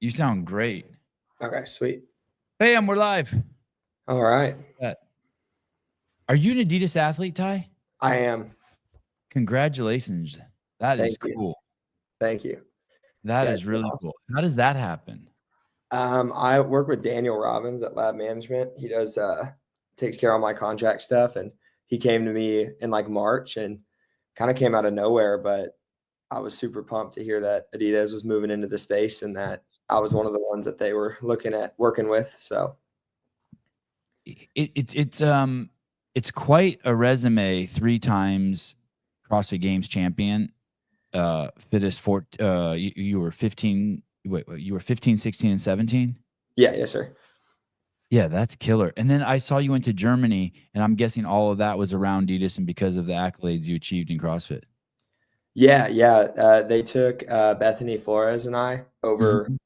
You sound great. Okay, sweet. Bam, we're live. All right. Are you an Adidas athlete, Ty? I am. Congratulations. That is Thank you. cool. Thank you. That Yeah, is it's been really awesome. cool. How does that happen? I work with Daniel Robbins at Lab Management. He does takes care of my contract stuff, and he came to me in like March and kind of came out of nowhere, but I was super pumped to hear that Adidas was moving into the space and that I was one of the ones that they were looking at working with. So It's quite a resume. 3 times CrossFit Games champion. Fittest for you were 15. Wait, you were 15, 16, and 17. yeah, yes, sir. Yeah, that's killer. And then I saw you went to Germany, and I'm guessing all of that was around Adidas and because of the accolades you achieved in CrossFit. Yeah. They took Bethany Flores and I over Mhm.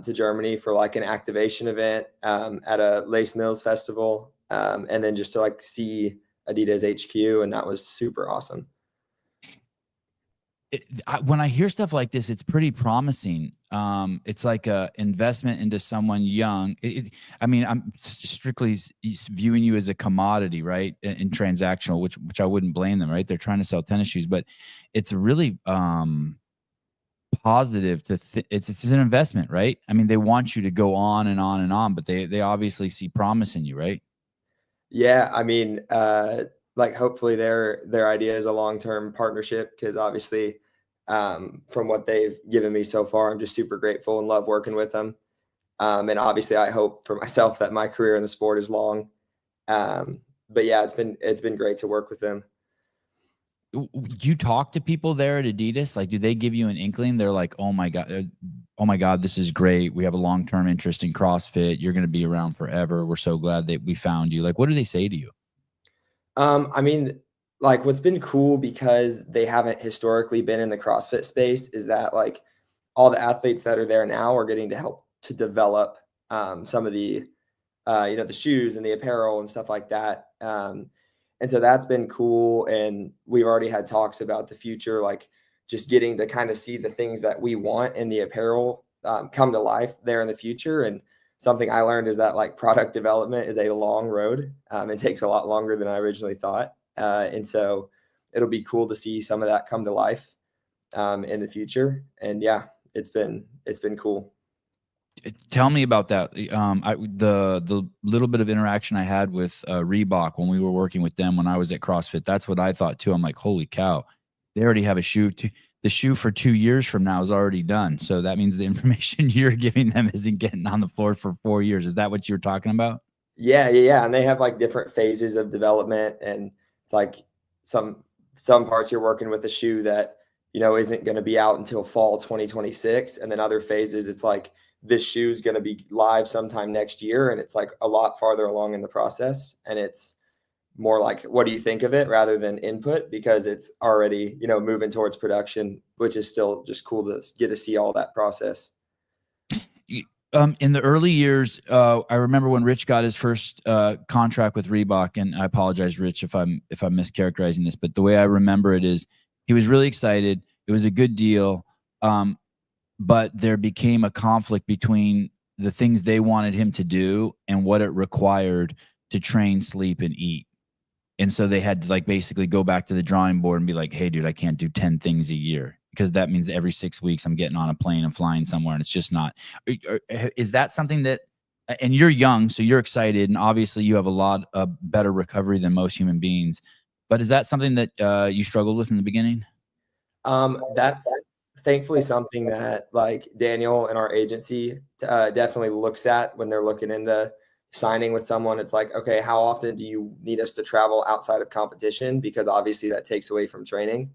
to Germany for like an activation event at a Lace Mills festival, and then just to like see Adidas HQ, and that was super awesome. When I hear stuff like this, it's pretty promising. It's like a investment into someone young. I mean, I'm strictly viewing you as a commodity, right? In transactional, which I wouldn't blame them, right? They're trying to sell tennis shoes, but it's really positive to it's an investment, right? I mean, they want you to go on and on and on, but they obviously see promise in you, right? Yeah, I mean, like hopefully their idea is a long-term partnership because obviously, from what they've given me so far, I'm just super grateful and love working with them. And obviously, I hope for myself that my career in the sport is long. But yeah, it's been great to work with them. Do you talk to people there at Adidas? Like, do they give you an inkling? They're like, oh my God, this is great. We have a long-term interest in CrossFit. You're going to be around forever. We're so glad that we found you. Like, what do they say to you? I mean, like what's been cool because they haven't historically been in the CrossFit space is that like all the athletes that are there now are getting to help to develop some of the the shoes and the apparel and stuff like that. And so that's been cool. And we've already had talks about the future, like just getting to kind of see the things that we want in the apparel come to life there in the future. And something I learned is that like product development is a long road. It takes a lot longer than I originally thought. And so it'll be cool to see some of that come to life in the future. And yeah, it's been cool. Tell me about that. The little bit of interaction I had with Reebok when we were working with them when I was at CrossFit. That's what I thought too. I'm like, holy cow, they already have a shoe. The shoe for 2 years from now is already done. So that means the information you're giving them isn't getting on the floor for 4 years. Is that what you were talking about? Yeah. And they have like different phases of development, and it's like some some parts you're working with a shoe that isn't going to be out until fall 2026, and then other phases it's like this shoe is going to be live sometime next year, and it's like a lot farther along in the process, and it's more like what do you think of it rather than input because it's already moving towards production, which is still just cool to get to see all that process. In the early years, I remember when Rich got his first contract with Reebok, and I apologize, Rich, if I'm mischaracterizing this, but the way I remember it is he was really excited. It was a good deal, but there became a conflict between the things they wanted him to do and what it required to train, sleep, and eat. And so they had to like basically go back to the drawing board and be like, hey, dude, I can't do 10 things a year because that means every 6 weeks I'm getting on a plane and flying somewhere. And it's just not. Is that something that, and you're young, so you're excited. And obviously you have a lot of better recovery than most human beings. But is that something that you struggled with in the beginning? That's thankfully something that like Daniel and our agency definitely looks at when they're looking into signing with someone. It's like, okay, how often do you need us to travel outside of competition? Because obviously that takes away from training.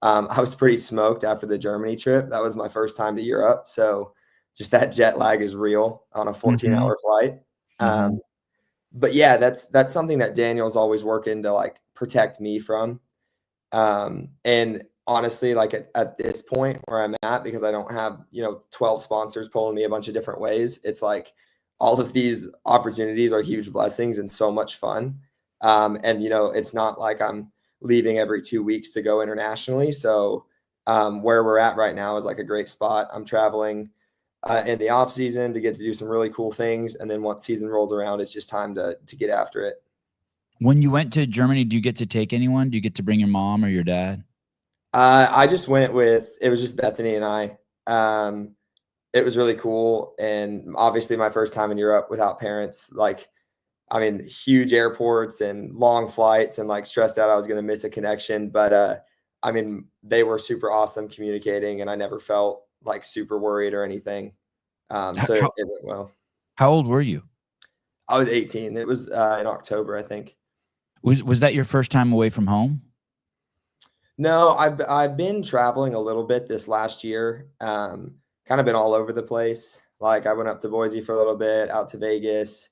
I was pretty smoked after the Germany trip. That was my first time to Europe. So just that jet lag is real on a 14-hour flight. Mm-hmm. But yeah, that's something that Daniel's always working to like protect me from. And honestly, like at this point where I'm at, because I don't have, 12 sponsors pulling me a bunch of different ways, it's like all of these opportunities are huge blessings and so much fun. And, it's not like I'm leaving every 2 weeks to go internationally. So where we're at right now is like a great spot. I'm traveling in the off season to get to do some really cool things. And then once season rolls around, it's just time to get after it. When you went to Germany, do you get to take anyone? Do you get to bring your mom or your dad? I just went with, it was just Bethany and I. It was really cool. And obviously my first time in Europe without parents, like, I mean, huge airports and long flights and like stressed out I was going to miss a connection. But I mean, they were super awesome communicating and I never felt like super worried or anything. So it went well. How old were you? I was 18. It was in October, I think. Was that your first time away from home? No, I've been traveling a little bit this last year. Kind of been all over the place. Like I went up to Boise for a little bit, out to Vegas,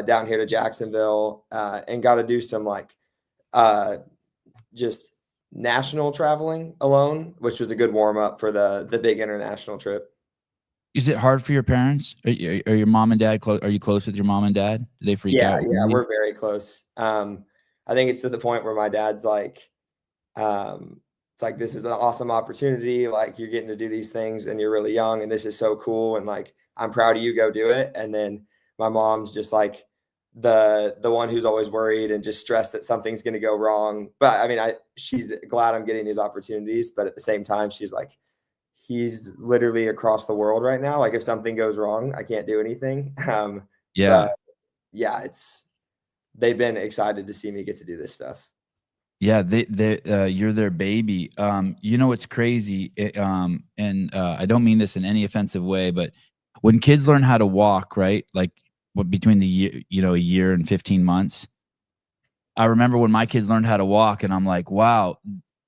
down here to Jacksonville, and got to do some like just national traveling alone, which was a good warm up for the big international trip. Is it hard for your parents? Are your mom and dad close? Are you close with your mom and dad? Do they freak out? Yeah, we're very close. I think it's to the point where my dad's like, it's like, this is an awesome opportunity. Like you're getting to do these things and you're really young and this is so cool. And like, I'm proud of you, go do it. And then my mom's just like the one who's always worried and just stressed that something's going to go wrong. But I mean, she's glad I'm getting these opportunities, but at the same time, she's like, he's literally across the world right now. Like if something goes wrong, I can't do anything. Yeah. But yeah, they've been excited to see me get to do this stuff. Yeah, you're their baby. You know what's crazy, and I don't mean this in any offensive way, but when kids learn how to walk, right? Like between the year, a year and 15 months. I remember when my kids learned how to walk, and I'm like, wow,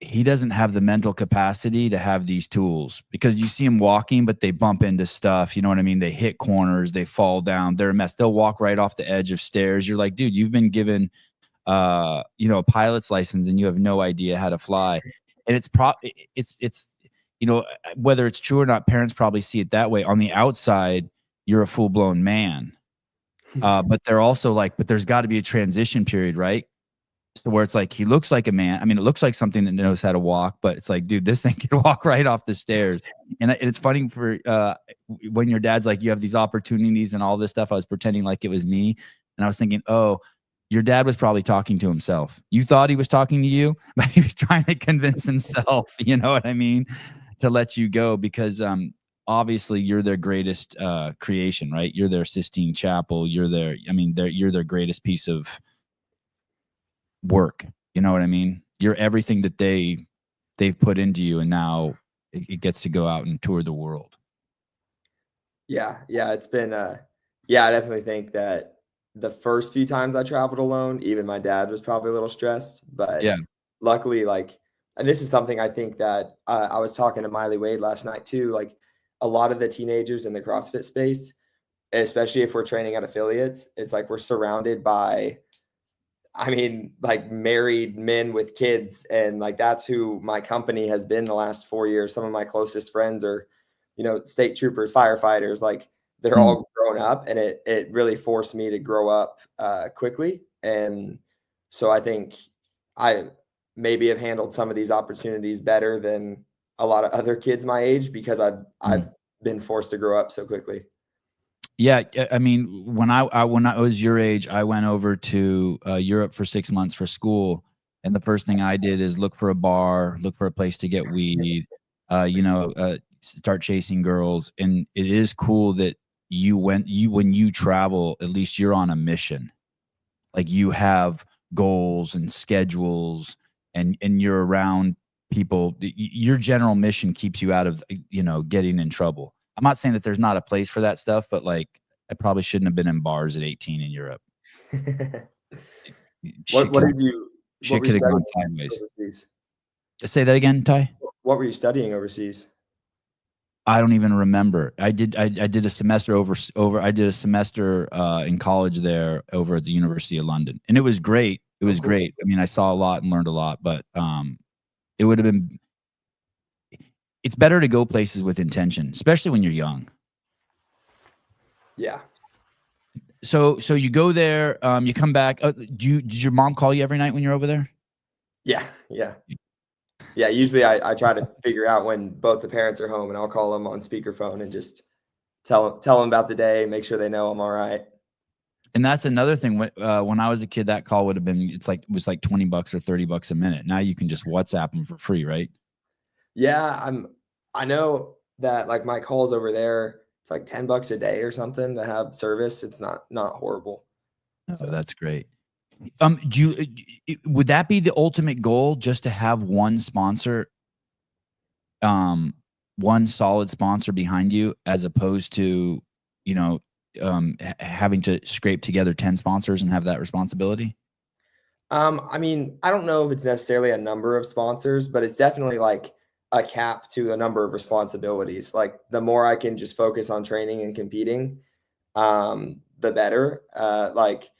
he doesn't have the mental capacity to have these tools, because you see him walking, but they bump into stuff. You know what I mean? They hit corners, they fall down, they're a mess. They'll walk right off the edge of stairs. You're like, dude, you've been given a pilot's license and you have no idea how to fly. And it's whether it's true or not, parents probably see it that way. On the outside, you're a full-blown man. But they're also like, but there's got to be a transition period, right? So where it's like, he looks like a man. I mean, it looks like something that knows how to walk, but it's like, dude, this thing can walk right off the stairs. And it's funny for when your dad's like, you have these opportunities and all this stuff. I was pretending like it was me. And I was thinking, oh, your dad was probably talking to himself. You thought he was talking to you, but he was trying to convince himself, you know what I mean, to let you go, because obviously you're their greatest creation, right? You're their Sistine Chapel. You're their greatest piece of work. You know what I mean? You're everything that they've put into you, and now it gets to go out and tour the world. Yeah, it's been I definitely think that the first few times I traveled alone, even my dad was probably a little stressed, but Yeah. luckily, like, and this is something I think that I was talking to Miley Wade last night too, like a lot of the teenagers in the CrossFit space, especially if we're training at affiliates, it's like we're surrounded by, I mean, like married men with kids. And like, that's who my company has been the last 4 years. Some of my closest friends are, state troopers, firefighters, like they're all grown up, and it really forced me to grow up quickly. And so I think I maybe have handled some of these opportunities better than a lot of other kids my age, because I've been forced to grow up so quickly. Yeah, I mean, when I was your age, I went over to Europe for 6 months for school, and the first thing I did is look for a bar, look for a place to get weed, start chasing girls. And it is cool that when you travel, at least you're on a mission. Like you have goals and schedules, and you're around people. Your general mission keeps you out of getting in trouble. I'm not saying that there's not a place for that stuff, but like I probably shouldn't have been in bars at 18 in Europe. What did you Shit could have gone sideways. overseas? Say that again, Ty. What were you studying overseas? I don't even remember. I did a semester I did a semester in college there over at the University of London, and it was great. It was great. I mean, I saw a lot and learned a lot, but it would have been. It's better to go places with intention, especially when you're young. Yeah. So you go there, you come back. Did your mom call you every night when you're over there? Yeah. Usually I try to figure out when both the parents are home, and I'll call them on speakerphone and just tell them about the day, make sure they know I'm all right. And that's another thing. When I was a kid, that call would have been, it was like $20 or $30 a minute. Now you can just WhatsApp them for free, right? Yeah, I know that like my calls over there, it's like $10 a day or something to have service. It's not horrible. Oh, that's great. Would that be the ultimate goal, just to have one sponsor, one solid sponsor behind you, as opposed to, having to scrape together 10 sponsors and have that responsibility? I mean, I don't know if it's necessarily a number of sponsors, but it's definitely like a cap to a number of responsibilities. Like the more I can just focus on training and competing, the better. Like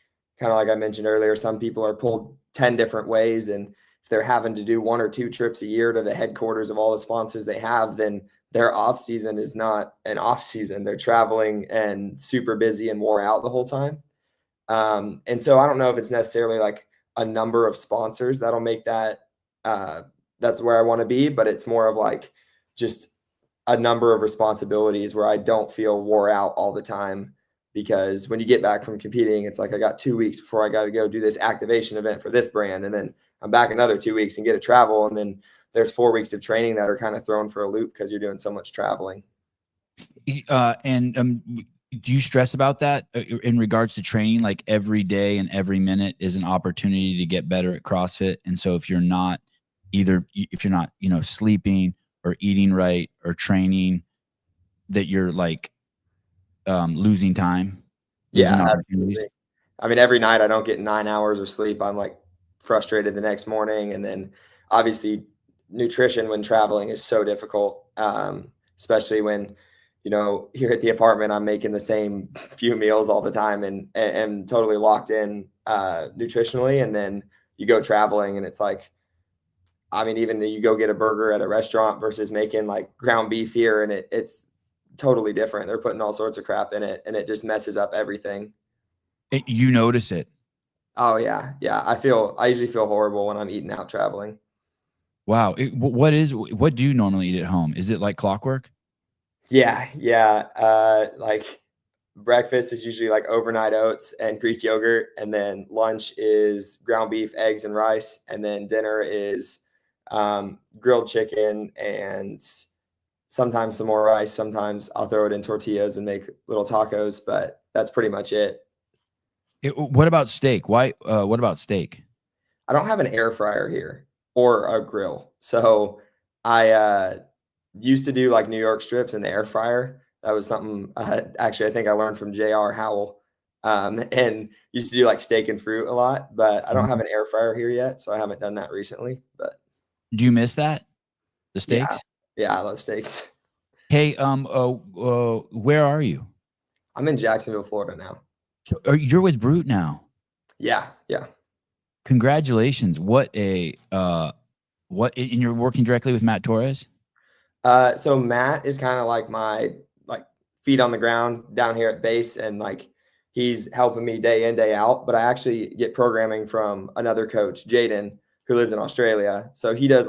kind of like I mentioned earlier, some people are pulled 10 different ways. And if they're having to do 1 or 2 trips a year to the headquarters of all the sponsors they have, then their off season is not an off season. They're traveling and super busy and wore out the whole time. And so I don't know if it's necessarily like a number of sponsors that'll make that that's where I want to be, but it's more of like just a number of responsibilities where I don't feel wore out all the time. Because when you get back from competing, it's like I got 2 weeks before I got to go do this activation event for this brand, and then I'm back another 2 weeks and get to travel, and then there's 4 weeks of training that are kind of thrown for a loop because you're doing so much traveling. Do you stress about that in regards to training? Like every day and every minute is an opportunity to get better at CrossFit. And so if you're not sleeping or eating right or training, that you're like losing time, losing opportunities. Absolutely. I mean, every night I don't get 9 hours of sleep. I'm like frustrated the next morning. And then obviously nutrition when traveling is so difficult, especially when, here at the apartment, I'm making the same few meals all the time and totally locked in nutritionally. And then you go traveling and it's like, I mean, even you go get a burger at a restaurant versus making like ground beef here, and it's totally different. They're putting all sorts of crap in it and it just messes up everything. You notice it. Oh yeah. Yeah. I usually feel horrible when I'm eating out traveling. Wow. What do you normally eat at home? Is it like clockwork? Yeah. Yeah. Like breakfast is usually like overnight oats and Greek yogurt. And then lunch is ground beef, eggs, and rice. And then dinner is grilled chicken and sometimes some more rice. Sometimes I'll throw it in tortillas and make little tacos, but that's pretty much it. What about steak? What about steak? I don't have an air fryer here or a grill. So I used to do like New York strips in the air fryer. That was something actually I think I learned from J.R. Howell, and used to do like steak and fruit a lot. But I don't have an air fryer here yet, so I haven't done that recently. But do you miss that? The yeah, steaks? yeah, I love steaks. Hey, where are you? I'm in Jacksonville, Florida now. So you're with Brute now. Yeah, yeah. Congratulations. And you're working directly with Matt Torres? So Matt is kind of like my feet on the ground down here at base, and like he's helping me day in, day out. But I actually get programming from another coach, Jaden, who lives in Australia. So he does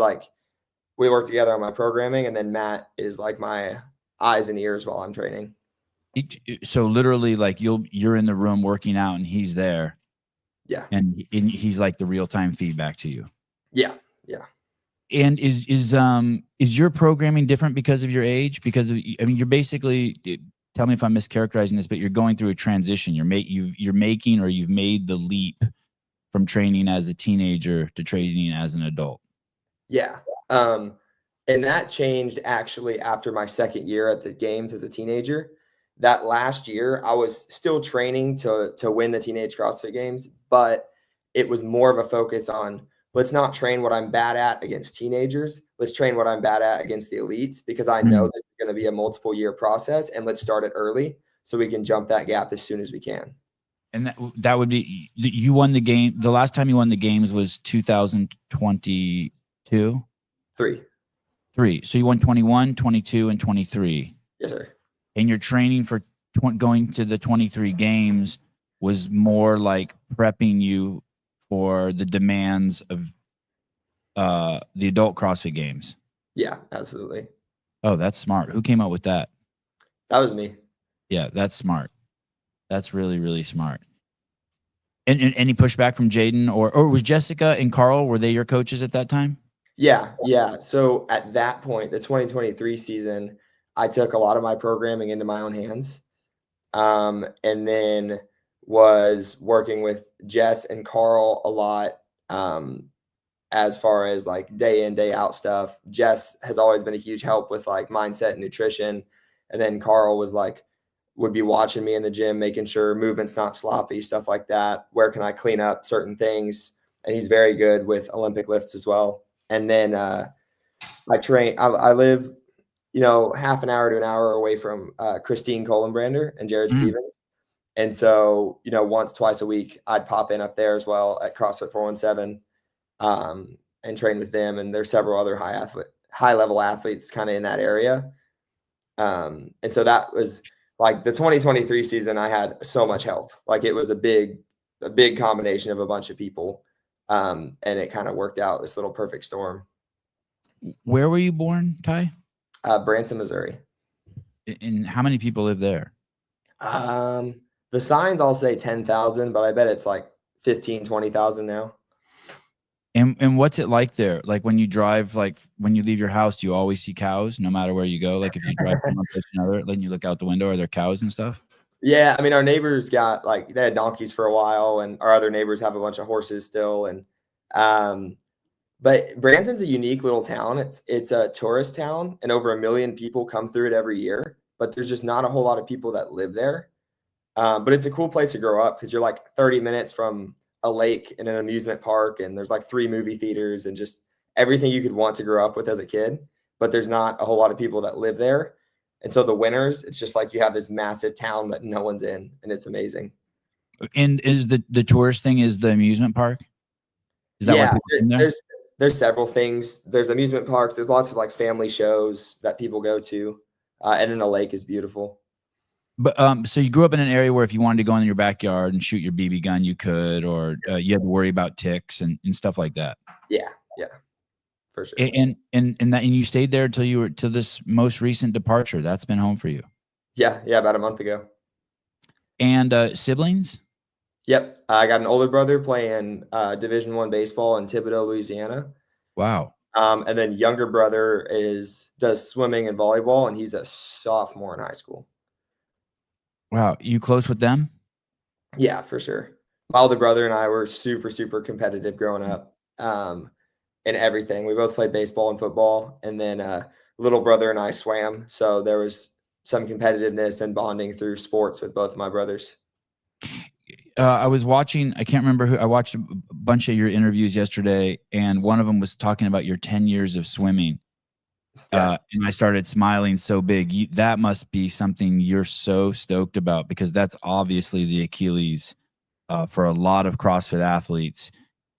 we work together on my programming, and then Matt is like my eyes and ears while I'm training. So literally, like you're in the room working out, and he's there. Yeah, and he's like the real time feedback to you. Yeah, yeah. And is your programming different because of your age? Because you're basically, tell me if I'm mischaracterizing this, but you're going through a transition. You've made the leap from training as a teenager to training as an adult. Yeah. And that changed actually after my second year at the games as a teenager. That last year, I was still training to win the teenage CrossFit games, but it was more of a focus on let's not train what I'm bad at against teenagers. Let's train what I'm bad at against the elites, because I know this is going to be a multiple year process, and let's start it early so we can jump that gap as soon as we can. And that would be, you won the game. The last time you won the games was 2022? Three. So you won 21, 22, and 23. Yes, sir. And your training for going to the 23 games was more like prepping you for the demands of the adult CrossFit games. Yeah, absolutely. Oh, that's smart. Who came up with that? That was me. Yeah, that's smart. That's really, really smart. And any pushback from Jaden or was Jessica and Carl, were they your coaches at that time? Yeah. So at that point, the 2023 season, I took a lot of my programming into my own hands. And then was working with Jess and Carl a lot, as far as like day in, day out stuff. Jess has always been a huge help with like mindset and nutrition. And then Carl was like, would be watching me in the gym, making sure movement's not sloppy, stuff like that. Where can I clean up certain things? And he's very good with Olympic lifts as well. And then I live, half an hour to an hour away from Christine Colenbrander and Jared Stevens. And so, once, twice a week, I'd pop in up there as well at CrossFit 417, and train with them. And there's several other high level athletes kind of in that area. And so that was like the 2023 season. I had so much help. Like it was a big combination of a bunch of people. And it kind of worked out, this little perfect storm. Where were you born, Ty? Branson, Missouri. And how many people live there? The signs all say 10,000, but I bet it's like 15, 20,000 now. And what's it like there? Like when you drive, like when you leave your house, do you always see cows no matter where you go? Like if you drive from one place to another, then you look out the window, are there cows and stuff? Yeah. I mean, our neighbors got like, they had donkeys for a while, and our other neighbors have a bunch of horses still. And, but Branson's a unique little town. It's a tourist town, and over 1 million people come through it every year, but there's just not a whole lot of people that live there. But it's a cool place to grow up because you're like 30 minutes from a lake and an amusement park, and there's like 3 movie theaters and just everything you could want to grow up with as a kid. But there's not a whole lot of people that live there. And so the winters, it's just like you have this massive town that no one's in, and it's amazing. And is the tourist thing is the amusement park? Is that why people in there? There's several things. There's amusement parks. There's lots of like family shows that people go to. And then the lake is beautiful. But so you grew up in an area where if you wanted to go in your backyard and shoot your BB gun, you could, or you had to worry about ticks and stuff like that. Yeah, for sure. And you stayed there until you were to this most recent departure. That's been home for you. Yeah, about a month ago. And siblings? Yep, I got an older brother playing Division I baseball in Thibodaux, Louisiana. Wow. And then younger brother does swimming and volleyball, and he's a sophomore in high school. Wow. You close with them? Yeah, for sure. My older brother and I were super, super competitive growing up, in everything. We both played baseball and football, and then little brother and I swam. So there was some competitiveness and bonding through sports with both of my brothers. I was watching, I can't remember who, I watched a bunch of your interviews yesterday, and one of them was talking about your 10 years of swimming. Yeah. And I started smiling so big. That must be something you're so stoked about, because that's obviously the Achilles for a lot of CrossFit athletes.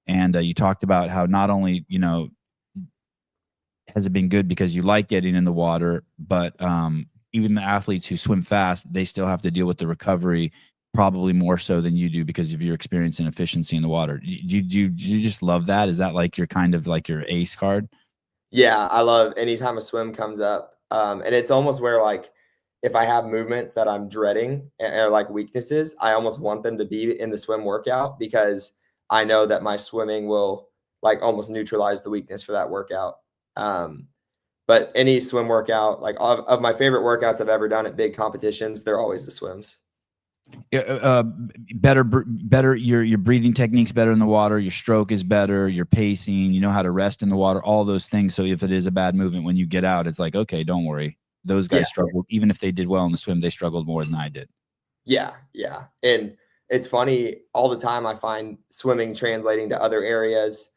And you talked about how not only, has it been good because you like getting in the water, but even the athletes who swim fast, they still have to deal with the recovery, probably more so than you do because of your experience and efficiency in the water. Do you just love that? Is that like your kind of like your ace card? Yeah, I love anytime a swim comes up. And it's almost where like if I have movements that I'm dreading or like weaknesses, I almost want them to be in the swim workout, because I know that my swimming will like almost neutralize the weakness for that workout. But any swim workout, like of my favorite workouts I've ever done at big competitions, they're always the swims. Better. Your breathing technique's better in the water. Your stroke is better. Your pacing. You know how to rest in the water. All those things. So if it is a bad movement when you get out, it's like, okay, don't worry. Those guys struggled. Even if they did well in the swim, they struggled more than I did. Yeah. And it's funny, all the time I find swimming translating to other areas.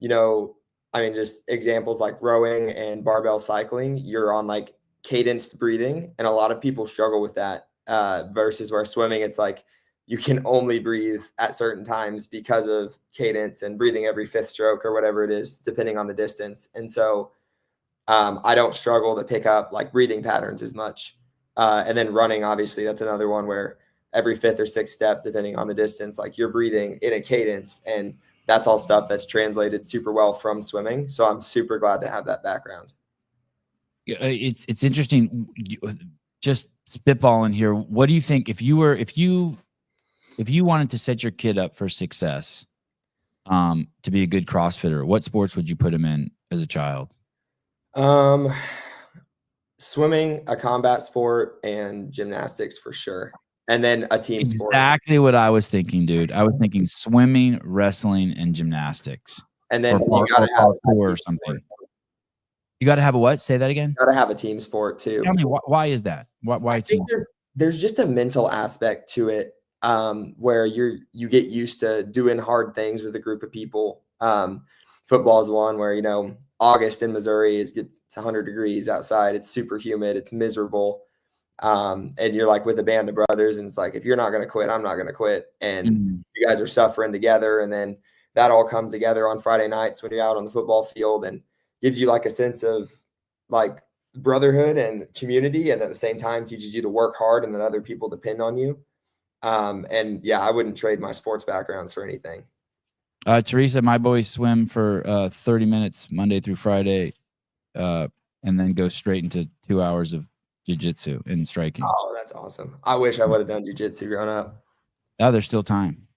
I mean, just examples like rowing and barbell cycling. You're on like cadenced breathing, and a lot of people struggle with that. Versus where swimming, it's like you can only breathe at certain times because of cadence and breathing every 5th stroke or whatever it is, depending on the distance. And so I don't struggle to pick up like breathing patterns as much. And then running, obviously, that's another one where every 5th or 6th step, depending on the distance, like you're breathing in a cadence, and that's all stuff that's translated super well from swimming. So I'm super glad to have that background. It's interesting. just spitballing here. What do you think if you wanted to set your kid up for success, to be a good CrossFitter, what sports would you put him in as a child? Swimming, a combat sport, and gymnastics for sure. And then a team sport. Exactly what I was thinking, dude. I was thinking swimming, wrestling, and gymnastics. And then or parkour or something. You got to have a what? Say that again. Got to have a team sport too. Tell me why is that? Why I think there's just a mental aspect to it, where you get used to doing hard things with a group of people. Football is one where, August in Missouri it's 100 degrees outside. It's super humid. It's miserable. And you're like with a band of brothers, and it's like, if you're not going to quit, I'm not going to quit. And you guys are suffering together. And then that all comes together on Friday nights when you're out on the football field, and gives you like a sense of like brotherhood and community. And at the same time teaches you to work hard and that other people depend on you. And yeah, I wouldn't trade my sports backgrounds for anything. Teresa, my boys swim for 30 minutes Monday through Friday, and then go straight into 2 hours of jiu-jitsu and striking. Oh, that's awesome. I wish I would have done jiu-jitsu growing up. Oh, there's still time.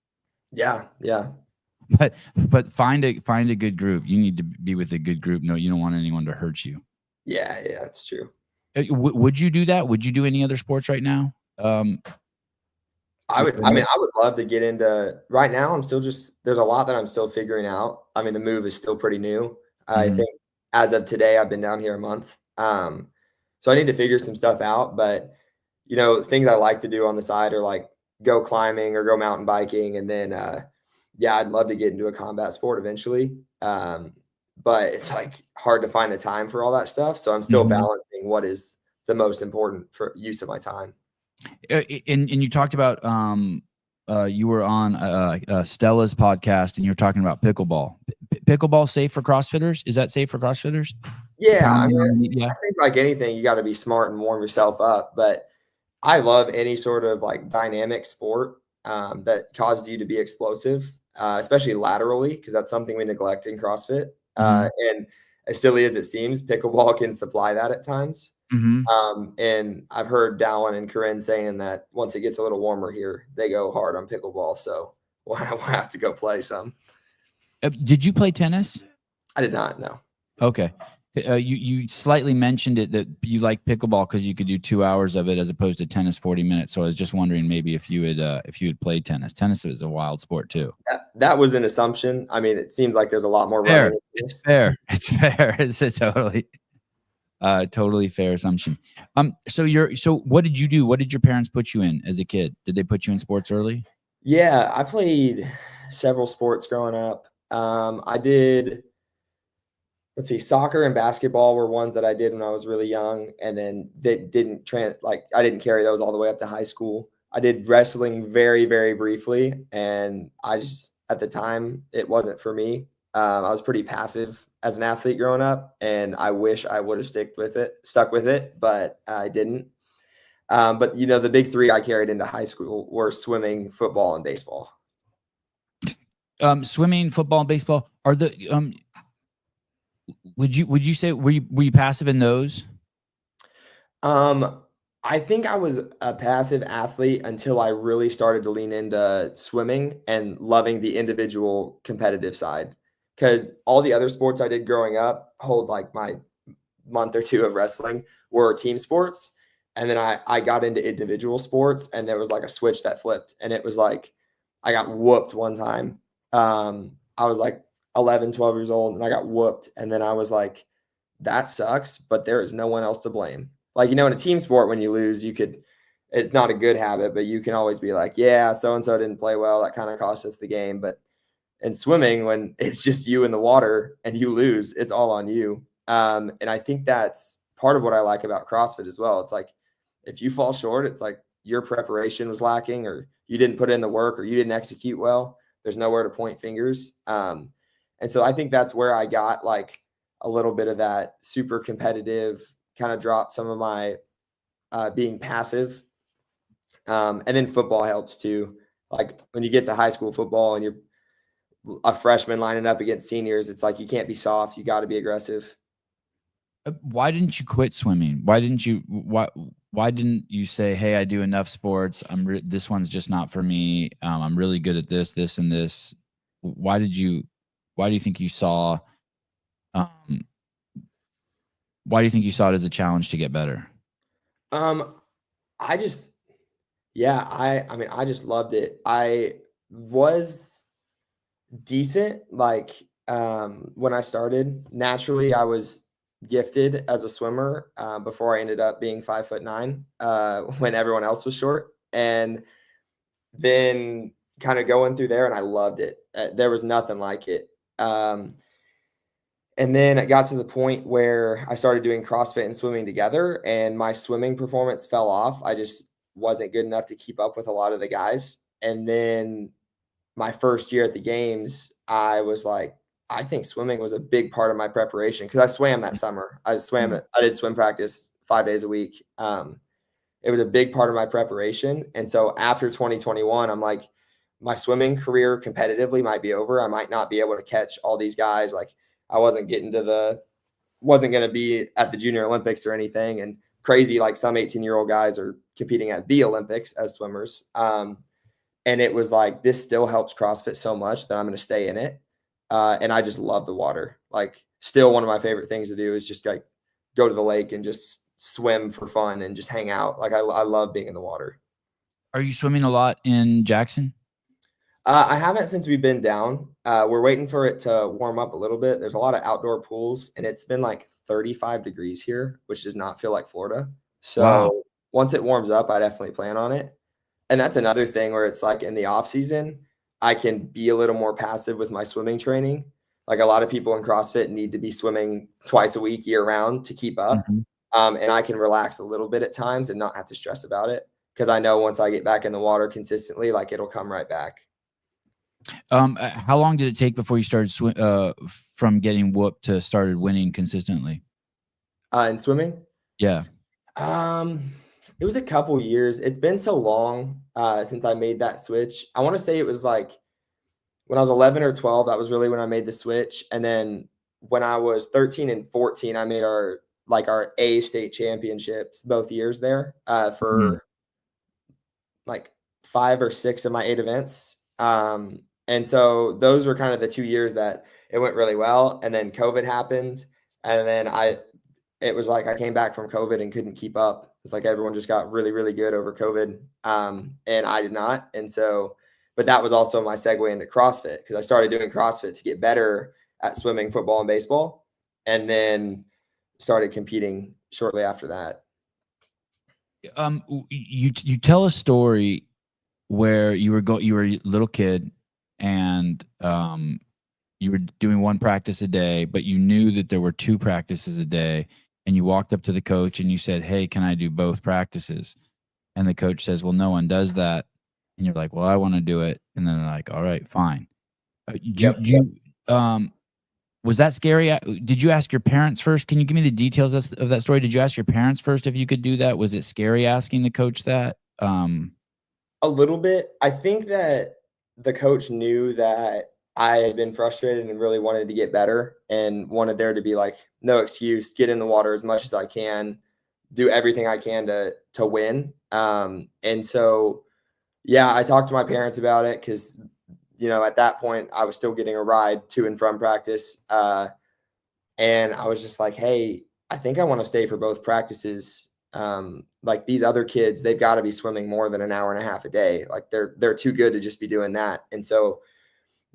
Yeah. But find a good group. You need to be with a good group. No, you don't want anyone to hurt you. Yeah, that's true. Would you do that? Would you do any other sports right now? I would love to get into. Right now, there's a lot that I'm still figuring out. I mean, the move is still pretty new. I think as of today, I've been down here a month. So I need to figure some stuff out. But, things I like to do on the side are like go climbing or go mountain biking. And then, I'd love to get into a combat sport eventually. But it's like hard to find the time for all that stuff. So I'm still balancing what is the most important for use of my time. And you talked about you were on Stella's podcast, and you're talking about pickleball. Pickleball safe for CrossFitters? Is that safe for CrossFitters? Yeah, I think like anything, you got to be smart and warm yourself up. But I love any sort of like dynamic sport that causes you to be explosive, especially laterally, because that's something we neglect in CrossFit. And as silly as it seems, pickleball can supply that at times. And I've heard Dallin and Corinne saying that once it gets a little warmer here, they go hard on pickleball. So we'll have to go play some. Did you play tennis? I did not, no. Okay. You slightly mentioned it that you like pickleball because you could do 2 hours of it as opposed to tennis 40 minutes. So I was just wondering maybe if you had played tennis. Tennis is a wild sport too. That was an assumption. I mean, it seems like there's a lot more fair. running. It's fair. It's a totally fair assumption. So what did you do? What did your parents put you in as a kid? Did they put you in sports early? Yeah, I played several sports growing up. I did, soccer and basketball were ones that I did when I was really young, and then they didn't I didn't carry those all the way up to high school. I did wrestling very, very briefly, and at the time it wasn't for me. I was pretty passive as an athlete growing up, and I wish I would have stuck with it, but I didn't. But the big three I carried into high school were swimming, football, and baseball. Swimming, football, and baseball are the would you say were you passive in those? I think I was a passive athlete until I really started to lean into swimming and loving the individual competitive side. Because all the other sports I did growing up, like my month or two of wrestling, were team sports. And then I got into individual sports, and there was like a switch that flipped. And it was like I got whooped one time. I was like 11, 12 years old, and I got whooped. And then I was like, that sucks, but there is no one else to blame. Like, in a team sport, when you lose, it's not a good habit, but you can always be like, yeah, so-and-so didn't play well. That kind of cost us the game. But in swimming, when it's just you in the water and you lose, it's all on you. And I think that's part of what I like about CrossFit as well. It's like, if you fall short, it's like your preparation was lacking, or you didn't put in the work, or you didn't execute well. There's nowhere to point fingers. And so I think that's where I got like a little bit of that super competitive, kind of dropped some of my being passive. And then football helps too. Like when you get to high school football and you're a freshman lining up against seniors, it's like you can't be soft. You got to be aggressive. Why didn't you quit swimming? Why why didn't you say, hey, I do enough sports, this one's just not for me, I'm really good at this and this? Why do you think you saw why do you think you saw it as a challenge to get better? I just, yeah, I mean, I just loved it. I was decent, like, when I started. Naturally, I was gifted as a swimmer, before I ended up being 5'9", when everyone else was short. And then kind of going through there, and I loved it. There was nothing like it. And then it got to the point where I started doing CrossFit and swimming together, and my swimming performance fell off. I just wasn't good enough to keep up with a lot of the guys. And then my first year at the games, I was like, I think swimming was a big part of my preparation because I swam that summer. I did swim practice 5 days a week. It was a big part of my preparation. And so after 2021, I'm like, my swimming career competitively might be over. I might not be able to catch all these guys. Like, I wasn't going to be at the Junior Olympics or anything. And crazy, like some 18-year-old guys are competing at the Olympics as swimmers. And it was like, this still helps CrossFit so much that I'm going to stay in it. And I just love the water. Like, still one of my favorite things to do is just like go to the lake and just swim for fun and just hang out. Like, I love being in the water. Are you swimming a lot in Jackson? I haven't since we've been down. We're waiting for it to warm up a little bit. There's a lot of outdoor pools, and it's been like 35 degrees here, which does not feel like Florida. So Wow. once it warms up, I definitely plan on it. And that's another thing where it's like in the off season, I can be a little more passive with my swimming training. Like, a lot of people in CrossFit need to be swimming twice a week year round to keep up. And I can relax a little bit at times and not have to stress about it because I know once I get back in the water consistently, like, it'll come right back. How long did it take before you started from getting whooped to started winning consistently? In swimming? Yeah. It was a couple years. It's been so long since I made that switch. I want to say it was like when I was 11 or 12, that was really when I made the switch. And then when I was 13 and 14, I made our A state championships both years there for like 5 or 6 of my 8 events. And so those were kind of the 2 years that it went really well. And then COVID happened. And then it was like I came back from COVID and couldn't keep up. It's like everyone just got really, really good over COVID. And I did not. And so, but that was also my segue into CrossFit because I started doing CrossFit to get better at swimming, football, and baseball. And then started competing shortly after that. You tell a story where you were a little kid and you were doing one practice a day, but you knew that there were 2 practices a day, and you walked up to the coach and you said, "Hey, can I do both practices?" And the coach says, "Well, no one does that." And you're like, "Well, I want to do it." And then they're like, "All right, fine." Was that scary? Did you ask your parents first? Can you give me the details of that story? Did you ask your parents first if you could do that? Was it scary asking the coach that? A little bit. I think that the coach knew that I had been frustrated and really wanted to get better and wanted there to be like no excuse, get in the water as much as I can, do everything I can to win. And so, yeah, I talked to my parents about it because, at that point I was still getting a ride to and from practice. And I was just like, hey, I think I want to stay for both practices. Like, these other kids, they've got to be swimming more than an hour and a half a day. Like, they're too good to just be doing that. And so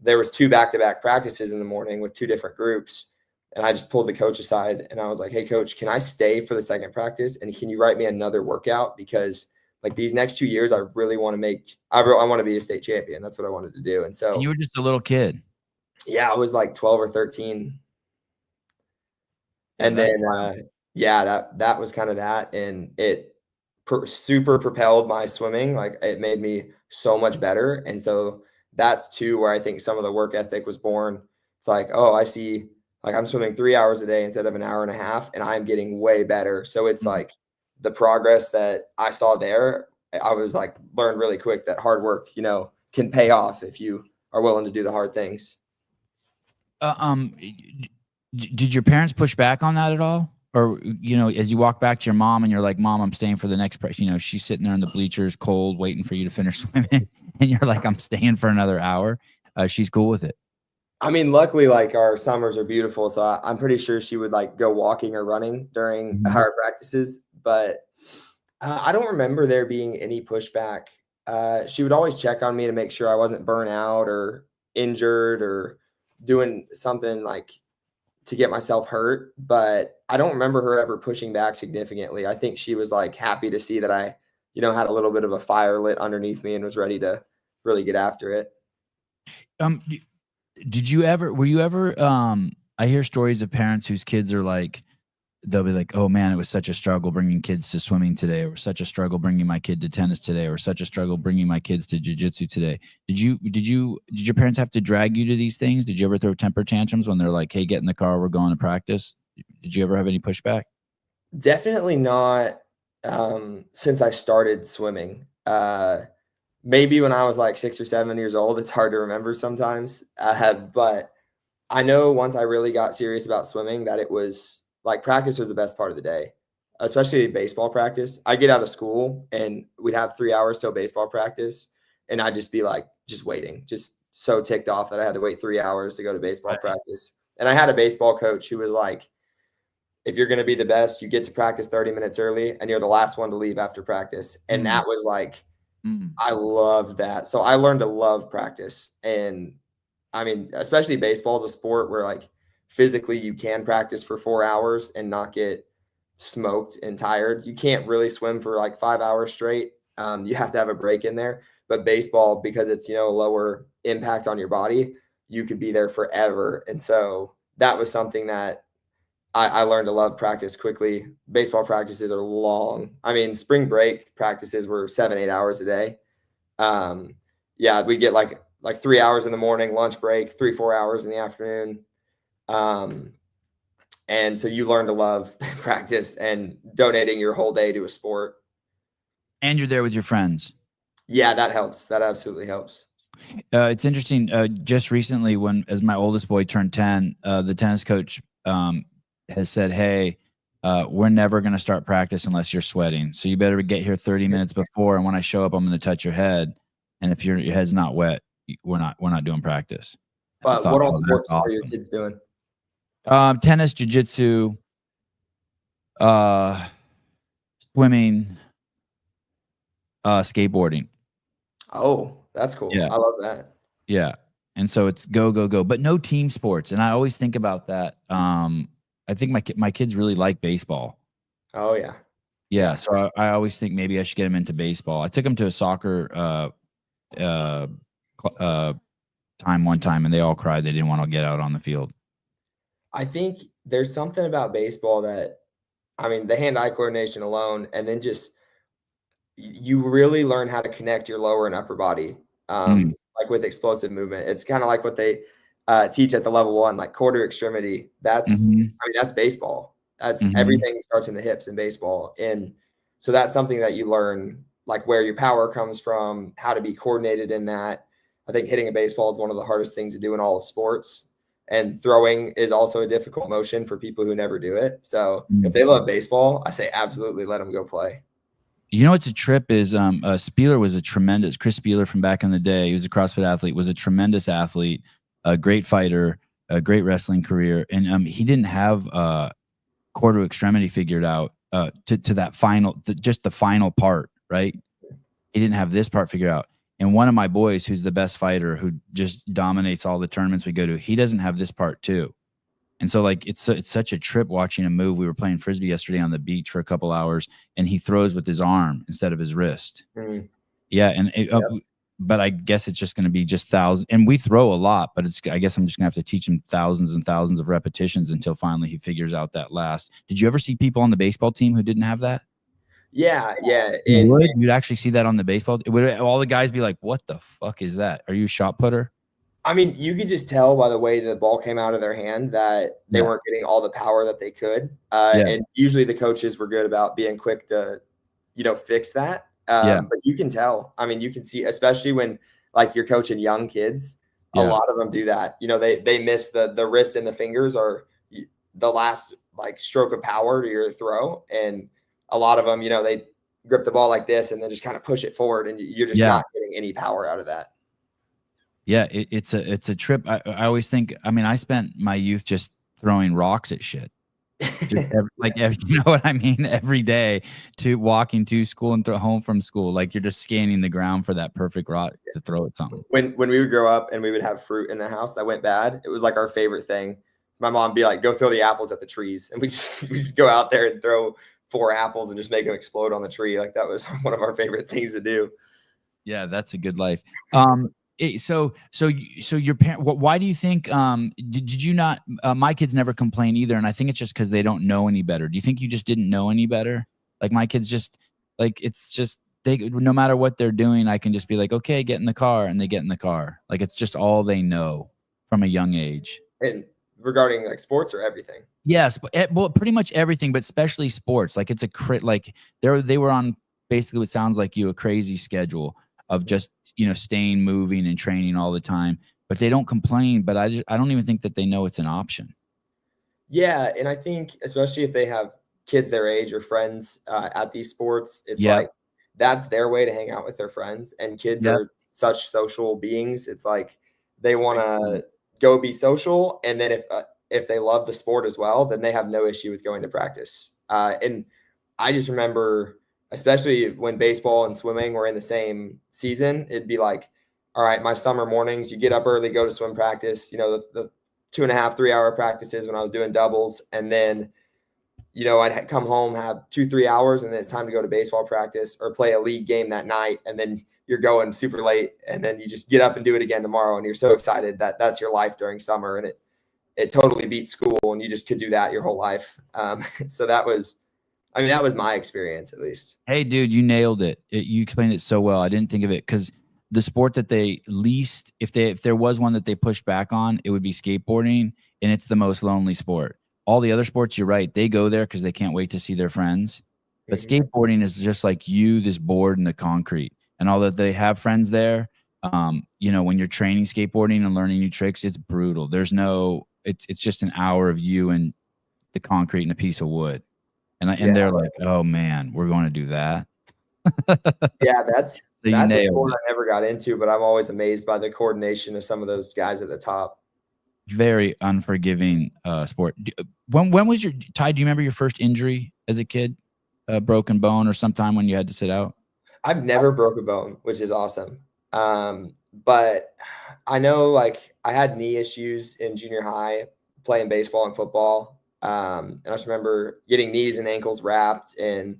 there was 2 back-to-back practices in the morning with 2 different groups. And I just pulled the coach aside and I was like, hey, coach, can I stay for the second practice? And can you write me another workout? Because like these next 2 years, I really want to I want to be a state champion. That's what I wanted to do. And so you were just a little kid. Yeah, I was like 12 or 13. And then, that was kind of that. And it super propelled my swimming. Like, it made me so much better. And so that's too where I think some of the work ethic was born. It's like, oh, I see, like, I'm swimming 3 hours a day instead of an hour and a half, and I'm getting way better. So it's like the progress that I saw there, I was like, learned really quick that hard work, can pay off if you are willing to do the hard things. Did your parents push back on that at all? or, as you walk back to your mom and you're like, Mom, I'm staying for the next she's sitting there in the bleachers cold waiting for you to finish swimming, and you're like, I'm staying for another hour. She's cool with it. I mean, luckily, like, our summers are beautiful, so I'm pretty sure she would like go walking or running during our practices. But I don't remember there being any pushback. She would always check on me to make sure I wasn't burnt out or injured or doing something like to get myself hurt. But I don't remember her ever pushing back significantly. I think she was like happy to see that I, had a little bit of a fire lit underneath me and was ready to really get after it. Were you ever, I hear stories of parents whose kids are like, they'll be like, oh man, it was such a struggle bringing kids to swimming today, or such a struggle bringing my kid to tennis today, or such a struggle bringing my kids to jiu-jitsu today. Did your parents have to drag you to these things? Did you ever throw temper tantrums when they're like, hey, get in the car, we're going to practice? Did you ever have any pushback? Definitely not since I started swimming. Maybe when I was like 6 or 7 years old. It's hard to remember sometimes. But I know once I really got serious about swimming that it was like practice was the best part of the day, especially baseball practice. I get out of school and we'd have 3 hours till baseball practice, and I'd just be like, just waiting, just so ticked off that I had to wait 3 hours to go to baseball practice. And I had a baseball coach who was like, if you're going to be the best, you get to practice 30 minutes early and you're the last one to leave after practice. And that was like, I loved that. So I learned to love practice. And I mean, especially baseball is a sport where like physically you can practice for 4 hours and not get smoked and tired. You can't really swim for like 5 hours straight. You have to have a break in there. But baseball, because it's, lower impact on your body, you could be there forever. And so that was something that I learned to love practice quickly. Baseball practices are long. I mean, spring break practices were 7-8 hours a day. Yeah, we get like 3 hours in the morning, lunch break, 3-4 hours in the afternoon. And so you learn to love practice and donating your whole day to a sport. And you're there with your friends. Yeah, that helps. That absolutely helps. It's interesting. Just recently, as my oldest boy turned 10, the tennis coach has said, hey, we're never going to start practice unless you're sweating. So you better get here 30 minutes before. And when I show up, I'm going to touch your head. And if your head's not wet, we're not doing practice. What all sports are your kids doing? Tennis, jiu-jitsu, swimming, skateboarding. Oh, that's cool. Yeah. I love that. Yeah. And so it's go, go, go, but no team sports. And I always think about that. I think my kids really like baseball. Oh yeah. Yeah. So I always think maybe I should get them into baseball. I took them to a soccer time one time, and they all cried. They didn't want to get out on the field. I think there's something about baseball that, I mean, the hand-eye coordination alone, and then just you really learn how to connect your lower and upper body, like with explosive movement. It's kind of like what they teach at the level 1, like quarter extremity. That's, I mean, that's baseball. That's everything starts in the hips in baseball. And so that's something that you learn, like where your power comes from, how to be coordinated in that. I think hitting a baseball is one of the hardest things to do in all of sports. And throwing is also a difficult motion for people who never do it. So if they love baseball, I say absolutely let them go play. You know what's a trip is Spieler was a tremendous, Chris Spieler from back in the day, he was a CrossFit athlete, was a tremendous athlete, a great fighter, a great wrestling career. And he didn't have quarter extremity figured out to that final, just the final part, right? He didn't have this part figured out. And one of my boys, who's the best fighter, who just dominates all the tournaments we go to, he doesn't have this part too. And so like, it's such a trip watching him move. We were playing Frisbee yesterday on the beach for a couple hours, and he throws with his arm instead of his wrist. Yeah. And but I guess it's just going to be just thousands, and we throw a lot, but I guess I'm just gonna have to teach him thousands and thousands of repetitions until finally he figures out that last. Did you ever see people on the baseball team who didn't have that? Yeah. You'd actually see that on the baseball. Would all the guys be like, what the fuck is that? Are you a shot putter? I mean, you could just tell by the way the ball came out of their hand that they weren't getting all the power that they could. And usually the coaches were good about being quick to, fix that. But you can tell. I mean, you can see, especially when like you're coaching young kids, a lot of them do that. They miss the wrist and the fingers are the last like stroke of power to your throw. And a lot of them, you know, they grip the ball like this and then just kind of push it forward, and you're just not getting any power out of that. Yeah, it's a trip. I always think, I mean, I spent my youth just throwing rocks at shit. Just you know what I mean? Every day, to walking to school and home from school, like you're just scanning the ground for that perfect rock to throw at something. When we would grow up and we would have fruit in the house that went bad, it was like our favorite thing. My mom would be like, "Go throw the apples at the trees," and we just go out there and throw 4 apples and just make them explode on the tree. Like that was one of our favorite things to do. Yeah, that's a good life. So your parent, why do you think, did you not, my kids never complain either. And I think it's just because they don't know any better. Do you think you just didn't know any better? Like my kids just, like, it's just, no matter what they're doing, I can just be like, okay, get in the car. And they get in the car. Like, it's just all they know from a young age. And regarding like sports or everything? Yes, but well, pretty much everything, but especially sports. Like it's like they were on basically what sounds like a crazy schedule of just, you know, staying moving and training all the time, but they don't complain. But I don't even think that they know it's an option. Yeah, and I think especially if they have kids their age or friends at these sports, it's like that's their way to hang out with their friends. And kids are such social beings. It's like they want to go be social, and then if they love the sport as well, then they have no issue with going to practice. And I just remember, especially when baseball and swimming were in the same season, it'd be like, all right, my summer mornings, you get up early, go to swim practice, you know, the 2.5, 3 hour practices when I was doing doubles. And then, you know, I'd come home, have 2-3 hours, and then it's time to go to baseball practice or play a league game that night. And then you're going super late, and then you just get up and do it again tomorrow. And you're so excited that that's your life during summer. And it totally beats school, and you just could do that your whole life. So that was my experience, at least. Hey, dude, you nailed it. You explained it so well. I didn't think of it, because the sport that they least, if there was one that they pushed back on, it would be skateboarding, and it's the most lonely sport. All the other sports, you're right, they go there because they can't wait to see their friends. But skateboarding is just like this board in the concrete, and all that they have friends there. You know, when you're training skateboarding and learning new tricks, it's brutal. There's no, it's just an hour of you and the concrete and a piece of wood. And they're like, oh man, we're going to do that. Yeah, that's a sport I never got into, but I'm always amazed by the coordination of some of those guys at the top. Very unforgiving sport. When was your, Ty, do you remember your first injury as a kid? A broken bone or sometime when you had to sit out? I've never broke a bone, which is awesome. But I know, like, I had knee issues in junior high playing baseball and football. And I just remember getting knees and ankles wrapped and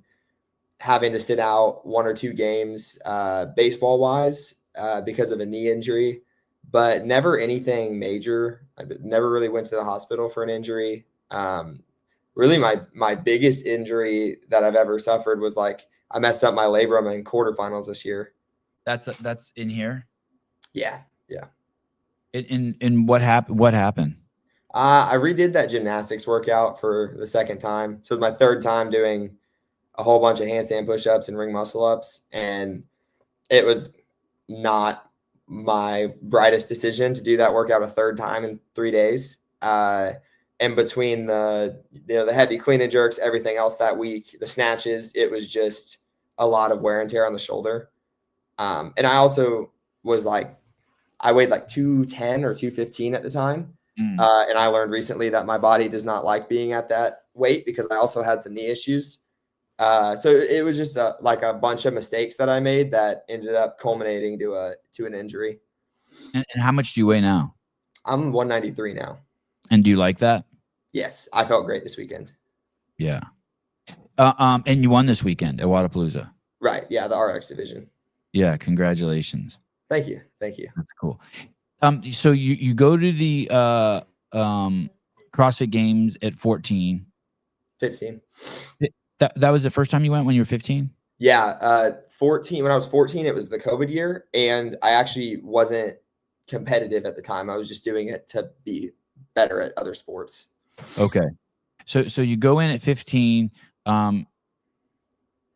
having to sit out 1 or 2 games baseball wise because of a knee injury, but never anything major. I never really went to the hospital for an injury. Really my biggest injury that I've ever suffered was like, I messed up my labrum in quarterfinals this year. That's in here. Yeah. In what happened? I redid that gymnastics workout for the second time. So it was my third time doing a whole bunch of handstand push-ups and ring muscle ups. And it was not my brightest decision to do that workout a third time in 3 days. And between the heavy clean and jerks, everything else that week, the snatches, it was just a lot of wear and tear on the shoulder. And I also was like, I weighed like 210 or 215 at the time. And I learned recently that my body does not like being at that weight because I also had some knee issues. So it was just like a bunch of mistakes that I made that ended up culminating to an injury. And how much do you weigh now? I'm 193 now. And do you like that? Yes, I felt great this weekend. Yeah. And you won this weekend at Wadapalooza. Right. Yeah, the RX division. Yeah, congratulations. Thank you. That's cool. So you go to the CrossFit Games at 15. That was the first time you went when you were 15? Yeah, 14. When I was 14, it was the COVID year, and I actually wasn't competitive at the time. I was just doing it to be better at other sports. Okay. So you go in at 15.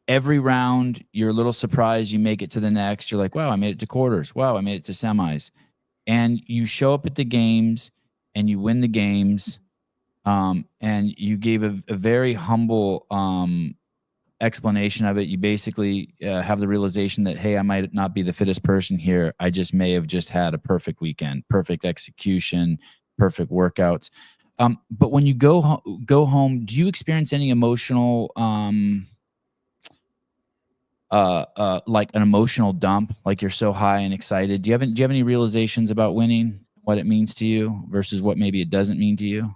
Every round, you're a little surprised. You make it to the next. You're like, wow, I made it to quarters. Wow, I made it to semis. And you show up at the games and you win the games. And you gave a very humble explanation of it. You basically have the realization that, hey, I might not be the fittest person here. I just may have just had a perfect weekend, perfect execution, perfect workouts. But when you go home, do you experience any emotional, like an emotional dump? Like you're so high and excited. Do you have any realizations about winning, what it means to you versus what maybe it doesn't mean to you?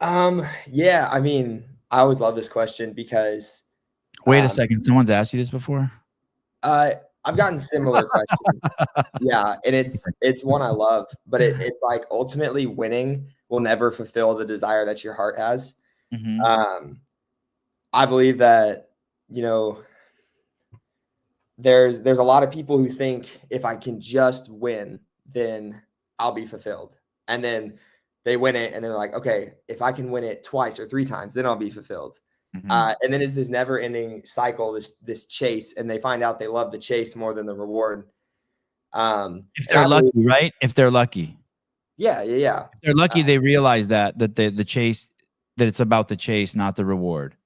Yeah, I mean, I always love this question because Wait a um, second. Someone's asked you this before? uh, I've gotten similar questions. Yeah, and it's one I love, but it's like ultimately winning will never fulfill the desire that your heart has. Mhm. I believe that, you know, there's a lot of people who think if I can just win, then I'll be fulfilled. And then they win it and they're like, okay, if I can win it twice or three times, then I'll be fulfilled. Mhm. And then it's this never ending cycle, this chase, and they find out they love the chase more than the reward. If And they're I believe, lucky, right? If they're lucky. yeah, yeah, yeah. If they're lucky, they realize that the chase, that it's about the chase, not the reward.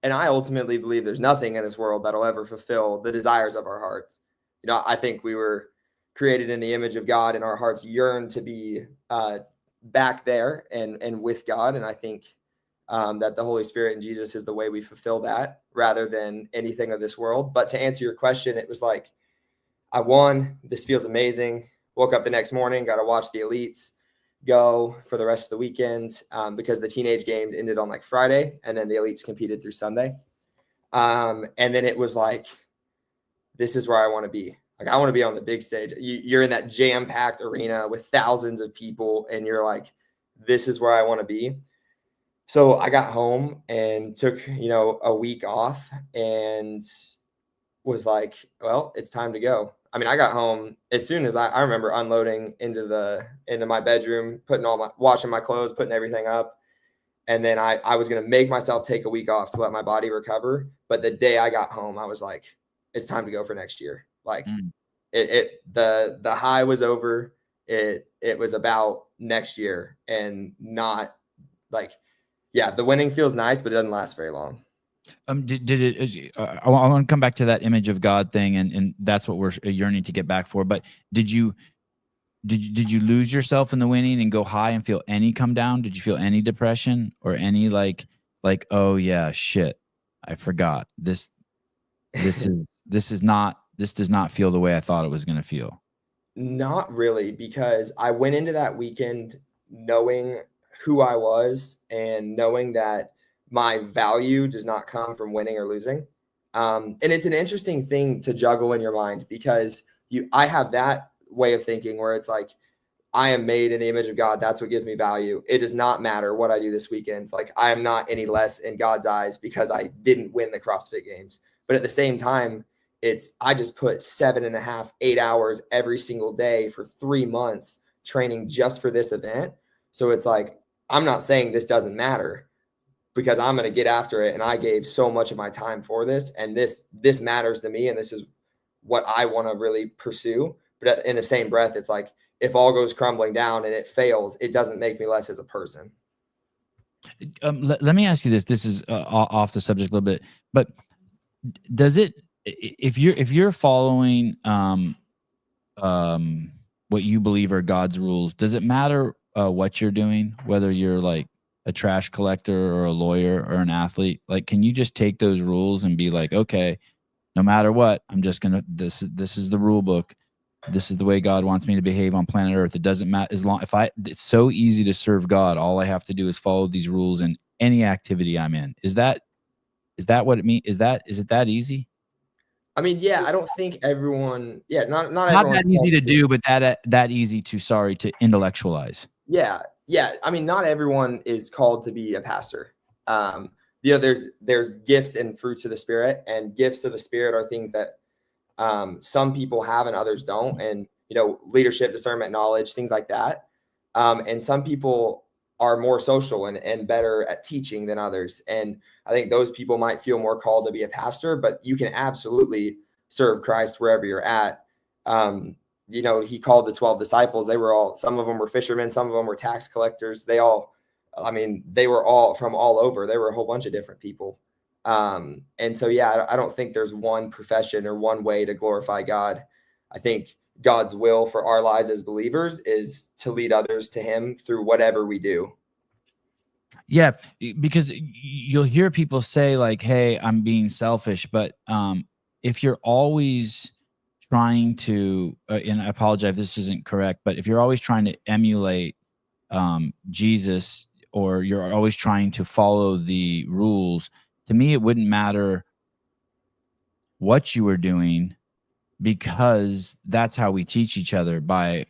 And I ultimately believe there's nothing in this world that'll ever fulfill the desires of our hearts. You know, I think we were created in the image of God, and our hearts yearn to be back there and with God. And I think that the Holy Spirit and Jesus is the way we fulfill that, rather than anything of this world. But to answer your question, it was like I won. This feels amazing. Woke up the next morning, got to watch the elites go for the rest of the weekend because the teenage games ended on like Friday, and then the elites competed through Sunday. And then it was like, this is where I want to be. Like, I want to be on the big stage. You're in that jam-packed arena with thousands of people, and you're like, this is where I want to be. So I got home and took, a week off and was like, well, it's time to go. I mean, I got home as soon as I remember unloading into my bedroom, washing my clothes, putting everything up. And then I was going to make myself take a week off to let my body recover. But the day I got home, I was like, it's time to go for next year. Like Mm. the high was over. It was about next year, and not like, yeah, the winning feels nice, but it doesn't last very long. Did it? I want to come back to that image of God thing, and that's what we're yearning to get back for. But did you lose yourself in the winning and go high and feel any come down? Did you feel any depression or any like oh yeah, shit, I forgot this. This does not feel the way I thought it was going to feel. Not really, because I went into that weekend knowing who I was and knowing that my value does not come from winning or losing. And it's an interesting thing to juggle in your mind, because I have that way of thinking where it's like, I am made in the image of God. That's what gives me value. It does not matter what I do this weekend. Like, I am not any less in God's eyes because I didn't win the CrossFit Games. But at the same time, I just put 7.5, 8 hours every single day for 3 months training just for this event. So it's like, I'm not saying this doesn't matter, because I'm going to get after it. And I gave so much of my time for this, and this matters to me. And this is what I want to really pursue. But in the same breath, it's like, if all goes crumbling down and it fails, it doesn't make me less as a person. Let me ask you this. This is off the subject a little bit, but does it, if you're following what you believe are God's rules, does it matter what you're doing, whether you're like a trash collector or a lawyer or an athlete? Like, can you just take those rules and be like, okay, no matter what, I'm just gonna, this is the rule book. This is the way God wants me to behave on planet Earth. It doesn't matter, as long, it's so easy to serve God. All I have to do is follow these rules in any activity I'm in. Is that what it means? Is it that easy? I mean, yeah, I don't think everyone, yeah, not Not everyone's that easy called to to be, do, but that easy to, sorry, to intellectualize. yeah, yeah. I mean, not everyone is called to be a pastor. There's gifts and fruits of the Spirit, and gifts of the Spirit are things that some people have and others don't. And, leadership, discernment, knowledge, things like that. And some people are more social and better at teaching than others. And I think those people might feel more called to be a pastor, but you can absolutely serve Christ wherever you're at. He called the 12 disciples. Some of them were fishermen, some of them were tax collectors. They all I mean, they were all from all over. There were a whole bunch of different people. And so, yeah, I don't think there's one profession or one way to glorify God. I think God's will for our lives as believers is to lead others to him through whatever we do. Yeah, because you'll hear people say like, "Hey, I'm being selfish," but if you're always trying to, and I apologize if this isn't correct, but if you're always trying to emulate Jesus, or you're always trying to follow the rules, to me, it wouldn't matter what you were doing, because that's how we teach each other. By,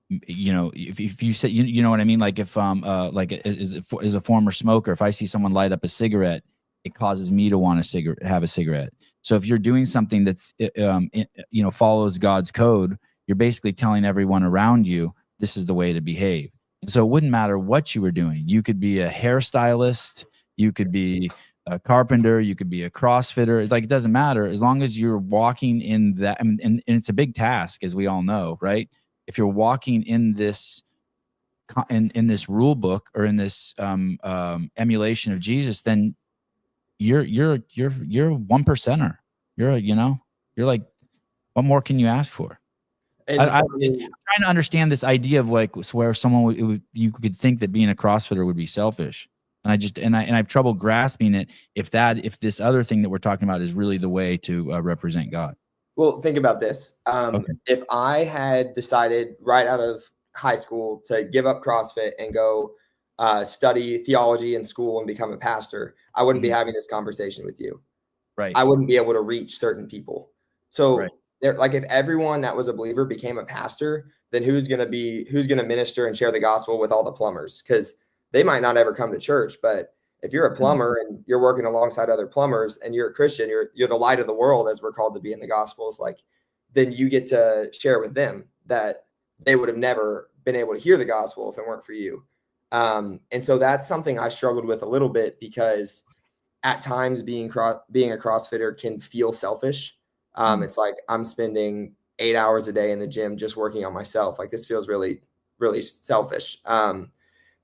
if you say, you know what I mean? Like if like as a former smoker, if I see someone light up a cigarette, it causes me to want to have a cigarette. So if you're doing something that's follows God's code, you're basically telling everyone around you this is the way to behave. And so it wouldn't matter what you were doing. You could be a hairstylist, you could be a carpenter, you could be a CrossFitter. Like, it doesn't matter, as long as you're walking in that. And it's a big task, as we all know, right? If you're walking in this in this rule book, or in this emulation of Jesus, then you're one percenter. You're like, what more can you ask for? And I'm trying to understand this idea of like, where someone you could think that being a CrossFitter would be selfish, and I have trouble grasping it. If this other thing that we're talking about is really the way to represent God. Well, think about this. Okay. If I had decided right out of high school to give up CrossFit and go study theology in school and become a pastor, I wouldn't be having this conversation with you. Right. I wouldn't be able to reach certain people. So Right. like, if everyone that was a believer became a pastor, then who's going to minister and share the gospel with all the plumbers? Because they might not ever come to church. But if you're a plumber and you're working alongside other plumbers and you're a Christian, you're the light of the world, as we're called to be in the Gospels, like, then you get to share with them that they would have never been able to hear the gospel if it weren't for you. And so that's something I struggled with a little bit, because at times being a CrossFitter can feel selfish. It's like I'm spending 8 hours a day in the gym just working on myself. Like, this feels really, really selfish.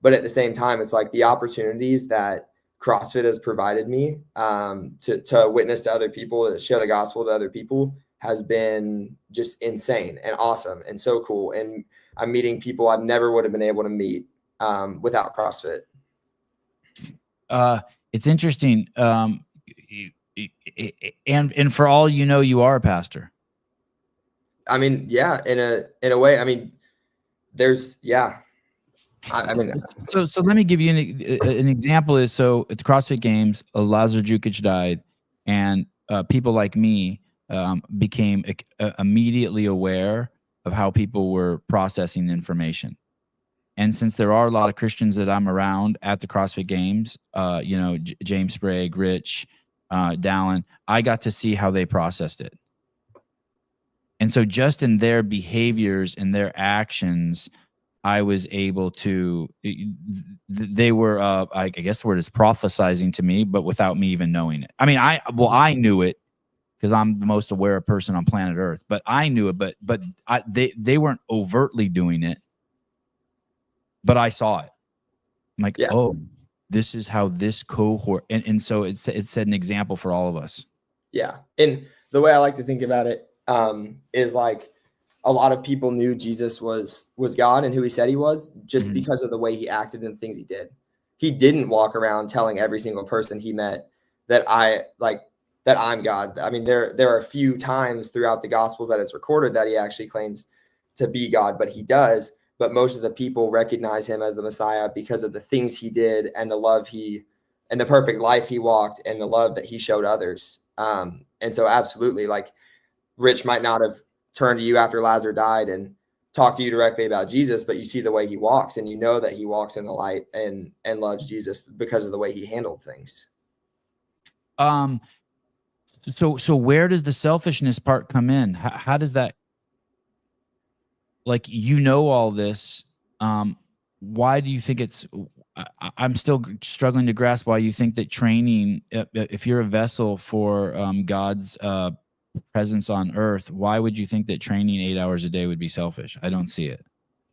But at the same time, it's like the opportunities that CrossFit has provided me to witness to other people, to share the gospel to other people, has been just insane and awesome and so cool. And I'm meeting people I never would have been able to meet without CrossFit. It's interesting. And for all you know, you are a pastor. I mean, yeah, in a way. I mean, there's, yeah. So let me give you an example. Is, so at the CrossFit Games, Lazar Jukic died, and people like me became immediately aware of how people were processing the information. And since there are a lot of Christians that I'm around at the CrossFit Games, James Sprague, Rich, Dallin, I got to see how they processed it. And so just in their behaviors and their actions, I was able to, they were, I guess the word is prophesizing to me, but without me even knowing it. I mean, I knew it because I'm the most aware person on planet Earth, but I knew it, but they weren't overtly doing it, but I saw it. I'm like, yeah. Oh, this is how this cohort, and so it set an example for all of us. Yeah. And the way I like to think about it is like, a lot of people knew Jesus was God and who he said he was, just because of the way he acted and the things he did. He didn't walk around telling every single person he met that I'm God. I mean, there are a few times throughout the Gospels that it's recorded that he actually claims to be God, but he does. But most of the people recognize him as the Messiah because of the things he did and the love and the perfect life he walked and the love that he showed others. And so absolutely, like, Rich might not have turned to you after Lazar died and talk to you directly about Jesus, but you see the way he walks, and you know that he walks in the light and loves Jesus because of the way he handled things. So where does the selfishness part come in? How does that, like, all this, why do you think it's, I'm still struggling to grasp why you think that training, if you're a vessel for God's presence on earth, why would you think that training 8 hours a day would be selfish? I don't see it.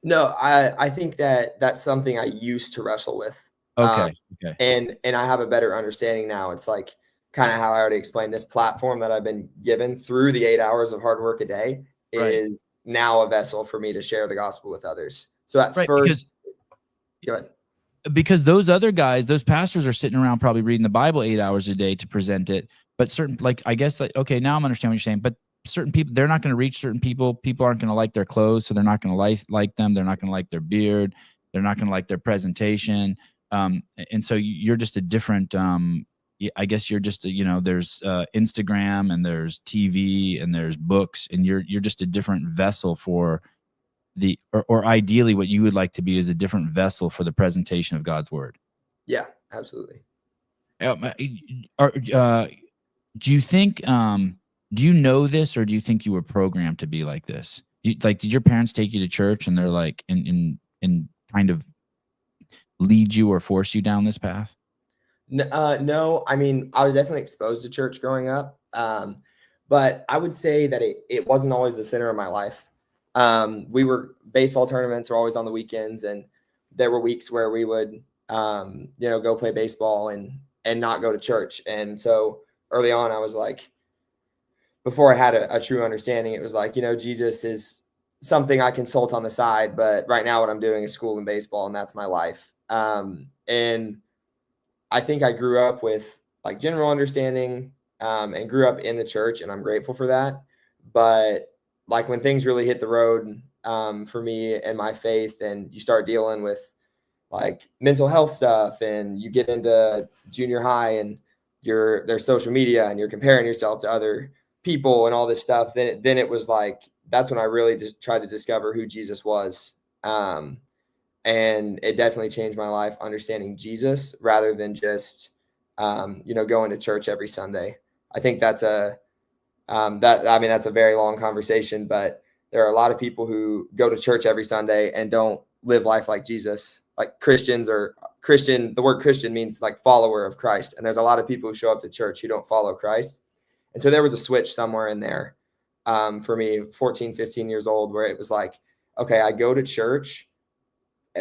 No, I think that that's something I used to wrestle with. Okay. Okay. And I have a better understanding now. It's like kind of how I already explained, this platform that I've been given through the 8 hours of hard work a day Right. is now a vessel for me to share the gospel with others. So at Right. first, go ahead. Because those other guys, those pastors are sitting around probably reading the Bible 8 hours a day to present it. But certain, like, I guess, like, okay, now I'm understanding what you're saying. But certain people, they're not going to reach certain people. People aren't going to like their clothes, so they're not going to like them. They're not going to like their beard. They're not going to like their presentation. And so you're just a different. I guess you're just there's Instagram and there's TV and there's books, and you're just a different vessel for or ideally what you would like to be is a different vessel for the presentation of God's word. Yeah, absolutely. Do you think do you know this, or do you think you were programmed to be like this? Did your parents take you to church and they're like in kind of lead you or force you down this path? No, I mean, I was definitely exposed to church growing up. But I would say that it wasn't always the center of my life. Baseball tournaments were always on the weekends, and there were weeks where we would, go play baseball and not go to church. And so early on, I was like, before I had a true understanding, it was like, Jesus is something I consult on the side, but right now what I'm doing is school and baseball, and that's my life. And I think I grew up with like general understanding, and grew up in the church, and I'm grateful for that. But like when things really hit the road, for me and my faith, and you start dealing with like mental health stuff, and you get into junior high, and there's social media, and you're comparing yourself to other people and all this stuff, then it was like, that's when I really just tried to discover who Jesus was. And it definitely changed my life, understanding Jesus rather than just, going to church every Sunday. I think that's that's a very long conversation, but there are a lot of people who go to church every Sunday and don't live life like Jesus. Like Christians or Christian, the word Christian means like follower of Christ. And there's a lot of people who show up to church who don't follow Christ. And so there was a switch somewhere in there, for me, 14, 15 years old, where it was like, okay, I go to church,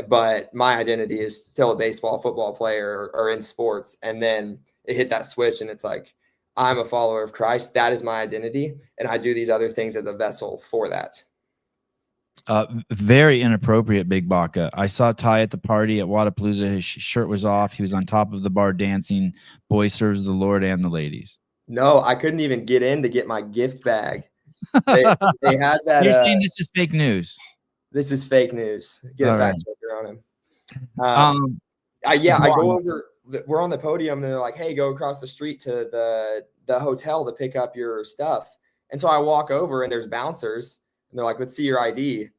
but my identity is still a baseball, football player, or in sports. And then it hit that switch, and it's like, I'm a follower of Christ. That is my identity. And I do these other things as a vessel for that. Very inappropriate, Big Baca. I saw Ty at the party at Wadapalooza. His shirt was off. He was on top of the bar dancing. Boy serves the Lord and the ladies. No, I couldn't even get in to get my gift bag. They had that. You're saying this is fake news. This is fake news. Get a fact checker on him. I go over. We're on the podium, and they're like, "Hey, go across the street to the hotel to pick up your stuff." And so I walk over, and there's bouncers, and they're like, "Let's see your ID." And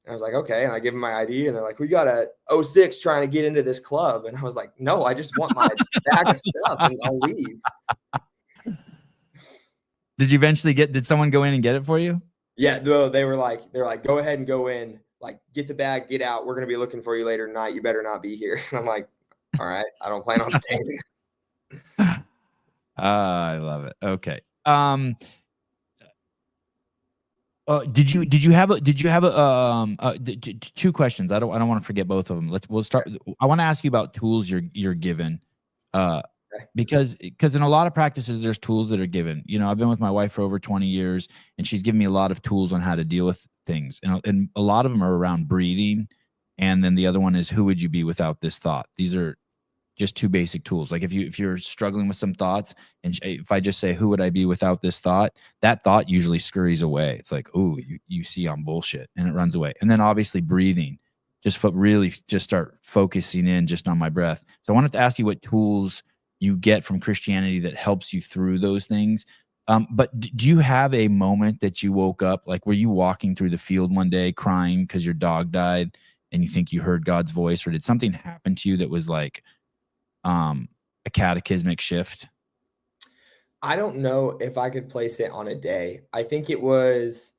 I was like, "Okay." And I give them my ID, and they're like, "We got a 06 trying to get into this club." And I was like, "No, I just want my bag of stuff, and I'll leave." Did someone go in and get it for you? Yeah, they're like, "Go ahead and go in, like, get the bag, get out. We're going to be looking for you later tonight. You better not be here." And I'm like, "All right, I don't plan on staying." I love it. Okay. Did you have two questions? I don't want to forget both of them. We'll start. I want to ask you about tools you're given. Because in a lot of practices, there's tools that are given. I've been with my wife for over 20 years, and she's given me a lot of tools on how to deal with things. And a lot of them are around breathing. And then the other one is, who would you be without this thought? These are just two basic tools. Like if you're struggling with some thoughts, and if I just say, who would I be without this thought? That thought usually scurries away. It's like, oh, you see I'm bullshit, and it runs away. And then obviously breathing, really just start focusing in just on my breath. So I wanted to ask you what tools you get from Christianity that helps you through those things. But do you have a moment that you woke up, like were you walking through the field one day crying because your dog died and you think you heard God's voice, or did something happen to you that was like a cataclysmic shift? I don't know if I could place it on a day. I think it was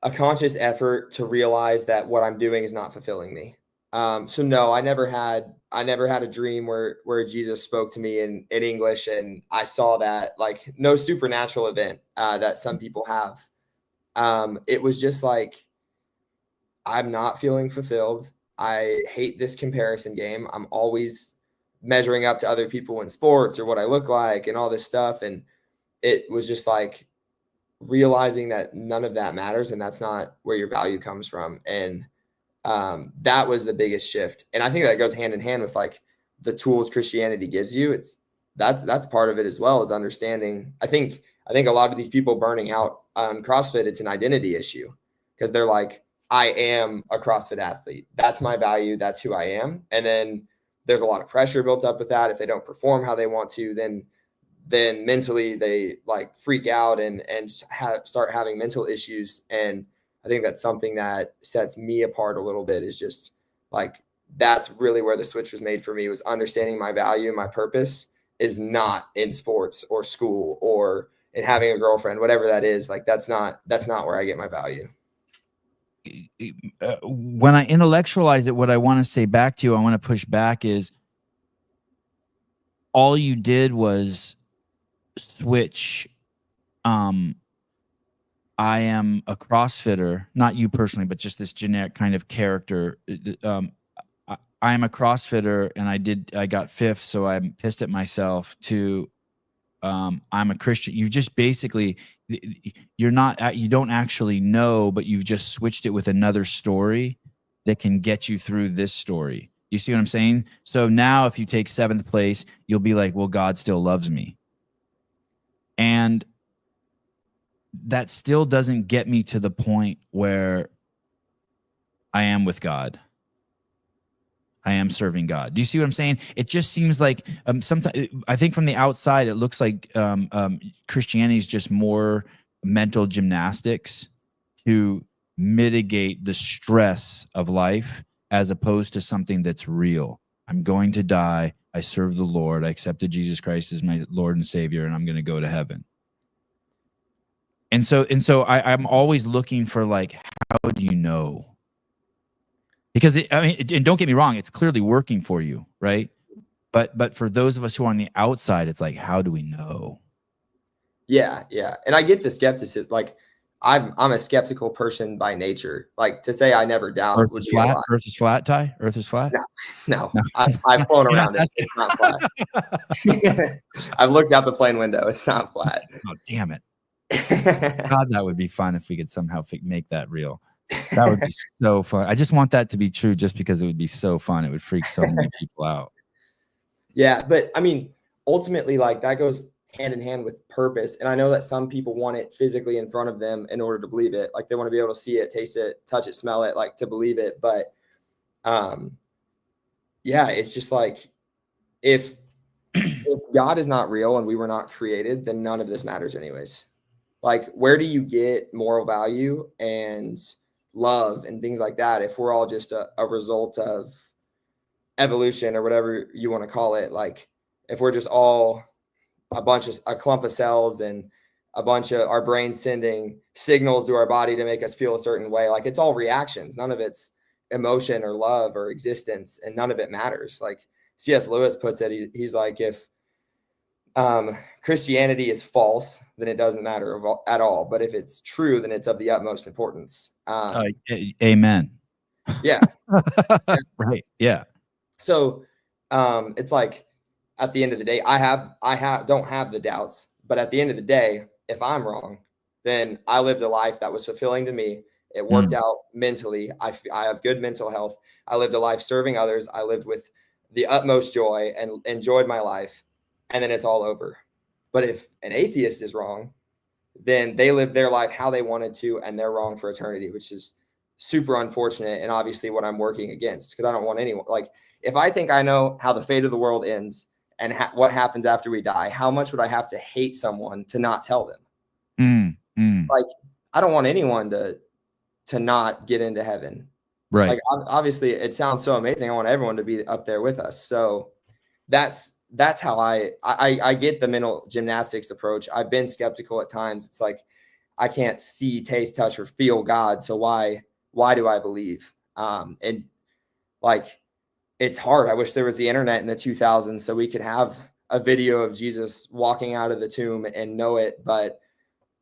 a conscious effort to realize that what I'm doing is not fulfilling me. So no, I never had a dream where Jesus spoke to me in English, and I saw that, like, no supernatural event that some people have. It was just like, I'm not feeling fulfilled. I hate this comparison game. I'm always measuring up to other people in sports or what I look like and all this stuff. And it was just like realizing that none of that matters, and that's not where your value comes from. And that was the biggest shift. And I think that goes hand in hand with like the tools Christianity gives you. It's that's part of it as well, as understanding. I think a lot of these people burning out on CrossFit, it's an identity issue, because they're like, I am a CrossFit athlete. That's my value. That's who I am. And then there's a lot of pressure built up with that. If they don't perform how they want to, then mentally they like freak out and start having mental issues. And I think that's something that sets me apart a little bit, is just like, that's really where the switch was made for me, was understanding my value and my purpose is not in sports or school or in having a girlfriend, whatever that is. Like, that's not where I get my value. When I intellectualize it, what I want to say back to you, I want to push back, is all you did was switch. I am a CrossFitter, not you personally, but just this generic kind of character. I am a CrossFitter, and I got fifth, so I'm pissed at myself. To I'm a Christian. You just basically, you don't actually know, but you've just switched it with another story that can get you through this story. You see what I'm saying? So now if you take 7th place, you'll be like, well, God still loves me. And that still doesn't get me to the point where I am with God. I am serving God. Do you see what I'm saying? It just seems like sometimes, I think from the outside, it looks like Christianity is just more mental gymnastics to mitigate the stress of life, as opposed to something that's real. I'm going to die. I serve the Lord. I accepted Jesus Christ as my Lord and Savior, and I'm going to go to heaven. And so I'm always looking for, like, how do you know? Because and don't get me wrong, it's clearly working for you, right? But for those of us who are on the outside, it's like, how do we know? Yeah. And I get the skepticism. Like, I'm a skeptical person by nature. Like, to say I never doubt Earth would is be a flat. lie. Earth is flat, Ty. Earth is flat. No. I've flown around it. It's not flat. I've looked out the plane window. It's not flat. Oh, damn it. God, that would be fun if we could somehow make that real. That would be so fun. I just want that to be true, just because it would be so fun. It would freak so many people out. Yeah, but I mean, ultimately, like, that goes hand in hand with purpose. And I know that some people want it physically in front of them in order to believe it. Like, they want to be able to see it, taste it, touch it, smell it, like, to believe it. But yeah, it's just like, if God is not real and we were not created, then none of this matters anyways. Like, where do you get moral value and love and things like that if we're all just a result of evolution, or whatever you want to call it? Like, if we're just all a clump of cells and a bunch of our brains sending signals to our body to make us feel a certain way, like, it's all reactions. None of it's emotion or love or existence, and none of it matters. Like C.S. Lewis puts it, he's like, if Christianity is false, then it doesn't matter at all. But if it's true, then it's of the utmost importance. Amen. Yeah. Right. Yeah. So it's like, at the end of the day, I don't have the doubts, but at the end of the day, if I'm wrong, then I lived a life that was fulfilling to me. It worked out mentally. I have good mental health. I lived a life serving others. I lived with the utmost joy and enjoyed my life. And then it's all over. But if an atheist is wrong, then they lived their life how they wanted to, and they're wrong for eternity, which is super unfortunate. And obviously what I'm working against, because I don't want anyone, like, if I think I know how the fate of the world ends and what happens after we die, how much would I have to hate someone to not tell them? Like, I don't want anyone to not get into heaven. Right. Like, obviously it sounds so amazing. I want everyone to be up there with us. So that's how I get the mental gymnastics approach. I've been skeptical at times. It's like, I can't see, taste, touch, or feel God. So why do I believe? And like, it's hard. I wish there was the internet in the 2000s so we could have a video of Jesus walking out of the tomb and know it. But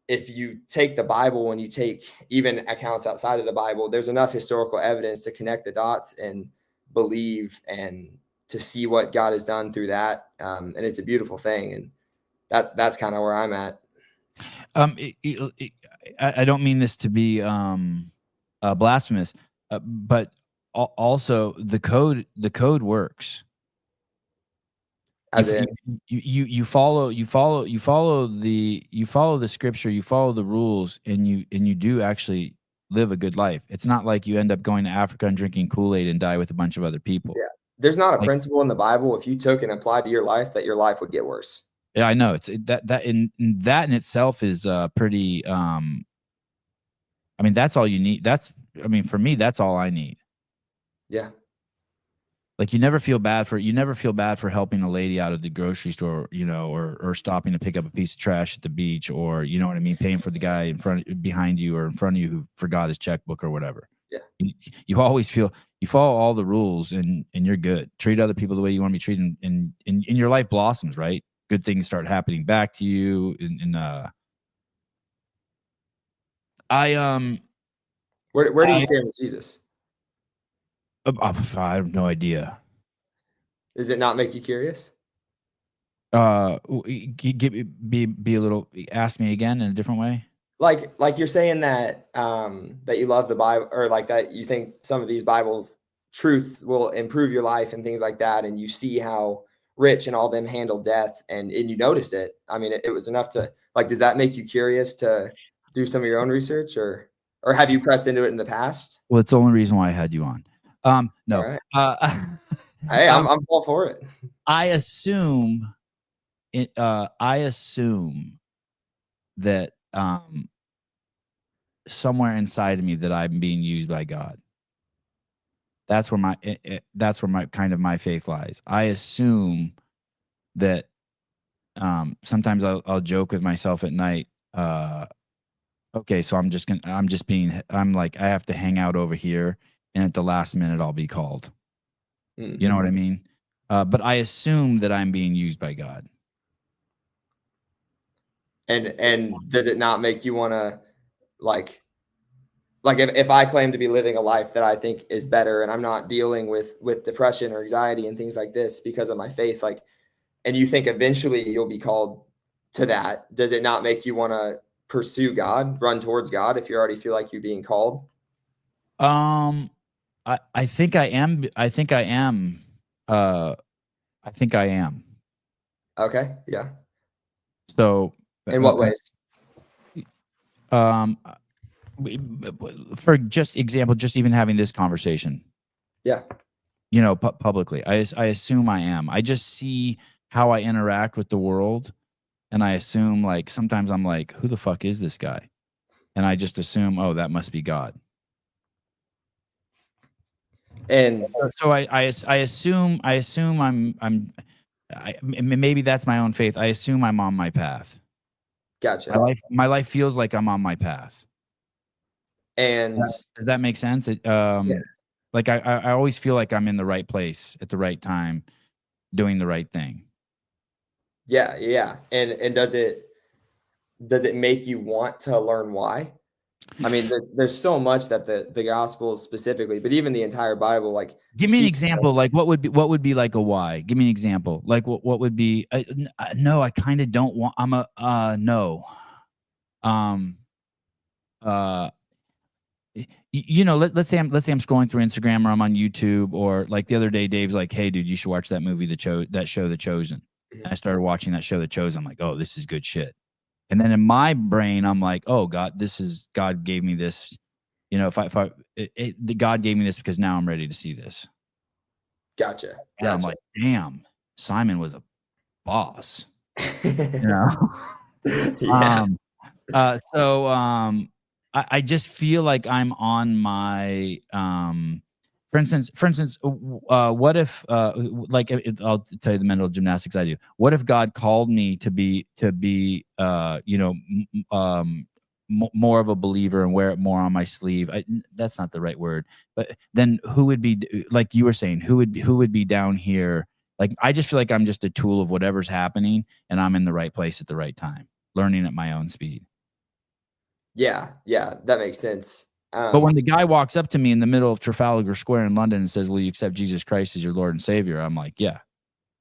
if you take the Bible and you take even accounts outside of the Bible, there's enough historical evidence to connect the dots and believe and to see what God has done through that. And it's a beautiful thing. And that's kind of where I'm at. I don't mean this to be blasphemous, but also the code works. As in, You follow the scripture, you follow the rules, and you do actually live a good life. It's not like you end up going to Africa and drinking Kool-Aid and die with a bunch of other people. yeah, there's not a Like, principle in the Bible if you took and applied to your life that your life would get worse. yeah, I know that in itself is pretty. I mean, that's all you need. For me, that's all I need. Yeah. Like you never feel bad for helping a lady out of the grocery store, or stopping to pick up a piece of trash at the beach, or you know what I mean, paying for the guy behind you or in front of you who forgot his checkbook or whatever. Yeah. You always feel you follow all the rules and you're good. Treat other people the way you want to be treated, and your life blossoms, right? Good things start happening back to you. Where do you stand with Jesus? I have no idea. Does it not make you curious? Be a little. Ask me again in a different way. Like you're saying that that you love the Bible, or like that you think some of these Bible's truths will improve your life and things like that, and you see how Rich and all them handle death, and you notice it. I mean, it was enough to like. Does that make you curious to do some of your own research, or have you pressed into it in the past? Well, it's the only reason why I had you on. No. Right. Hey, I'm all for it. I assume that somewhere inside of me that I'm being used by God. That's where my kind of my faith lies. I assume that sometimes I'll joke with myself at night. Okay, so I'm like, I have to hang out over here, and at the last minute I'll be called. Mm-hmm. You know what I mean? But I assume that I'm being used by God. And does it not make you want to like if I claim to be living a life that I think is better, and I'm not dealing with depression or anxiety and things like this because of my faith, like, and you think eventually you'll be called to that, does it not make you want to pursue God, run towards God if you already feel like you're being called? I think I am. I think I am. Okay. Yeah. So in what ways? For just example, just even having this conversation. Yeah. Publicly, I assume I am. I just see how I interact with the world, and I assume, like, sometimes I'm like, who the fuck is this guy? And I just assume, oh, that must be God. And so I assume maybe that's my own faith. I assume I'm on my path. Gotcha. My life feels like I'm on my path. And does that make sense? Yeah. Like I always feel like I'm in the right place at the right time, doing the right thing. Yeah, yeah. And does it make you want to learn why? I mean, there's so much that the gospel specifically, but even the entire Bible, like, give me an example. Like, what would be like a why? Give me an example. Like, what would be? No, I kind of don't want. I'm a no. Let's say I'm scrolling through Instagram, or I'm on YouTube, or like the other day, Dave's like, "Hey, dude, you should watch that movie, The Chosen." And I started watching that show, The Chosen. I'm like, "Oh, this is good shit." And then in my brain, I'm like, "Oh God, God gave me this." God gave me this because now I'm ready to see this. Gotcha. And I'm like, damn, Simon was a boss. Yeah. I just feel like I'm on my for instance, what if I'll tell you the mental gymnastics I do. What if God called me to be more of a believer and wear it more on my sleeve? That's not the right word, but then who would be, like you were saying, who would be down here? Like, I just feel like I'm just a tool of whatever's happening, and I'm in the right place at the right time, learning at my own speed. Yeah, that makes sense. But when the guy walks up to me in the middle of Trafalgar Square in London and says, "Will you accept Jesus Christ as your Lord and Savior?" I'm like, "Yeah."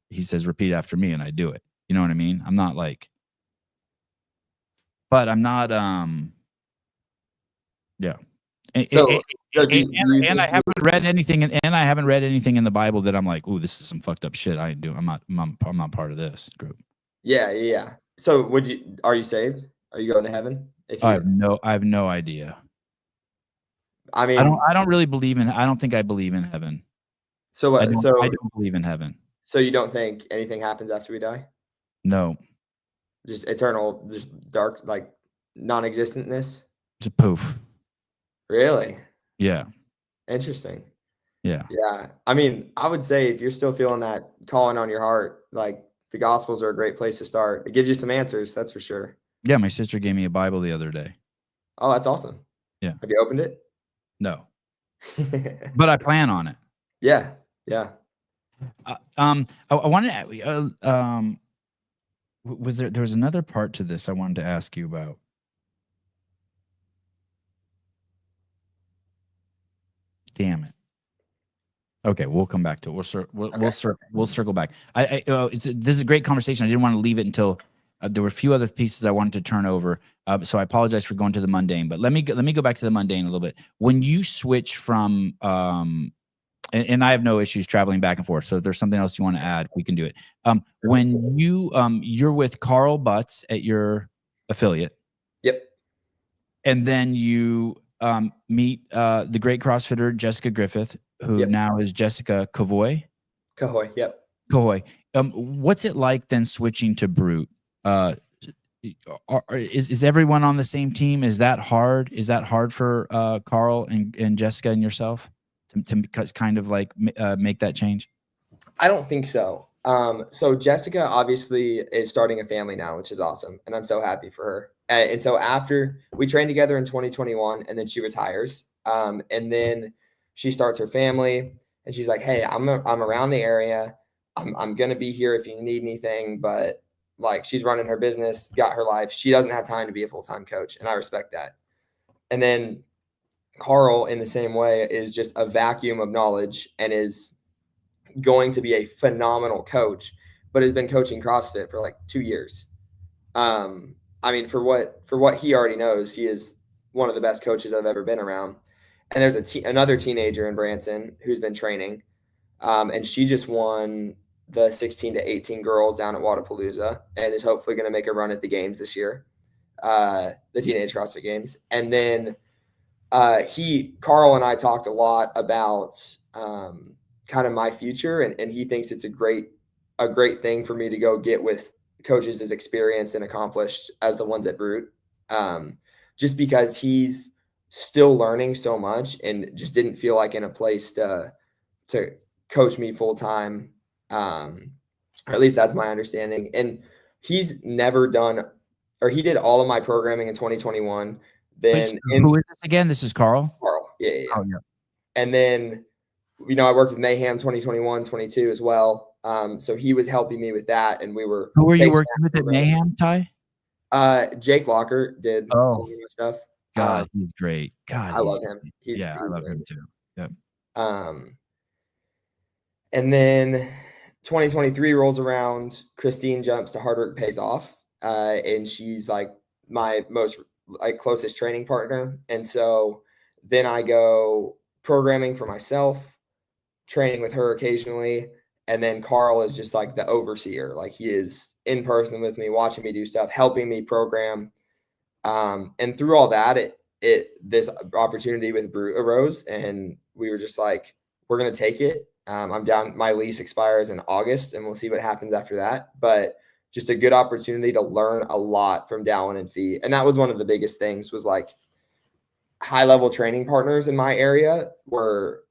He says, "Repeat after me," and I do it. You know what I mean? I'm not like, but I'm not. Yeah. so do you And I think you haven't read anything, and I haven't read anything in the Bible that I'm like, "Ooh, this is some fucked up shit." I ain't doing. I'm not part of this group. yeah. So are you saved? Are you going to heaven? If you I have no idea. I mean, I don't really believe in. I don't think I believe in heaven. so what I don't believe in heaven. so you don't think anything happens after we die? No, Just eternal, just dark, like non-existentness? it's a poof. Really? Yeah, Interesting. yeah, Yeah. I mean, I would say if you're still feeling that calling on your heart, like the Gospels are a great place to start. It gives you some answers, that's for sure. yeah. My sister gave me a Bible the other day. Oh, that's awesome. Yeah, Have you opened it? no, but I plan on it. Yeah. Yeah. I wanted to, there was another part to this I wanted to ask you about. Damn it. Okay, we'll come back to it. We'll circle back. This is a great conversation. I didn't want to leave it until there were a few other pieces I wanted to turn over. So I apologize for going to the mundane, but let me go back to the mundane a little bit. When you switch from and I have no issues traveling back and forth. So if there's something else you want to add, we can do it. When you're with Carl Butts at your affiliate, Yep. and then you meet the great CrossFitter Jessica Griffith, who Yep. now is Jessica Cavoy. Cahoy. Yep. Coy. What's it like then switching to Brute? Is everyone on the same team? Is that hard? Is that hard for Carl and Jessica and yourself to kind of like make that change? I don't think so. So Jessica obviously is starting a family now, which is awesome, and I'm so happy for her. And so after we trained together in 2021, and then she retires, and then she starts her family, and she's like, "Hey, I'm around the area. I'm gonna be here if you need anything." But like, she's running her business, got her life. She doesn't have time to be a full-time coach, and I respect that. And then Carl, in the same way, is just a vacuum of knowledge and is going to be a phenomenal coach, but has been coaching CrossFit for like 2 years. I mean, for what he already knows, he is one of the best coaches I've ever been around. And there's another teenager in Branson who's been training, and she just won the 16 to 18 girls down at Wadapalooza and is hopefully going to make a run at the games this year, the Teenage CrossFit Games. And then Carl and I talked a lot about kind of my future, and he thinks it's a great thing for me to go get with coaches as experienced and accomplished as the ones at Brute, just because he's still learning so much and just didn't feel like in a place to coach me full time, or at least that's my understanding. And he's never done, or he did all of my programming in 2021. Then who is this again? This is Carl. Carl, yeah. Oh, yeah. And then I worked with Mayhem 2021, 22 as well. So he was helping me with that, and we were. Who were you working with at Mayhem, Ty? Jake Locker did all of my stuff. God, he's great. God, I love him. I love him too. Yep. And then 2023 rolls around. Christine jumps to Hard Work Pays Off, and she's like my most closest training partner. And so then I go programming for myself, training with her occasionally. And then Carl is just like the overseer. Like, he is in person with me, watching me do stuff, helping me program. And through all that, this opportunity with Brute arose, and we were just like, we're going to take it. I'm down. My lease expires in August, and we'll see what happens after that. But just a good opportunity to learn a lot from Dallin and Fee. And that was one of the biggest things, was like, high level training partners in my area were,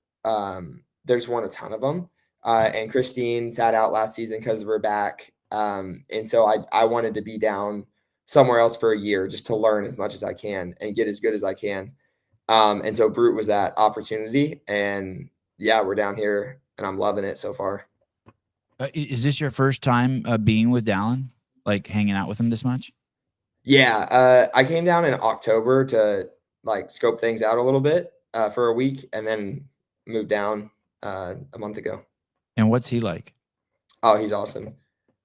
there's one, a ton of them. And Christine sat out last season because of her back. And so I wanted to be down somewhere else for a year just to learn as much as I can and get as good as I can. And so Brute was that opportunity. And yeah, we're down here and I'm loving it so far. Is this your first time being with Dallin, like hanging out with him this much? Yeah, I came down in October to like scope things out a little bit for a week, and then moved down a month ago. And what's he like? Oh, he's awesome.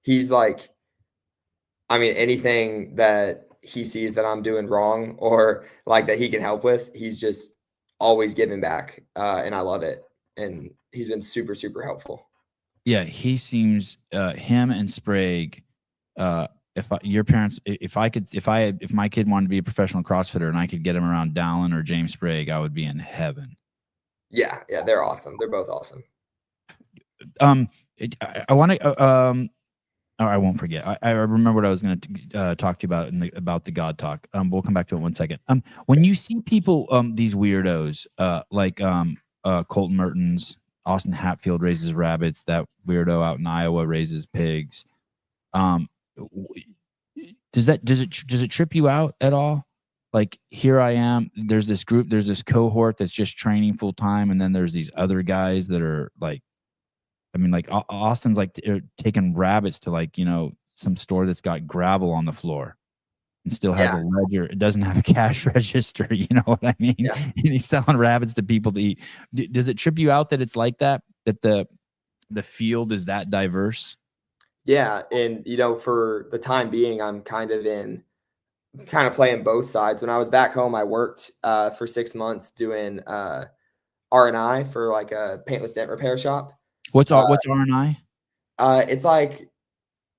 He's like, I mean, anything that he sees that I'm doing wrong or like that he can help with, he's just always giving back, and I love it. And he's been super, super helpful. Yeah, he seems him and Sprague. If your parents, if my kid wanted to be a professional CrossFitter and I could get him around Dallin or James Sprague, I would be in heaven. Yeah, they're awesome. They're both awesome. I want to. I won't forget. I remember what I was going to talk to you about about the God talk. We'll come back to it in 1 second. When you see people, these weirdos, like Colton Mertens, Austin Hatfield raises rabbits. That weirdo out in Iowa raises pigs. Does it trip you out at all? Like, here I am. There's this group. There's this cohort that's just training full time, and then there's these other guys that are like. I mean, like Austin's like taking rabbits to like, some store that's got gravel on the floor and still has a ledger. It doesn't have a cash register. You know what I mean? Yeah. And he's selling rabbits to people to eat. Does it trip you out that it's like that? That the field is that diverse? Yeah, and for the time being, I'm kind of playing both sides. When I was back home, I worked for 6 months doing R&I for like a paintless dent repair shop. What's R&I? It's like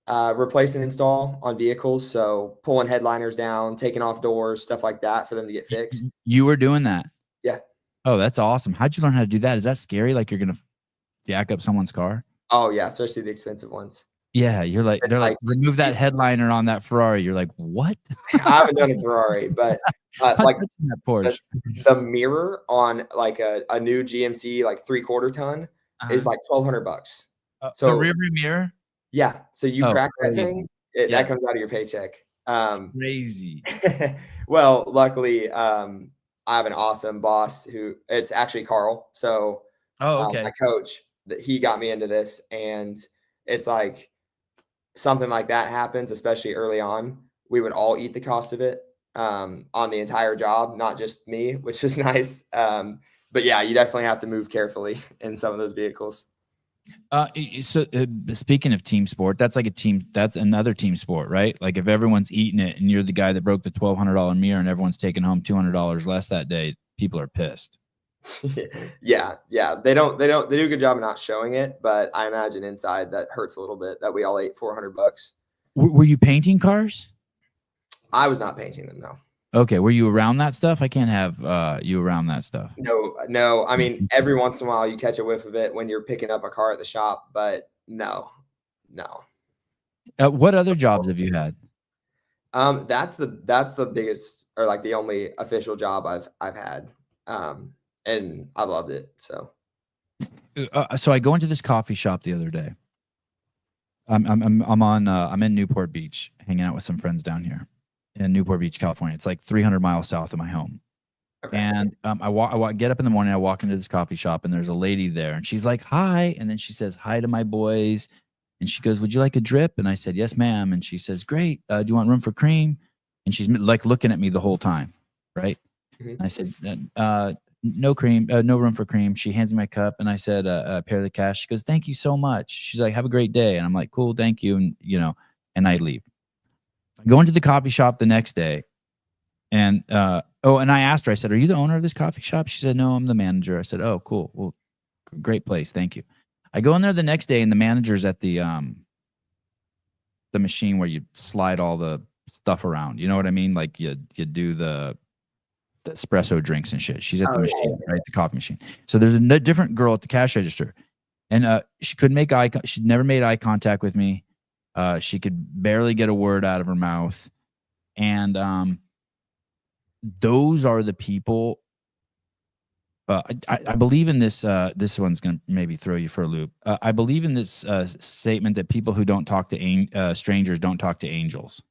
replace and install on vehicles. So pulling headliners down, taking off doors, stuff like that for them to get fixed. You were doing that? Yeah. Oh, that's awesome. How'd you learn how to do that? Is that scary? Like you're going to jack up someone's car? Oh yeah, especially the expensive ones. Yeah, they're like, remove that headliner on that Ferrari. You're like, what? I haven't done a Ferrari, but like that Porsche. the mirror on like a new GMC like 3/4 ton is like $1,200. So the rear view mirror. Yeah, so you crack that thing, that comes out of your paycheck. Crazy. Well, luckily, I have an awesome boss who it's actually Carl. So, my coach, that he got me into this, and it's like something like that happens, especially early on. We would all eat the cost of it on the entire job, not just me, which is nice. But yeah, you definitely have to move carefully in some of those vehicles. So speaking of team sport, that's another team sport, right? Like if everyone's eating it and you're the guy that broke the $1,200 mirror and everyone's taking home $200 less that day, people are pissed. Yeah. They do a good job of not showing it, but I imagine inside that hurts a little bit that we all ate $400. Were you painting cars? I was not painting them, no. Okay, were you around that stuff? I can't have you around that stuff. No. I mean, every once in a while you catch a whiff of it when you're picking up a car at the shop, but no. What other jobs have you had? That's the biggest, or like the only official job I've had, and I loved it. So I go into this coffee shop the other day. I'm in Newport Beach, hanging out with some friends down here in Newport Beach, California. It's like 300 miles south of my home. Okay. And I get up in the morning, I walk into this coffee shop, and there's a lady there, and she's like, "Hi," and then she says hi to my boys, and she goes, "Would you like a drip?" And I said, "Yes, ma'am." And she says, "Great. Do you want room for cream?" And she's like looking at me the whole time, right? Mm-hmm. And I said, "No cream, no room for cream." She hands me my cup, and I said, "Pay her the cash." She goes, "Thank you so much." She's like, "Have a great day." And I'm like, "Cool, thank you." And and I leave. I go into the coffee shop the next day, and and I asked her, I said, "Are you the owner of this coffee shop?" She said, "No, I'm the manager." I said, "Oh, cool. Well, great place. Thank you." I go in there the next day, and the manager's at the machine where you slide all the stuff around. You know what I mean? Like you do the espresso drinks and shit. She's at the machine, right? The coffee machine. So there's a different girl at the cash register, and she couldn't make she'd never made eye contact with me. She could barely get a word out of her mouth. And those are the people. I believe in this. This one's going to maybe throw you for a loop. I believe in this statement that people who don't talk to strangers don't talk to angels.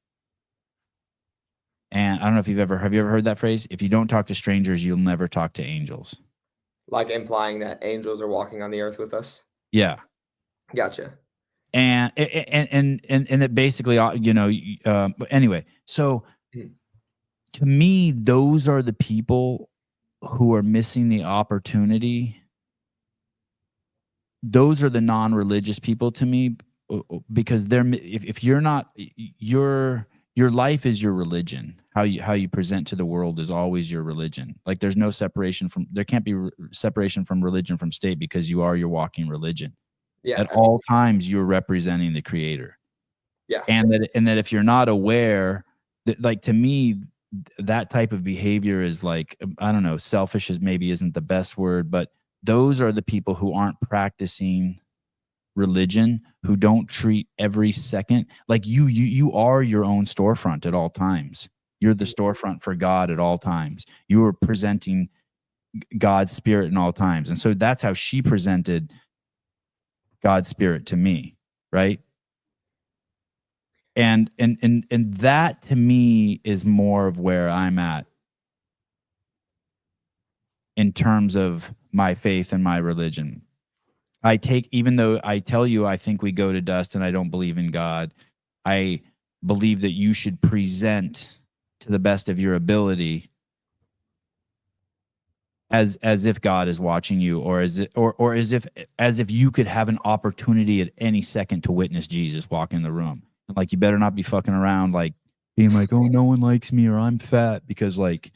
And I don't know if have you ever heard that phrase? If you don't talk to strangers, you'll never talk to angels. Like implying that angels are walking on the earth with us. Yeah. Gotcha. And that basically, anyway, so Mhm. To me, those are the people who are missing the opportunity. Those are the non-religious people to me, because if you're not, your life is your religion. How you present to the world is always your religion. Like there can't be separation from religion from state, because you are your walking religion. Yeah, At I mean, all times you're representing the creator. yeah, And that if you're not aware, that, like, to me, that type of behavior is like, I don't know, selfish is maybe isn't the best word, but those are the people who aren't practicing religion, who don't treat every second like you are your own storefront at all times. You're the storefront for God at all times. You are presenting God's spirit in all times. And so that's how she presented God's spirit to me, right? And that to me is more of where I'm at in terms of my faith and my religion. Even though I tell you I think we go to dust and I don't believe in God, I believe that you should present to the best of your ability as if God is watching you, or as if you could have an opportunity at any second to witness Jesus walk in the room. Like, you better not be fucking around like being like, oh, no one likes me, or I'm fat, because like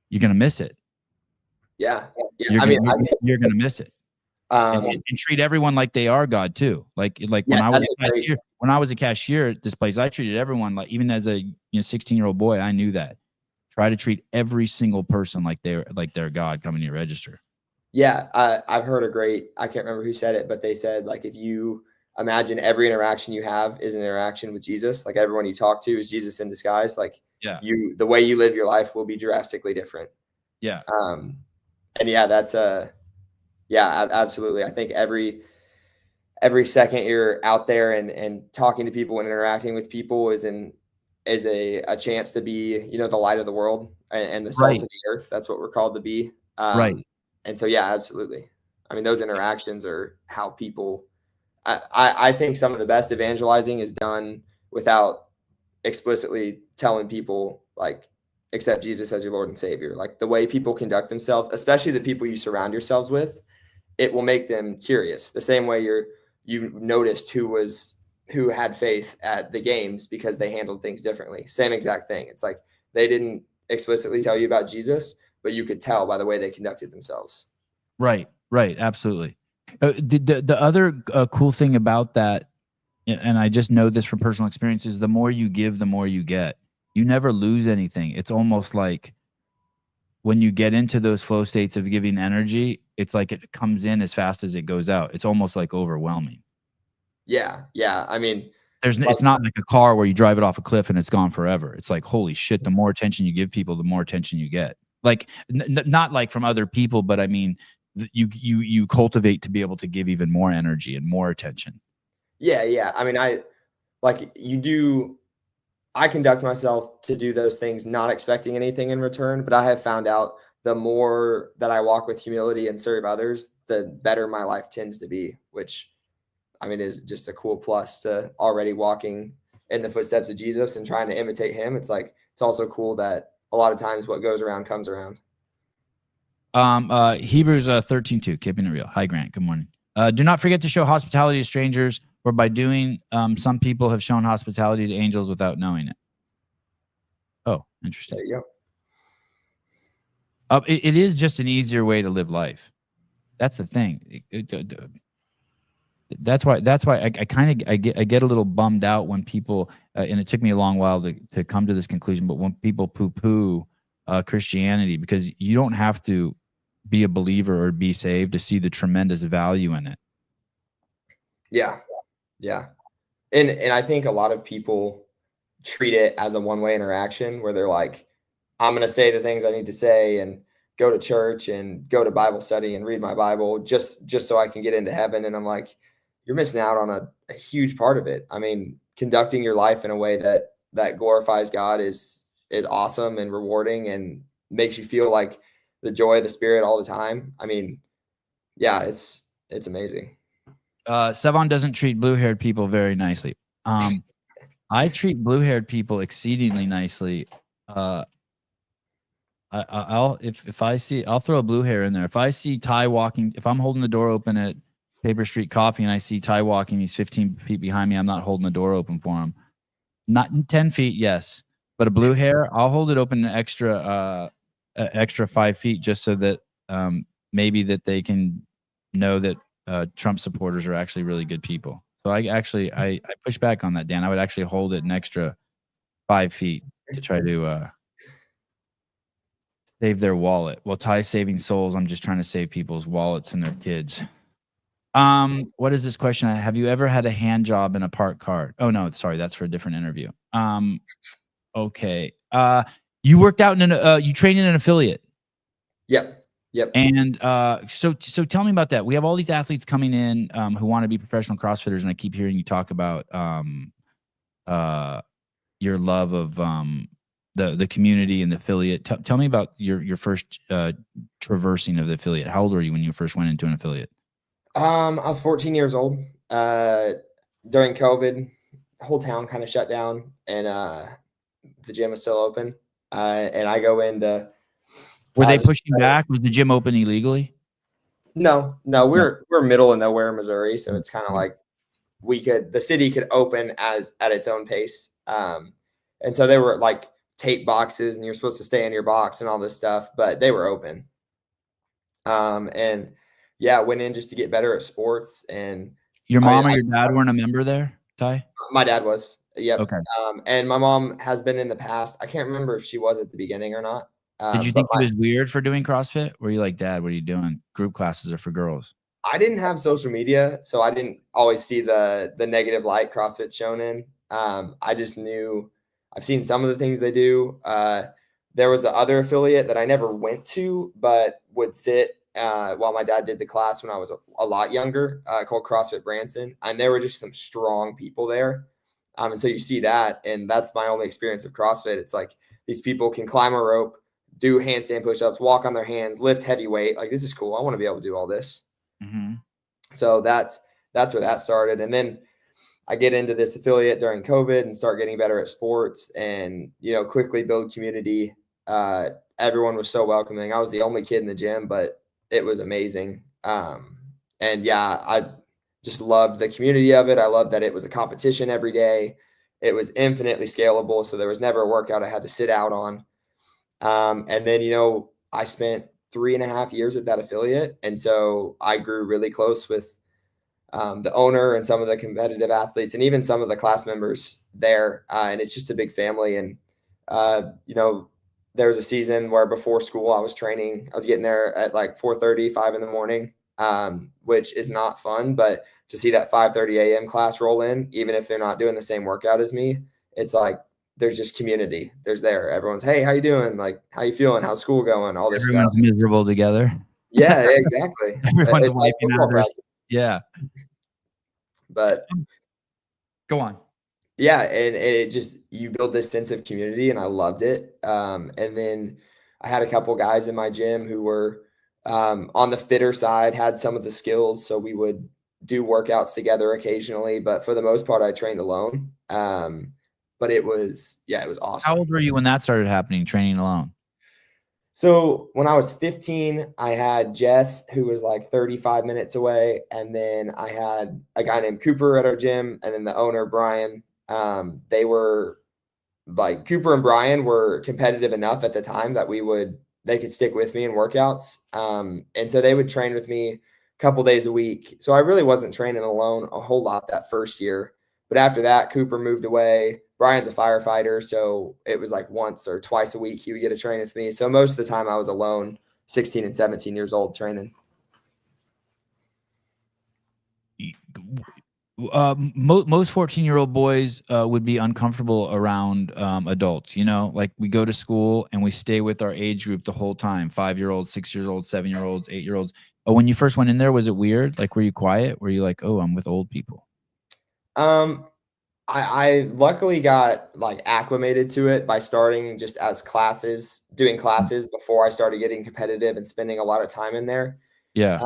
you're gonna miss it. yeah, yeah. You're I gonna mean, I think, you're gonna miss it. And treat everyone like they are God too. Like yeah, that's a great. when I was a cashier at this place, I treated everyone like, even as a 16-year-old boy, I knew that. Try to treat every single person like they're God coming to your register. Yeah, I've heard a great. I can't remember who said it, but they said, like, if you imagine every interaction you have is an interaction with Jesus, like everyone you talk to is Jesus in disguise. Like, Yeah. the way you live your life will be drastically different. Yeah. And yeah, that's yeah, absolutely. I think every second you're out there and talking to people and interacting with people is a chance to be, the light of the world and the salt Right. of the earth. That's what we're called to be. Right. And so, yeah, absolutely. I mean, those interactions are how people. I think some of the best evangelizing is done without explicitly telling people, like, accept Jesus as your Lord and Savior. Like, the way people conduct themselves, especially the people you surround yourselves with, it will make them curious. The same way you noticed who had faith at the games because they handled things differently. Same exact thing. It's like they didn't explicitly tell you about Jesus, but you could tell by the way they conducted themselves. Right. Right. Absolutely. The other cool thing about that, and I just know this from personal experience, is the more you give, the more you get. You never lose anything. It's almost like when you get into those flow states of giving energy, it's like it comes in as fast as it goes out. It's almost like overwhelming. Yeah. Yeah. I mean, like, It's not like a car where you drive it off a cliff and it's gone forever. It's like, holy shit, the more attention you give people, the more attention you get. Like, not like from other people, but I mean, you cultivate to be able to give even more energy and more attention. yeah. Yeah. I mean, I conduct myself to do those things not expecting anything in return, but I have found out the more that I walk with humility and serve others, the better my life tends to be, which, I mean, is just a cool plus to already walking in the footsteps of Jesus and trying to imitate him. It's like, it's also cool that a lot of times what goes around comes around. Hebrews 13:2, keeping it real. Hi, Grant. Good morning. Do not forget to show hospitality to strangers, for by doing, some people have shown hospitality to angels without knowing it. Oh, interesting. There you It is just an easier way to live life. That's the thing. That's why I kind of I get a little bummed out when people, and it took me a long while to come to this conclusion, but when people poo-poo Christianity, because you don't have to be a believer or be saved to see the tremendous value in it. Yeah. Yeah. And I think a lot of people treat it as a one-way interaction where they're like, I'm going to say the things I need to say and go to church and go to Bible study and read my Bible just so I can get into heaven. And I'm like, you're missing out on a huge part of it. I mean, conducting your life in a way that glorifies God is awesome and rewarding and makes you feel like the joy of the Spirit all the time. I mean, yeah, it's amazing. Sevon doesn't treat blue-haired people very nicely. I treat blue-haired people exceedingly nicely. I'll if I see, I'll throw a blue hair in there. If I see Ty walking, if I'm holding the door open at Paper Street Coffee and I see Ty walking, he's 15 feet behind me, I'm not holding the door open for him. Not in 10 feet, yes, but a blue hair, I'll hold it open an extra 5 feet just so that maybe that they can know that Trump supporters are actually really good people. So I push back on that, Dan. I would actually hold it an extra 5 feet to try to save their wallet. Well, Ty's saving souls. I'm just trying to save people's wallets and their kids. What is this question? Have you ever had a hand job in a parked car? Oh no, sorry, that's for a different interview. Okay. You worked out in you trained in an affiliate. Yep. And so tell me about that. We have all these athletes coming in who want to be professional CrossFitters, and I keep hearing you talk about your love of the community and the affiliate. Tell me about your first traversing of the affiliate. How old were you when you first went into an affiliate? I was 14 years old. During COVID, the whole town kind of shut down, and the gym was still open. And I go into. Were they pushing back? Was the gym open illegally? No, we're middle of nowhere, Missouri, so it's kind of like the city could open at its own pace. And so they were like tape boxes, and you're supposed to stay in your box and all this stuff, but they were open. And yeah, went in just to get better at sports. And your mom or your dad weren't a member there, Ty? My dad was. Yep. Okay. And my mom has been in the past. I can't remember if she was at the beginning or not. Did you think it was weird for doing CrossFit? Were you like, Dad, what are you doing? Group classes are for girls. I didn't have social media, so I didn't always see the negative light CrossFit's shown in. I just knew I've seen some of the things they do. There was the other affiliate that I never went to, but would sit while my dad did the class when I was a lot younger, called CrossFit Branson. And there were just some strong people there. And so you see that, and that's my only experience of CrossFit. It's like these people can climb a rope, do handstand push-ups, walk on their hands, lift heavy weight. Like, this is cool. I want to be able to do all this. Mm-hmm. So that's where that started. And then I get into this affiliate during COVID and start getting better at sports, and, quickly build community. Everyone was so welcoming. I was the only kid in the gym, but it was amazing. And yeah, I just loved the community of it. I loved that it was a competition every day. It was infinitely scalable. So there was never a workout I had to sit out on. And then, I spent 3.5 years at that affiliate. And so I grew really close with the owner and some of the competitive athletes and even some of the class members there. And it's just a big family. And, there was a season where before school I was training. I was getting there at like 4:30, 5 in the morning, which is not fun. But to see that 5:30 a.m. class roll in, even if they're not doing the same workout as me, it's like, there's just community. There's there. Everyone's, hey, how you doing? Like, how you feeling? How's school going? All this Everyone's stuff. miserable together. Yeah, exactly. Everyone's wiping out their. Yeah. But go on. Yeah, and it just, you build this sense of community, and I loved it. And then I had a couple guys in my gym who were on the fitter side, had some of the skills, so we would do workouts together occasionally. But for the most part, I trained alone. But it was awesome. How old were you when that started happening, training alone? So when I was 15, I had Jess, who was like 35 minutes away. And then I had a guy named Cooper at our gym, and then the owner, Brian. They were like, Cooper and Brian were competitive enough at the time that they could stick with me in workouts. And so they would train with me a couple days a week. So I really wasn't training alone a whole lot that first year. But after that, Cooper moved away. Brian's a firefighter, so it was like once or twice a week he would get to train with me. So most of the time I was alone, 16 and 17 years old, training. Most 14-year-old boys would be uncomfortable around adults. Like, we go to school and we stay with our age group the whole time: 5-year-olds, 6-year-olds, 7-year-olds, 8-year-olds. When you first went in there, was it weird? Like, were you quiet? Were you like, oh, I'm with old people? I luckily got like acclimated to it by starting just as doing classes before I started getting competitive and spending a lot of time in there. Yeah.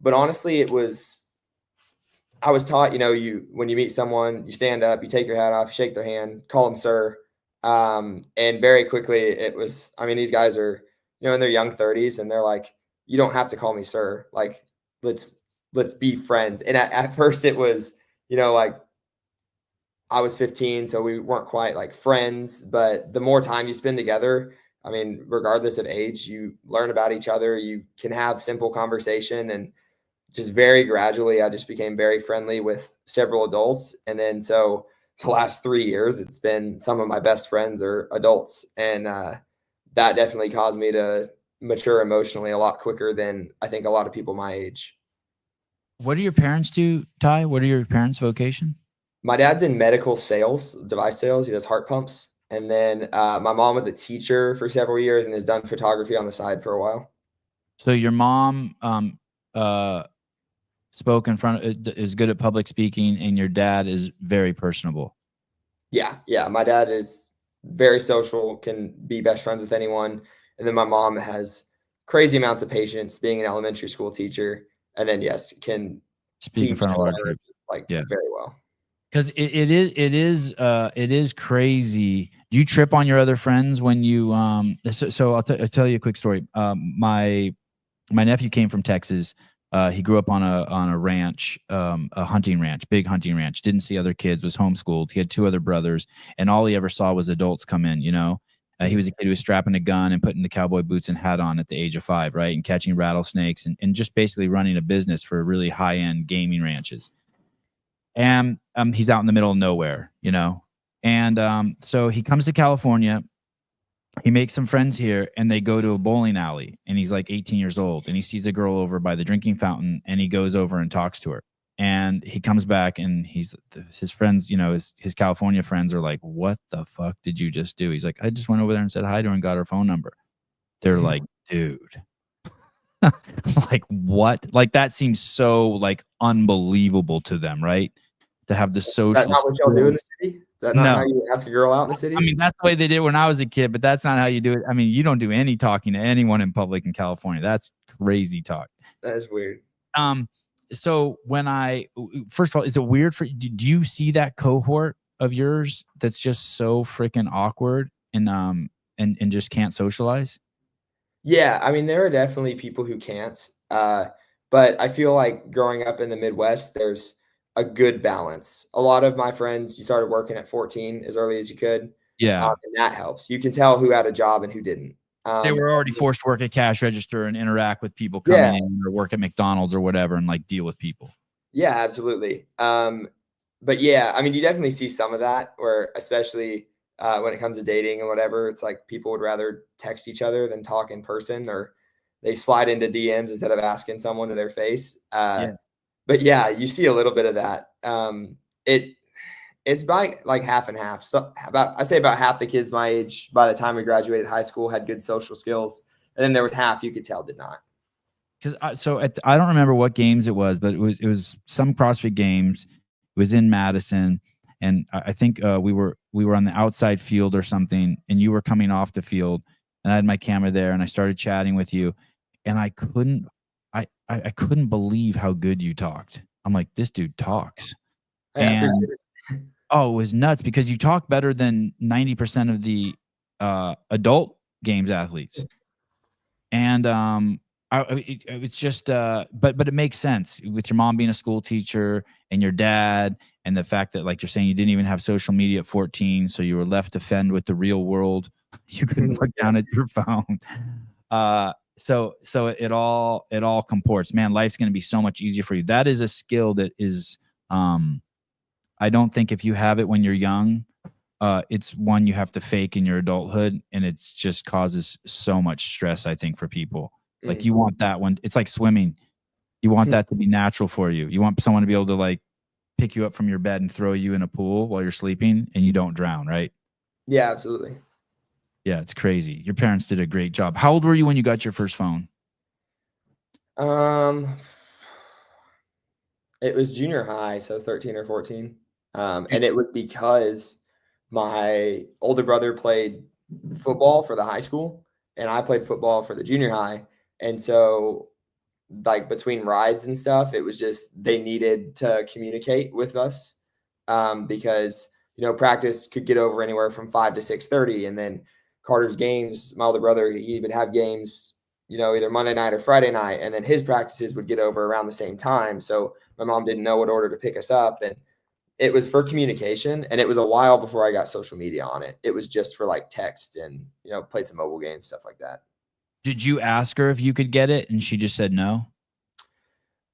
But honestly, it was I was taught, when you meet someone, you stand up, you take your hat off, you shake their hand, call them sir. And very quickly it was, I mean, these guys are, in their young 30s, and they're like, you don't have to call me sir. Like, let's be friends. And at first it was, like, I was 15, so we weren't quite like friends, but the more time you spend together, I mean, regardless of age, you learn about each other, you can have simple conversation, and just very gradually, I just became very friendly with several adults. And then, so the last 3 years, it's been some of my best friends are adults. And that definitely caused me to mature emotionally a lot quicker than I think a lot of people my age. What do your parents do, Ty? What are your parents' vocation? My dad's in medical sales, device sales. He does heart pumps. And then my mom was a teacher for several years and has done photography on the side for a while. So your mom spoke in front is good at public speaking, and your dad is very personable. Yeah. My dad is very social, can be best friends with anyone. And then my mom has crazy amounts of patience, being an elementary school teacher. And then, yes, can Speak in teach front of a large hard, group. like, Yeah. very well. Because it is crazy. Do you trip on your other friends when you so I'll tell you a quick story. My nephew came from Texas. He grew up on a ranch, a hunting ranch, big hunting ranch. Didn't see other kids. Was homeschooled. He had 2 other brothers, and all he ever saw was adults come in. He was a kid who was strapping a gun and putting the cowboy boots and hat on at the age of 5, right, and catching rattlesnakes and just basically running a business for really high end gaming ranches. And he's out in the middle of nowhere, and so he comes to California. He makes some friends here, and they go to a bowling alley, and he's like 18 years old, and he sees a girl over by the drinking fountain, and he goes over and talks to her, and he comes back, and his friends, his California friends are like, what the fuck did you just do? He's like, I just went over there and said hi to her and got her phone number. They're like, dude, like what? Like that seems so like unbelievable to them, right? To have the social. Is that not what y'all do in the city? Is that not how No. you ask a girl out in the city? I mean, that's the way they did when I was a kid, but that's not how you do it. I mean, you don't do any talking to anyone in public in California. That's crazy talk. That is weird. So first of all, is it weird do you see that cohort of yours that's just so freaking awkward and just can't socialize? Yeah, I mean, there are definitely people who can't. But I feel like growing up in the Midwest, there's a good balance. A lot of my friends, you started working at 14 as early as you could. Yeah. And that helps. You can tell who had a job and who didn't. They were already forced to work at cash register and interact with people coming in, or work at McDonald's or whatever, and like deal with people. Yeah, absolutely. But yeah, I mean, you definitely see some of that, where especially when it comes to dating and whatever, it's like people would rather text each other than talk in person, or they slide into DMs instead of asking someone to their face. But yeah, you see a little bit of that. It's by like half and half. So I'd say about half the kids my age by the time we graduated high school had good social skills, and then there was half you could tell did not. Because I don't remember what games it was, but it was some CrossFit games. It was in Madison, and I think we were on the outside field or something, and you were coming off the field, and I had my camera there, and I started chatting with you, and I couldn't believe how good you talked. I'm like, this dude talks. Yeah, it was nuts, because you talk better than 90% of the adult games athletes. And it's just but it makes sense with your mom being a school teacher and your dad, and the fact that, like you're saying, you didn't even have social media at 14, so you were left to fend with the real world. You couldn't look down at your phone. So it all comports. Man, life's going to be so much easier for you. That is a skill that is I don't think if you have it when you're young, it's one you have to fake in your adulthood, and it's just causes so much stress, I think, for people. Like, you want that one. It's like swimming. You want that to be natural for you. You want someone to be able to like pick you up from your bed and throw you in a pool while you're sleeping and you don't drown, right? Yeah, absolutely. Yeah, it's crazy. Your parents did a great job. How old were you when you got your first phone? It was junior high, so 13 or 14. And it was because my older brother played football for the high school, and I played football for the junior high. And so like between rides and stuff, it was just they needed to communicate with us, because practice could get over anywhere from 5 to 6:30, and then Carter's games, my older brother, he would have games, either Monday night or Friday night, and then his practices would get over around the same time. So my mom didn't know what order to pick us up, and it was for communication. And it was a while before I got social media on it. It was just for like text and played some mobile games, stuff like that. Did you ask her if you could get it and she just said no?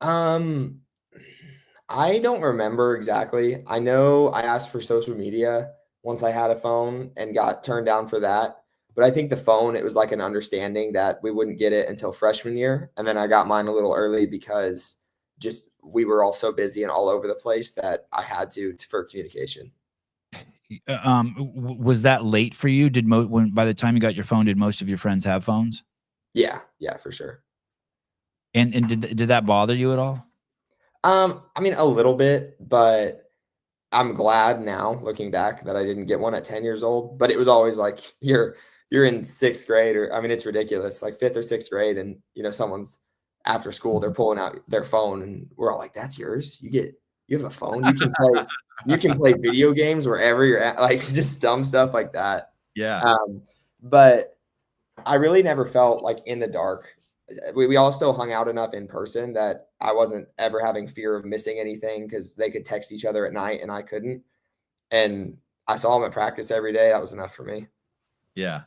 I don't remember exactly. I know I asked for social media once I had a phone and got turned down for that. But I think the phone, it was like an understanding that we wouldn't get it until freshman year. And then I got mine a little early because just we were all so busy and all over the place that I had to for communication. Was that late for you? When by the time you got your phone, did most of your friends have phones? Yeah, for sure. And did that bother you at all? I mean, a little bit, but I'm glad now looking back that I didn't get one at 10 years old. But it was always like you're in 6th grade, or I mean, it's ridiculous, like 5th or 6th grade, and someone's after school, they're pulling out their phone, and we're all like, "That's yours? You have a phone? You can play video games wherever you're at," like just dumb stuff like that. Yeah. But I really never felt like in the dark. We all still hung out enough in person that I wasn't ever having fear of missing anything, because they could text each other at night and I couldn't. And I saw them at practice every day. That was enough for me. Yeah.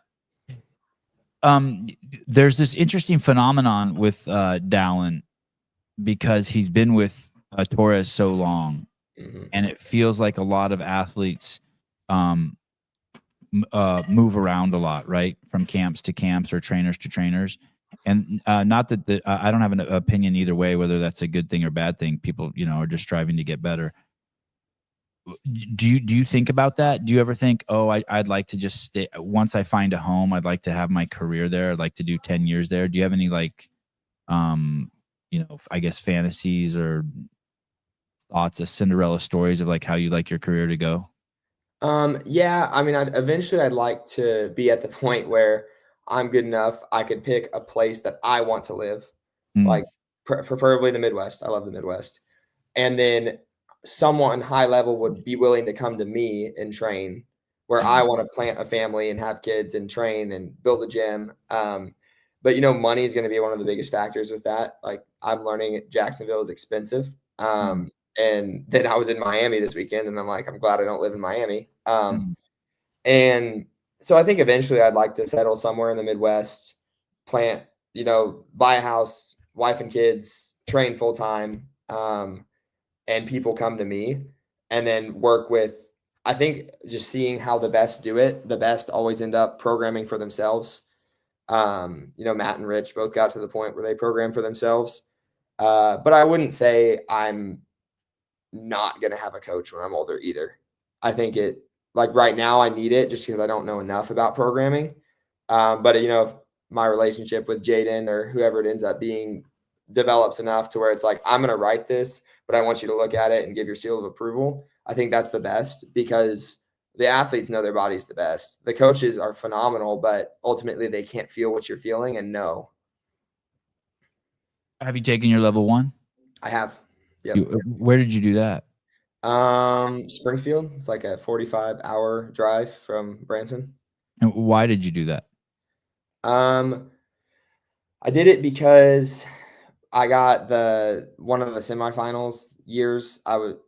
There's this interesting phenomenon with Dallin, because he's been with Torres so long, and it feels like a lot of athletes move around a lot, right? From camps to camps or trainers to trainers. And not that I don't have an opinion either way, whether that's a good thing or bad thing. People, are just striving to get better. Do you think about that? Do you ever think, oh, I'd like to just stay, once I find a home, I'd like to have my career there. I'd like to do 10 years there. Do you have any I guess fantasies or thoughts of Cinderella stories of like how you like your career to go? Yeah, I mean, I'd like to be at the point where I'm good enough I could pick a place that I want to live, like preferably the Midwest. I love the Midwest. And then someone high level would be willing to come to me and train where I want to plant a family and have kids and train and build a gym. But money is going to be one of the biggest factors with that. Like, I'm learning Jacksonville is expensive. And then I was in Miami this weekend, and I'm like, I'm glad I don't live in Miami. And so I think eventually I'd like to settle somewhere in the Midwest, plant, buy a house, wife and kids, train full time, and people come to me, and then work with, I think, just seeing how the best do it. The best always end up programming for themselves. Matt and Rich both got to the point where they program for themselves. But I wouldn't say I'm not going to have a coach when I'm older either. I think like right now I need it just because I don't know enough about programming. But if my relationship with Jaden or whoever it ends up being develops enough to where it's like, I'm going to write this, but I want you to look at it and give your seal of approval, I think that's the best, because the athletes know their body's the best. The coaches are phenomenal, but ultimately they can't feel what you're feeling and know. Have you taken your level 1? I have. Yep. Where did you do that? Springfield. It's like a 45-hour drive from Branson. And why did you do that? I did it because I got one of the semifinals years.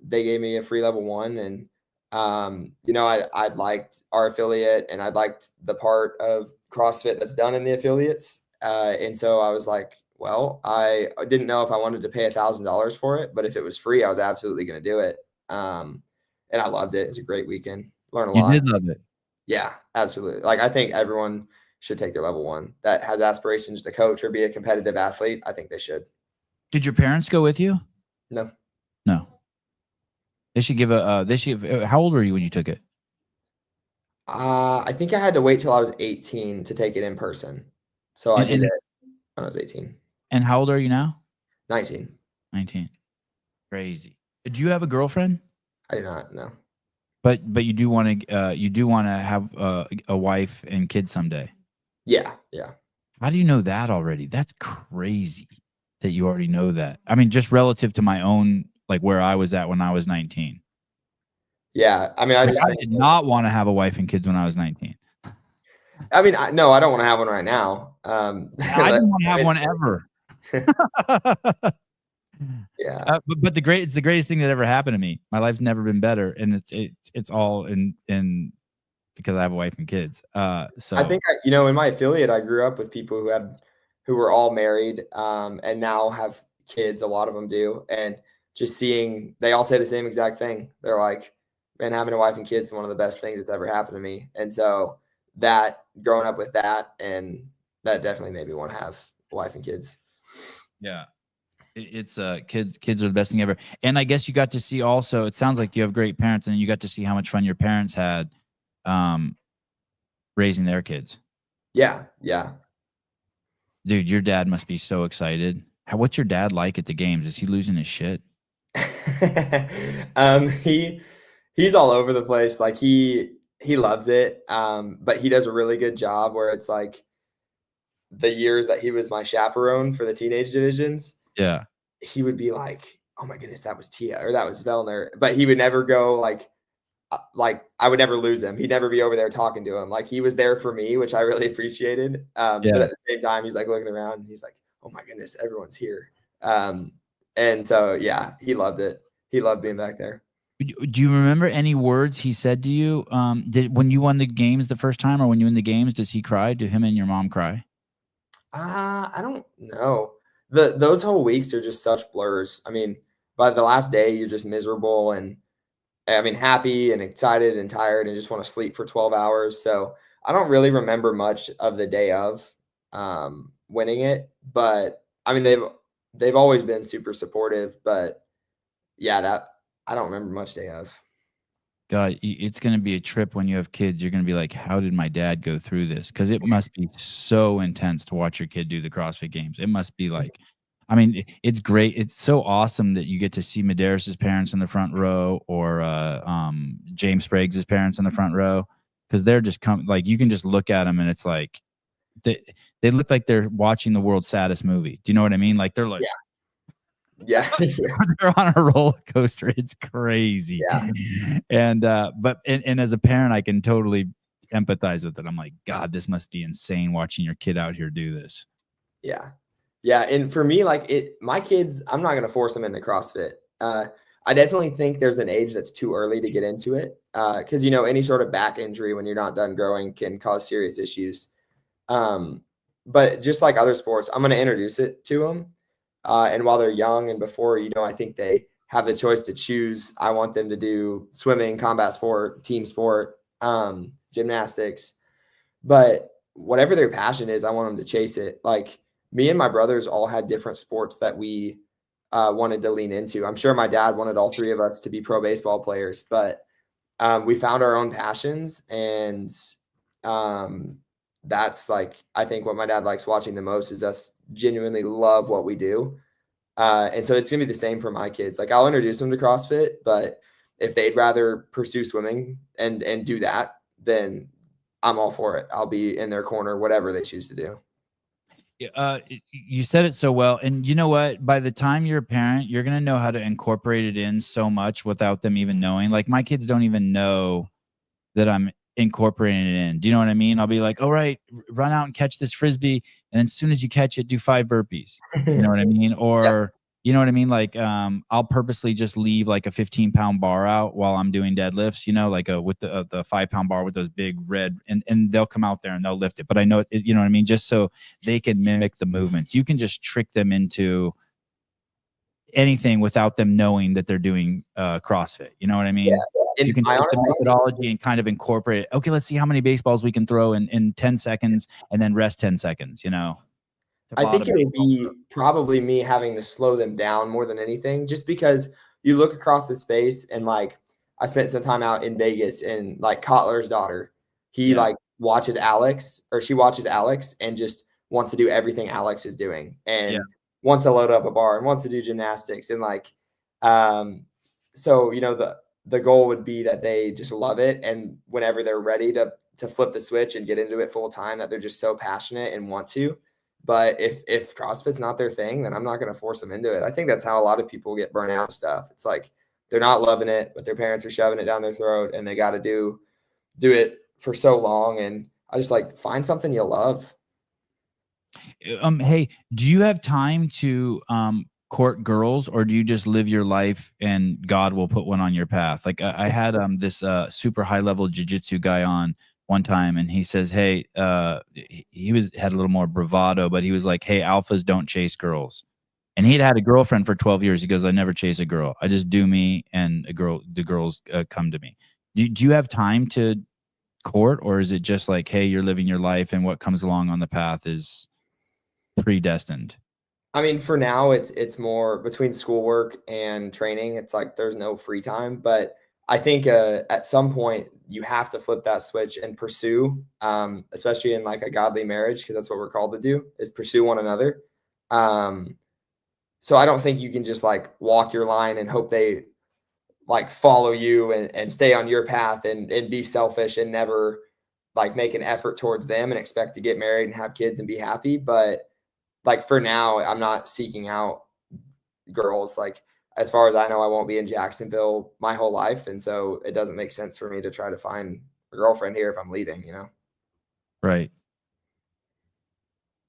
They gave me a free level 1, and I liked our affiliate, and I liked the part of CrossFit that's done in the affiliates. And so I was like, well, I didn't know if I wanted to pay $1,000 for it, but if it was free, I was absolutely going to do it. And I loved it. It's a great weekend. Learn a lot. You did love it. Yeah, absolutely. Like, I think everyone should take their level 1 that has aspirations to coach or be a competitive athlete. I think they should. Did your parents go with you? No. They should give how old were you when you took it? I think I had to wait till I was 18 to take it in person. So I did it when I was 18. And how old are you now? 19. 19. Crazy. Do you have a girlfriend? I do not, no. But you do want to have a wife and kids someday. Yeah. How do you know that already? That's crazy. that you already know that. I mean, just relative to my own, like where I was at when I was 19. Yeah. I mean, I Like, just I think, did not want to have a wife and kids when I was 19. I mean, no, I don't want to have one right now. I didn't want to have one ever. Yeah. But it's the greatest thing that ever happened to me. My life's never been better, and it's all in because I have a wife and kids. So I think in my affiliate, I grew up with people who were all married, and now have kids. A lot of them do, and just seeing, they all say the same exact thing. They're like, "Man, having a wife and kids is one of the best things that's ever happened to me." And so that, growing up with that, and that definitely made me want to have a wife and kids. yeah, it's kids are the best thing ever. And I guess you got to see also. It sounds like you have great parents, and you got to see how much fun your parents had, raising their kids. Yeah, yeah. Dude, your dad must be so excited. What's your dad like at the games? Is he losing his shit? He's all over the place. Like he loves it. But he does a really good job where it's like the years that he was my chaperone for the teenage divisions, Yeah. he would be like, "Oh my goodness, that was Tia or that was Vellner," but he would never go like I would never lose him. He'd never be over there talking to him. Like he was there for me, which I really appreciated. But Yeah. at the same time, he's like looking around and he's like, "Oh my goodness, everyone's here." And so yeah, he loved it. He loved being back there. Do you remember any words he said to you? Did when you won the games the first time, or when you win the games, does he cry? Do him and your mom cry? I don't know. Those whole weeks are just such blurs. I mean, by the last day, you're just miserable and I mean happy and excited and tired and just want to sleep for 12 hours. So I don't really remember much of the day of winning it, but I mean they've always been super supportive. But yeah, that I don't remember much day of. God, it's going to be a trip when you have kids. You're going to be like, how did my dad go through this? Because it must be so intense to watch your kid do the CrossFit Games. It must be like, I mean, it's great. It's so awesome that you get to see Medeiros' parents in the front row, or James Sprague's parents in the front row, because they're just like, you can just look at them and it's like they look like they're watching the world's saddest movie. Do you know what I mean? Like they're like, Yeah. they're on a roller coaster. It's crazy. Yeah. And but as a parent, I can totally empathize with it. I'm like, God, this must be insane watching your kid out here do this. Yeah. Yeah. And for me, like my kids, I'm not going to force them into CrossFit. I definitely think there's an age that's too early to get into it. Cause any sort of back injury when you're not done growing can cause serious issues. But just like other sports, I'm going to introduce it to them. And while they're young and before, I think they have the choice to choose. I want them to do swimming, combat sport, team sport, gymnastics, but whatever their passion is, I want them to chase it. Like me and my brothers all had different sports that we wanted to lean into. I'm sure my dad wanted all three of us to be pro baseball players, but we found our own passions, and that's like, I think what my dad likes watching the most is us genuinely love what we do. And so it's going to be the same for my kids. Like I'll introduce them to CrossFit, but if they'd rather pursue swimming and do that, then I'm all for it. I'll be in their corner, whatever they choose to do. You said it so well. And you know what? By the time you're a parent, you're going to know how to incorporate it in so much without them even knowing. Like my kids don't even know that I'm incorporating it in. Do you know what I mean? I'll be like, all right, run out and catch this Frisbee. And then as soon as you catch it, do 5 burpees. You know what I mean? Or, you know what I mean? Like, I'll purposely just leave like a 15-pound bar out while I'm doing deadlifts, like with the 5-pound bar with those big red, and they'll come out there and they'll lift it. But I know it, you know what I mean? Just so they can mimic the movements. You can just trick them into anything without them knowing that they're doing CrossFit. You know what I mean? And you can I take the honestly, methodology and kind of incorporate it. Okay, let's see how many baseballs we can throw in 10 seconds and then rest 10 seconds, I think it would be probably me having to slow them down more than anything, just because you look across the space and like I spent some time out in Vegas, and like Kotler's daughter, he like watches Alex, or she watches Alex and just wants to do everything Alex is doing, and wants to load up a bar and wants to do gymnastics. And like, so, the goal would be that they just love it. And whenever they're ready to flip the switch and get into it full time, that they're just so passionate and want to, But if CrossFit's not their thing, then I'm not going to force them into it. I think that's how a lot of people get burnt out and stuff. It's like they're not loving it, but their parents are shoving it down their throat, and they got to do it for so long. And I just like find something you love. Hey, do you have time to court girls, or do you just live your life and God will put one on your path? Like I had this super high level jiu-jitsu guy on one time, and he says, hey, he had a little more bravado, but he was like, hey, alphas don't chase girls. And he'd had a girlfriend for 12 years. He goes, I never chase a girl. I just do me, and the girls come to me. Do you have time to court, or is it just like, hey, you're living your life and what comes along on the path is predestined? I mean, for now, it's more between schoolwork and training. It's like there's no free time, but I think at some point you have to flip that switch and pursue, especially in like a godly marriage, because that's what we're called to do, is pursue one another. So I don't think you can just like walk your line and hope they like follow you and stay on your path and be selfish and never like make an effort towards them and expect to get married and have kids and be happy. But like for now, I'm not seeking out girls. Like as far as I know, I won't be in Jacksonville my whole life, and so it doesn't make sense for me to try to find a girlfriend here if I'm leaving. Right.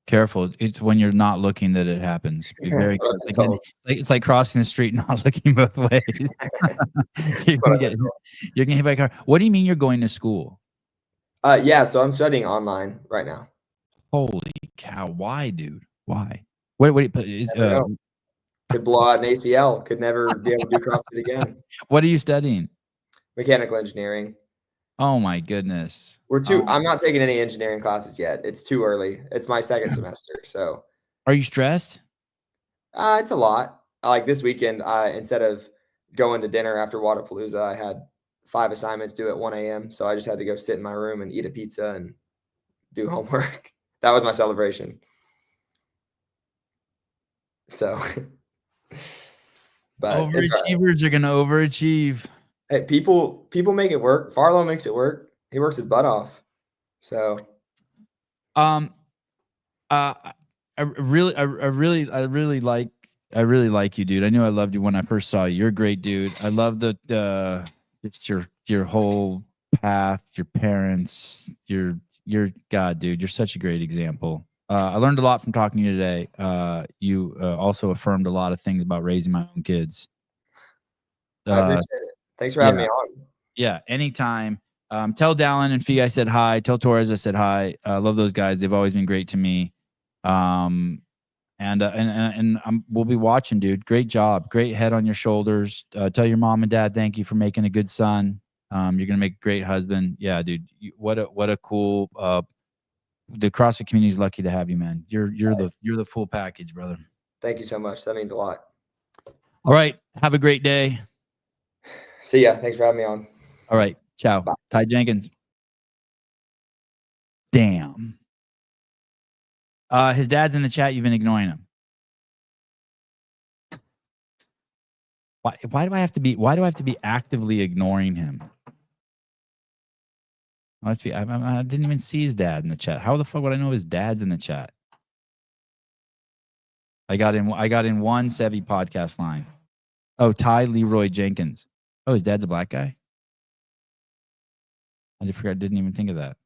Careful. It's when you're not looking that it happens. Be very careful. It's like crossing the street, not looking both ways. You're gonna get hit by a car. What do you mean you're going to school? Yeah, so I'm studying online right now. Holy cow! Why, dude? Why? What is could blow out an ACL, could never be able to do CrossFit again. What are you studying? Mechanical engineering. Oh my goodness. I'm not taking any engineering classes yet. It's too early. It's my second semester. So are you stressed? It's a lot. Like this weekend, instead of going to dinner after Wadapalooza, I had 5 assignments due at 1 a.m. So I just had to go sit in my room and eat a pizza and do homework. That was my celebration. So but overachievers are gonna overachieve. Hey, people make it work. Farlow makes it work. He works his butt off. So I really like you, dude. I knew I loved you when I first saw you. You're a great dude. I love the it's your whole path, your parents, your God, dude. You're such a great example. I learned a lot from talking to you today. You also affirmed a lot of things about raising my own kids. I appreciate it. Thanks for having me on. Yeah, anytime. Tell Dallin and Fee I said hi. Tell Torres I said hi. I love those guys. They've always been great to me. And we'll be watching, dude. Great job. Great head on your shoulders. Tell your mom and dad thank you for making a good son. You're gonna make a great husband. Yeah, dude. What a cool. The CrossFit community is lucky to have you, man. You're the full package, brother. Thank you so much. That means a lot. All right. Have a great day. See ya. Thanks for having me on. All right. Ciao. Bye. Ty Jenkins. Damn. His dad's in the chat. You've been ignoring him. Why do I have to be actively ignoring him? Let's see. I didn't even see his dad in the chat. How the fuck would I know his dad's in the chat? I got in one Sevi podcast line. Oh, Ty Leroy Jenkins. Oh, his dad's a black guy? I didn't even think of that.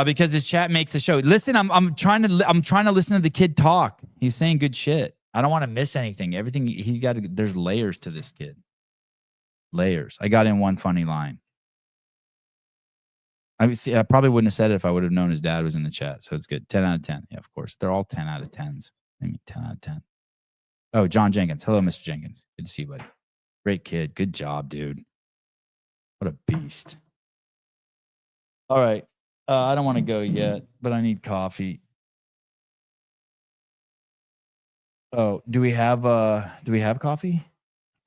Because his chat makes the show. Listen, I'm trying to listen to the kid talk. He's saying good shit. I don't want to miss anything. Everything he's got. There's layers to this kid. Layers. I got in one funny line. I probably wouldn't have said it if I would have known his dad was in the chat. So it's good. 10 out of 10. Yeah, of course. They're all 10 out of 10s. I mean, 10 out of 10. Oh, John Jenkins. Hello, Mr. Jenkins. Good to see you, buddy. Great kid. Good job, dude. What a beast. All right. I don't want to go yet, but I need coffee. Oh, do we have coffee?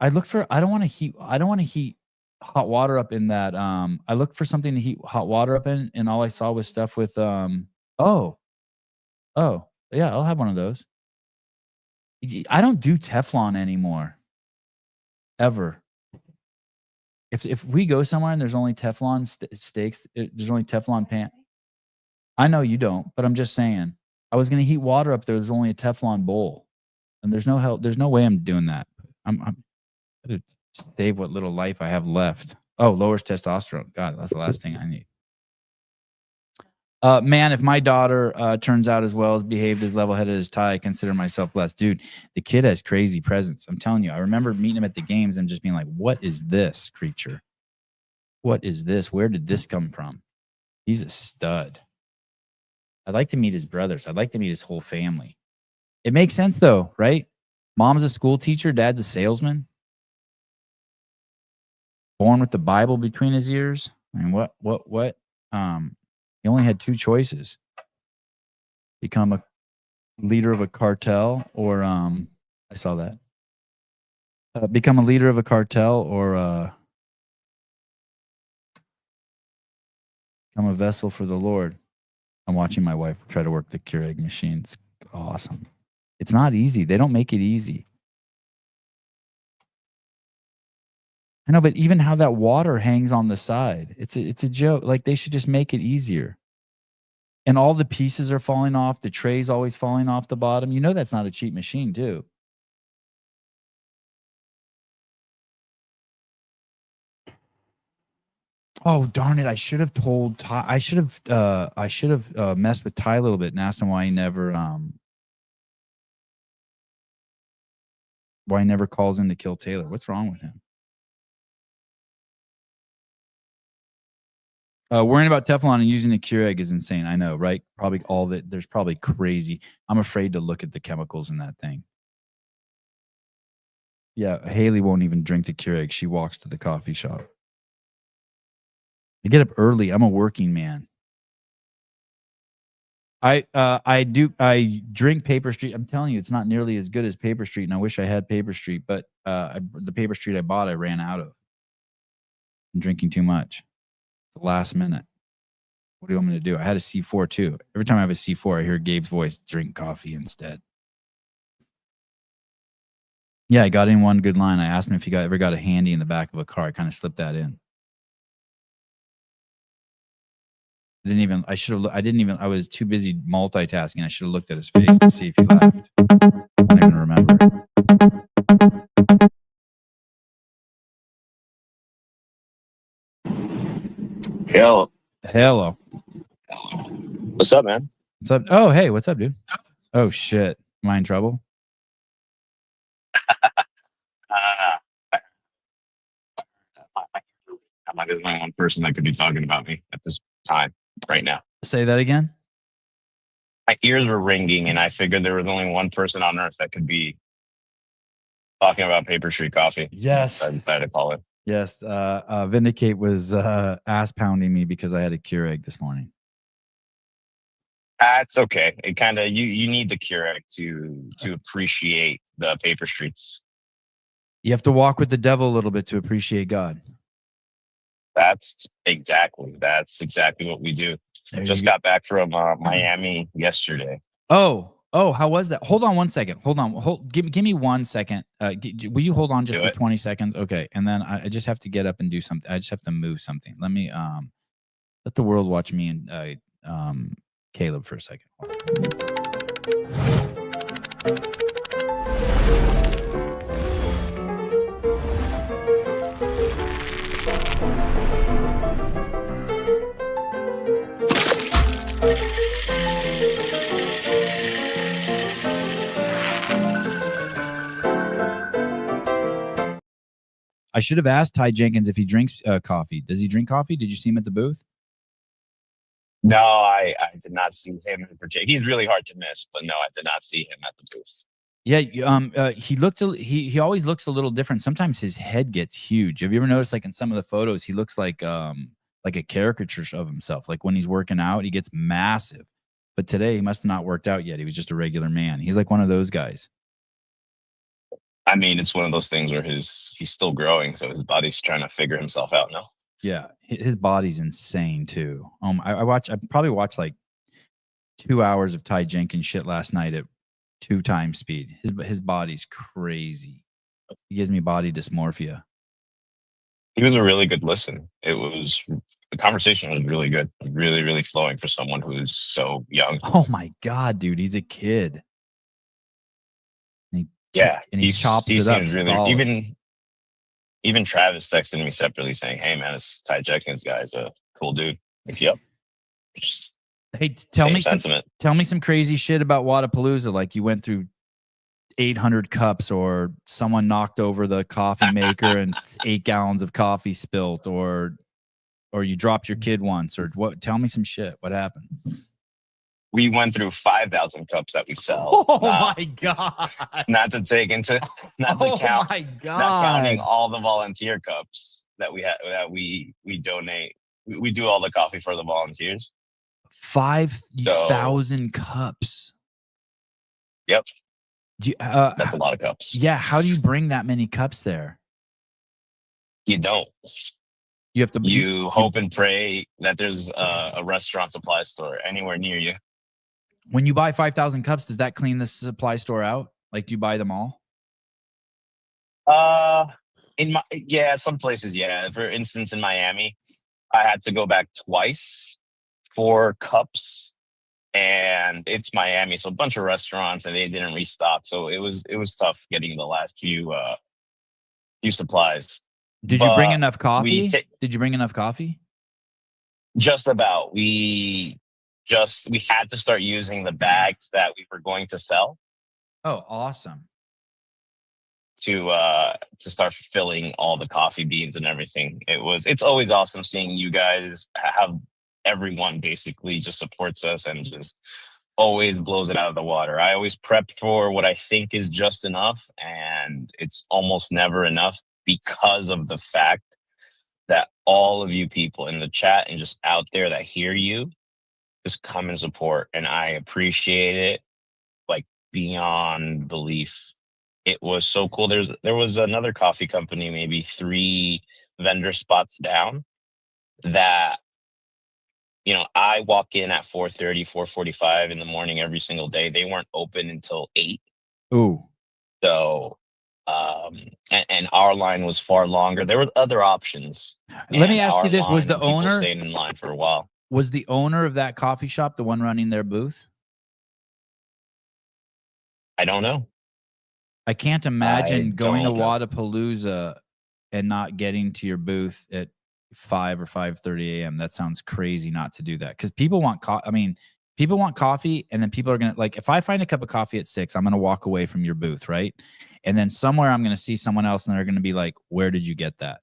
I don't want to heat hot water up in that. I looked for something to heat hot water up in, and all I saw was stuff with oh, yeah, I'll have one of those. I don't do Teflon anymore. Ever. If we go somewhere and there's only Teflon steaks, there's only Teflon pan. I know you don't, but I'm just saying. I was gonna heat water up there. There's only a Teflon bowl, and there's no help. There's no way I'm doing that. I'm gonna save what little life I have left. Oh, lowers testosterone. God, that's the last thing I need. Man, if my daughter turns out as well as behaved as level-headed as Ty, I consider myself blessed. Dude, the kid has crazy presence. I'm telling you. I remember meeting him at the games and just being like, "What is this creature? What is this? Where did this come from?" He's a stud. I'd like to meet his brothers. I'd like to meet his whole family. It makes sense though, right? Mom's a school teacher, dad's a salesman. Born with the Bible between his ears. I mean, what? He only had two choices. Become a leader of a cartel or I saw that. Become a leader of a cartel or become a vessel for the Lord. I'm watching my wife try to work the Keurig machine. It's awesome. It's not easy. They don't make it easy. I know, but even how that water hangs on the side, it's a joke. Like they should just make it easier. And all the pieces are falling off. The tray's always falling off the bottom. You know that's not a cheap machine, too. Oh, darn it. I should have told Ty. I should have messed with Ty a little bit and asked him why he never calls in to kill Taylor. What's wrong with him? Worrying about Teflon and using a Keurig is insane. I know, right? Probably all that. There's probably crazy. I'm afraid to look at the chemicals in that thing. Yeah, Haley won't even drink the Keurig. She walks to the coffee shop. I get up early. I'm a working man. I drink Paper Street. I'm telling you, it's not nearly as good as Paper Street, and I wish I had Paper Street, but the Paper Street I bought, I ran out of. I'm drinking too much. The last minute. What do you want me to do? I had a C4 too. Every time I have a C4, I hear Gabe's voice, drink coffee instead. Yeah, I got in one good line. I asked him if he ever got a handy in the back of a car. I kind of slipped that in. I was too busy multitasking. I should have looked at his face to see if he laughed. I don't even remember. Hello. What's up, man? What's up? Oh, hey, what's up, dude? Oh, shit. Am I in trouble? I'm like, there's only one person that could be talking about me at this time right now. Say that again? My ears were ringing, and I figured there was only one person on earth that could be talking about Paper Street Coffee. Yes. I decided to call it. Yes. Vindicate was ass pounding me because I had a Keurig this morning. That's okay. It kind of you need the Keurig to appreciate the Paper Streets. You have to walk with the devil a little bit to appreciate God. That's exactly what we do. Just got back from Miami yesterday. Oh, how was that? Hold on 1 second. Hold on. Give me 1 second. Will you hold on just for 20 seconds? Okay. And then I just have to get up and do something. I just have to move something. Let me let the world watch me and Caleb for a second. I should have asked Ty Jenkins if he drinks coffee. Does he drink coffee? Did you see him at the booth? No, I did not see him in particular. He's really hard to miss, but no, I did not see him at the booth. Yeah, he always looks a little different. Sometimes his head gets huge. Have you ever noticed, like in some of the photos, he looks like a caricature of himself. Like when he's working out, he gets massive. But today he must have not worked out yet. He was just a regular man. He's like one of those guys. I mean, it's one of those things where he's still growing, so his body's trying to figure himself out now. Yeah, his body's insane too. I probably watched like 2 hours of Ty Jenkins shit last night at 2 times speed. His body's crazy. He gives me body dysmorphia. He was a really good listen. It was the conversation was really good, really, really flowing for someone who's so young. Oh my God, dude, he's a kid. And he chops he it up seems really solid. even Travis texted me separately saying, "Hey man, this Ty Jenkins guy's a cool dude." Like, yep. Just Hey, tell me sentiment. some crazy shit about Wadapalooza. Like you went through 800 cups, or someone knocked over the coffee maker and 8 gallons of coffee spilt, or you dropped your kid once, or what? Tell me some shit. What happened? We went through 5,000 cups that we sell. Oh my God. Not to take into, not to Oh count, my God. not counting all the volunteer cups that we have, that we donate. We do all the coffee for the volunteers. 5,000 cups. Yep. Do you, that's a lot of cups. Yeah. How do you bring that many cups there? You don't. You have to. You hope and pray that there's a restaurant supply store anywhere near you. When you buy 5,000 cups, does that clean the supply store out? Like, do you buy them all? Some places, yeah. For instance, in Miami, I had to go back twice for cups, and it's Miami, so a bunch of restaurants, and they didn't restock, so it was tough getting the last few supplies. Did you bring enough coffee? Did you bring enough coffee? Just about. We had to start using the bags that we were going to sell. Oh, awesome. To start filling all the coffee beans and everything. It's always awesome seeing you guys have everyone basically just supports us and just always blows it out of the water. I always prep for what I think is just enough, and it's almost never enough because of the fact that all of you people in the chat and just out there that hear you just come and support, and I appreciate it like beyond belief. It was so cool. There was another coffee company, maybe 3 vendor spots down, that, you know, I walk in at 4:30, 4:45 in the morning every single day. They weren't open until 8. Ooh. So, and our line was far longer. There were other options. Let me ask you this: was the owner staying in line for a while? Was the owner of that coffee shop the one running their booth? I don't know. I can't imagine going to Wadapalooza and not getting to your booth at 5 or 5:30 a.m. That sounds crazy not to do that, because people want people want coffee, and then people are gonna, like, if I find a cup of coffee at 6, I'm gonna walk away from your booth, right? And then somewhere I'm gonna see someone else, and they're gonna be like, "Where did you get that?"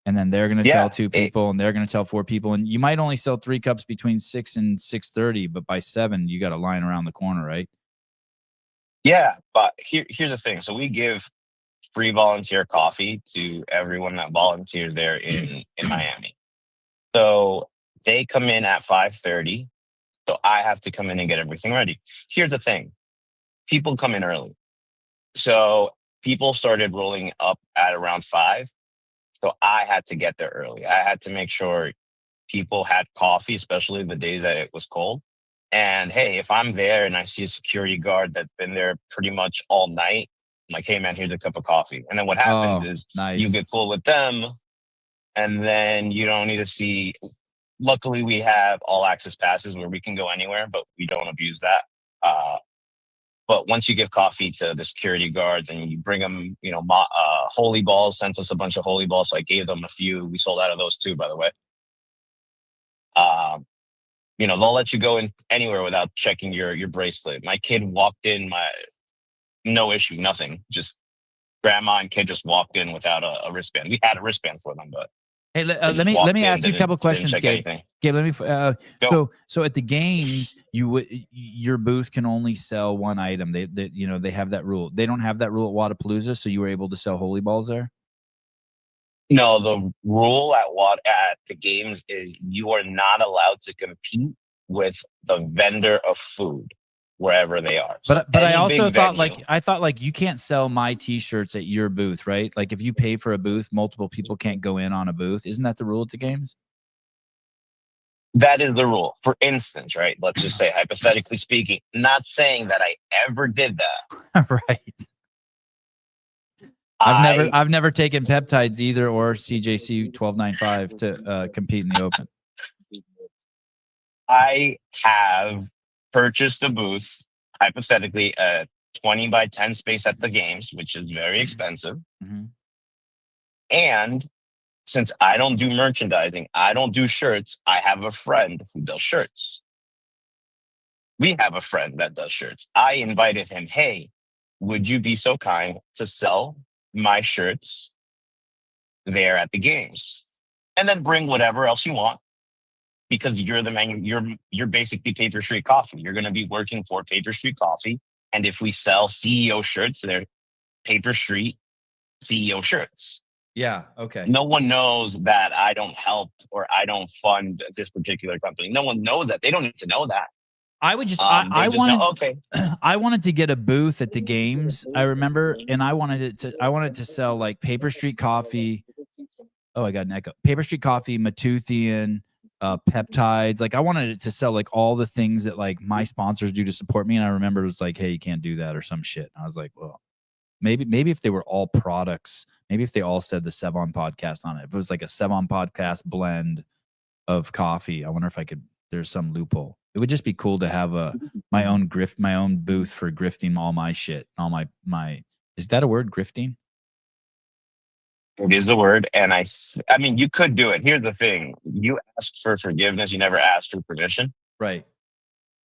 And then they're gonna tell 2 people, and they're gonna tell 4 people, and you might only sell 3 cups between 6 and 6:30, but by 7, you got a line around the corner, right? Yeah, but here's the thing. So we give free volunteer coffee to everyone that volunteers there in Miami. So they come in at 5:30. So I have to come in and get everything ready. Here's the thing. People come in early. So people started rolling up at around 5. So I had to get there early. I had to make sure people had coffee, especially the days that it was cold. And hey, if I'm there and I see a security guard that's been there pretty much all night, I'm like, hey man, here's a cup of coffee. And then what happens is you get cool with them, and then you don't need to see. Luckily, we have all access passes where we can go anywhere, but we don't abuse that. But once you give coffee to the security guards and you bring them, you know, holy balls, sent us a bunch of holy balls. So I gave them a few. We sold out of those too, by the way. You know, they'll let you go in anywhere without checking your bracelet. My kid walked in, no issue, nothing. Just grandma and kid just walked in without a wristband. We had a wristband for them, but hey, let me ask you a couple questions, Gabe. Gabe, let me. So at the games, your booth can only sell 1 item. They have that rule. They don't have that rule at Wadapalooza, so you were able to sell holy balls there. No, the rule at the games is you are not allowed to compete with the vendor of food wherever they are. So but I also thought like you can't sell my T-shirts at your booth, right? Like if you pay for a booth, multiple people can't go in on a booth. Isn't that the rule at the games? That is the rule. For instance, right? Let's just say, hypothetically speaking, not saying that I ever did that. Right. I've never taken peptides either or CJC 1295 to compete in the Open. I have purchased a booth, hypothetically, a 20 by 10 space at the games, which is very expensive. Mm-hmm. And since I don't do merchandising, I don't do shirts, I have a friend who does shirts. We have a friend that does shirts. I invited him, hey, would you be so kind to sell my shirts there at the games? And then bring whatever else you want, because you're the you're basically Paper Street Coffee. You're going to be working for Paper Street Coffee. And if we sell CEO shirts, they're Paper Street CEO shirts. Yeah. Okay. No one knows that I don't help or I don't fund this particular company. No one knows that. They don't need to know that. I would just, I just wanted, okay. I wanted to get a booth at the games. I remember, and I wanted to sell like Paper Street Coffee. Oh, I got an echo. Paper Street Coffee, Matuthian, peptides. Like I wanted it to sell like all the things that like my sponsors do to support me. And I remember it was like, hey, you can't do that or some shit. And I was like, well, maybe if they were all products, maybe if they all said the Sevon podcast on it, if it was like a Sevon podcast blend of coffee, I wonder if I could, there's some loophole. It would just be cool to have my own booth for grifting all my shit, all my, is that a word, grifting? It is the word. And I mean, you could do it. Here's the thing. You asked for forgiveness. You never asked for permission. Right.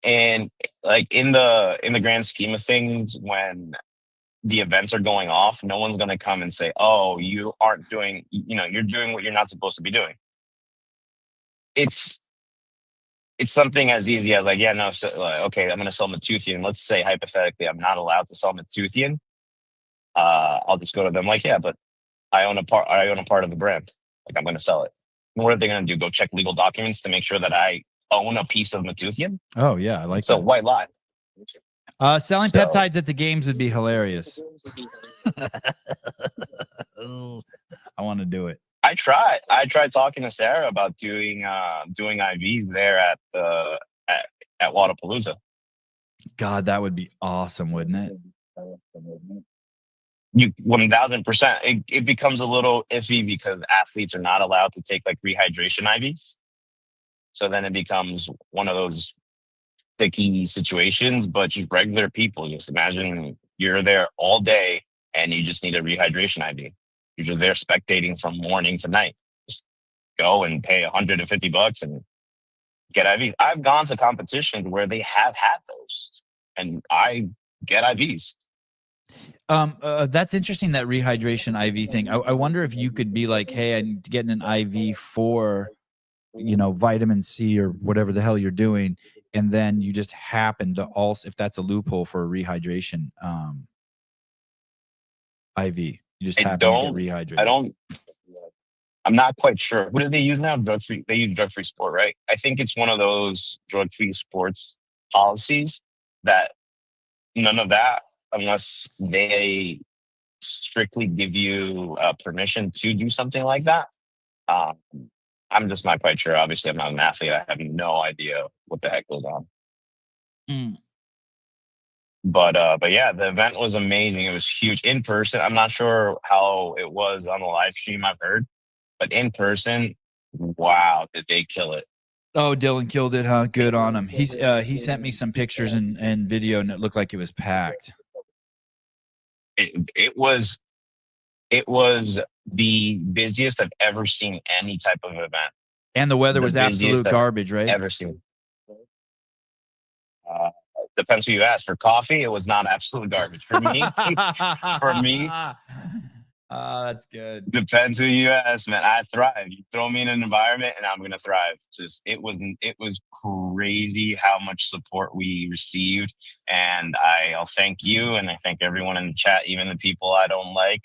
And like in the grand scheme of things, when the events are going off, no one's going to come and say, oh, you aren't doing, you're doing what you're not supposed to be doing. It's something as easy as like, yeah, no, so, okay, I'm going to sell Matuthian. Let's say hypothetically, I'm not allowed to sell Matuthian. I'll just go to them like, yeah, but I own a part of the brand. Like I'm going to sell it. And what are they going to do? Go check legal documents to make sure that I own a piece of Matuthian? Oh yeah, I like so that. White lie. Selling peptides at the games would be hilarious. I want to do it. I tried talking to Sarah about doing IVs there at Wadapalooza. God, that would be awesome, wouldn't it? You 1000%. It becomes a little iffy because athletes are not allowed to take like rehydration IVs. So then it becomes one of those sticky situations, but just regular people. Just imagine you're there all day and you just need a rehydration IV. You're just there spectating from morning to night. Just go and pay $150 and get IV. I've gone to competitions where they have had those, and I get IVs. That's interesting, that rehydration IV thing. I wonder if you could be like, hey, I'm getting an IV for, vitamin C or whatever the hell you're doing. And then you just happen to also, if that's a loophole for a rehydration IV, you just happen to get rehydrated. I'm not quite sure. What do they use now? Drug-free. They use drug-free sport, right? I think it's one of those drug-free sports policies that none of that, unless they strictly give you permission to do something like that. I'm just not quite sure. Obviously, I'm not an athlete. I have no idea what the heck goes on. But yeah, the event was amazing. It was huge in person. I'm not sure how it was on the live stream, I've heard, but in person, wow, did they kill it? Oh, Dylan killed it, huh? Good on him. He sent me some pictures and video, and it looked like it was packed. It was the busiest I've ever seen any type of event. And the weather was absolute garbage, right? Ever seen. Depends who you ask. For coffee, it was not absolute garbage. For me, that's good. Depends who you ask, man. I thrive. You throw me in an environment, and I'm gonna thrive. Just it was crazy how much support we received, and I'll thank you, and I thank everyone in the chat, even the people I don't like.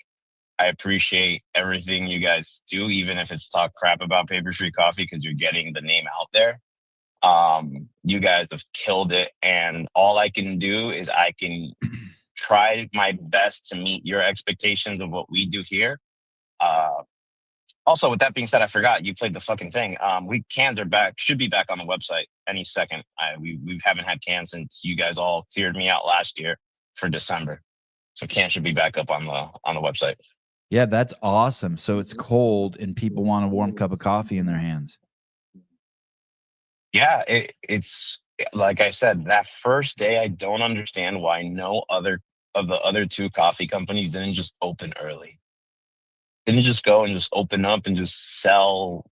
I appreciate everything you guys do, even if it's talk crap about Paper Street Coffee, because you're getting the name out there. You guys have killed it, and all I can do is I can try my best to meet your expectations of what we do here. Also, with that being said, I forgot you played the fucking thing. Cans are back, should be back on the website any second. We haven't had cans since you guys all cleared me out last year for December, so cans should be back up on the website. Yeah, that's awesome. So it's cold and people want a warm cup of coffee in their hands. Yeah, it's like I said, that first day, I don't understand why no other of the other two coffee companies didn't just open early. Didn't just go and just open up and just sell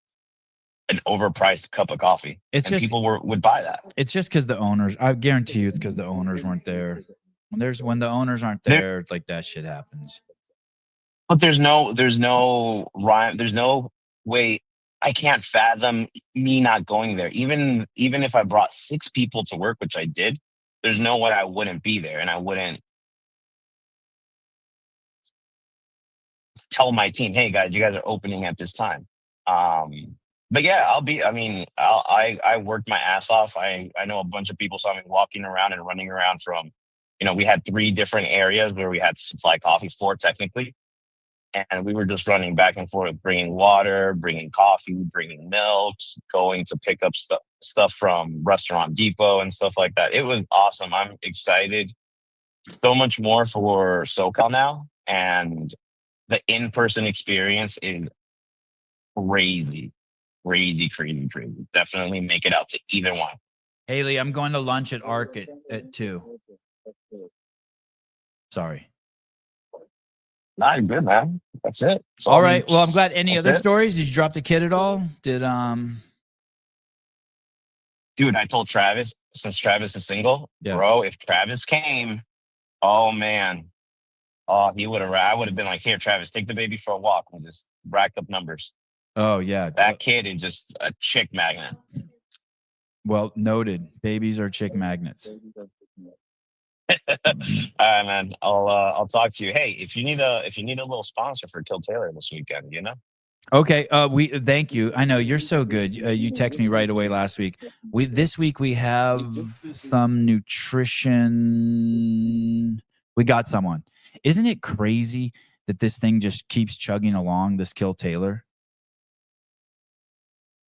an overpriced cup of coffee, It's and just people would buy that. it's just because the owners. I guarantee you, it's because the owners weren't there. When the owners aren't There, there, like that shit happens. but there's no rhyme, there's no way. I can't fathom me not going there. Even if I brought 6 people to work, which I did, there's no way I wouldn't be there, and I wouldn't tell my team, "Hey guys, you guys are opening at this time." But yeah, I'll be. I mean, I worked my ass off. I know a bunch of people saw me walking around and running around from, we had 3 different areas where we had to supply coffee for technically, and we were just running back and forth, bringing water, bringing coffee, bringing milks, going to pick up stuff from Restaurant Depot and stuff like that. It was awesome. I'm excited so much more for SoCal now, and the in-person experience is crazy, crazy, crazy, crazy. Definitely make it out to either one. Haley, I'm going to lunch at Arc at 2. Sorry. Not good, man. That's it. All right. Well, I'm glad. Any other it. stories? Did you drop the kid at all? Dude, I told Travis, since Travis is single, Yeah. bro, if Travis came, oh man. Oh, I would have been like, here, Travis, take the baby for a walk and just rack up numbers. Oh yeah. That kid is just a chick magnet. Well, noted. Babies are chick magnets. All right, man. I'll talk to you. Hey, if you need a little sponsor for Kill Taylor this weekend, Okay. We thank you. I know you're so good. You text me right away last week. This week we have some nutrition. We got someone. Isn't it crazy that this thing just keeps chugging along? This Kill Taylor.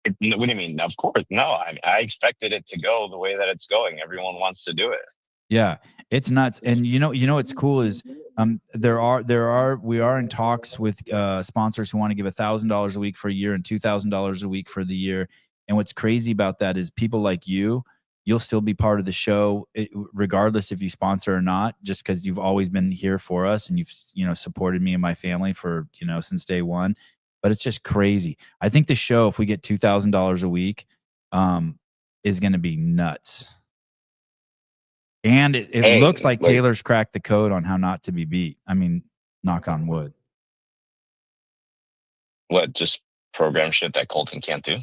What do you mean? Of course, no. I expected it to go the way that it's going. Everyone wants to do it. Yeah, it's nuts. And what's cool is we are in talks with sponsors who want to give $1,000 a week for a year and $2,000 a week for the year. And what's crazy about that is people like you'll still be part of the show regardless if you sponsor or not, just because you've always been here for us and you've supported me and my family for since day one. But it's just crazy. I think the show, if we get $2,000 a week, is going to be nuts. And it looks like Taylor's cracked the code on how not to be beat. I mean, knock on wood. What, just program shit that Colton can't do?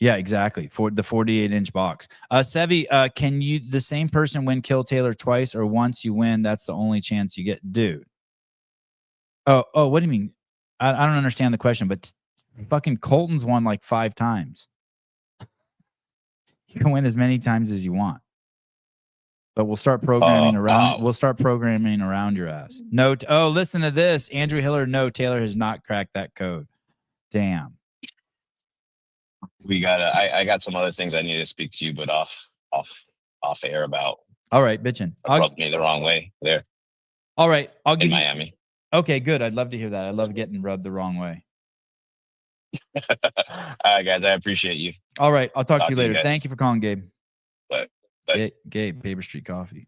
Yeah, exactly. For the 48-inch box. Sevi, can the same person win Kill Taylor twice, or once you win, that's the only chance you get? Dude. Oh, what do you mean? I don't understand the question, but fucking Colton's won like 5 times. You can win as many times as you want. But we'll start programming around. We'll start programming around your ass. No. Listen to this, Andrew Hiller. No, Taylor has not cracked that code. Damn. I got some other things I need to speak to you, but off air about. All right, bitchin'. Rubbed me the wrong way there. All right, I'll give in Miami. Okay, good. I'd love to hear that. I love getting rubbed the wrong way. All right, guys. I appreciate you. All right, I'll talk to you later. Thank you for calling, Gabe. Bye. Gabe, Paper Street Coffee.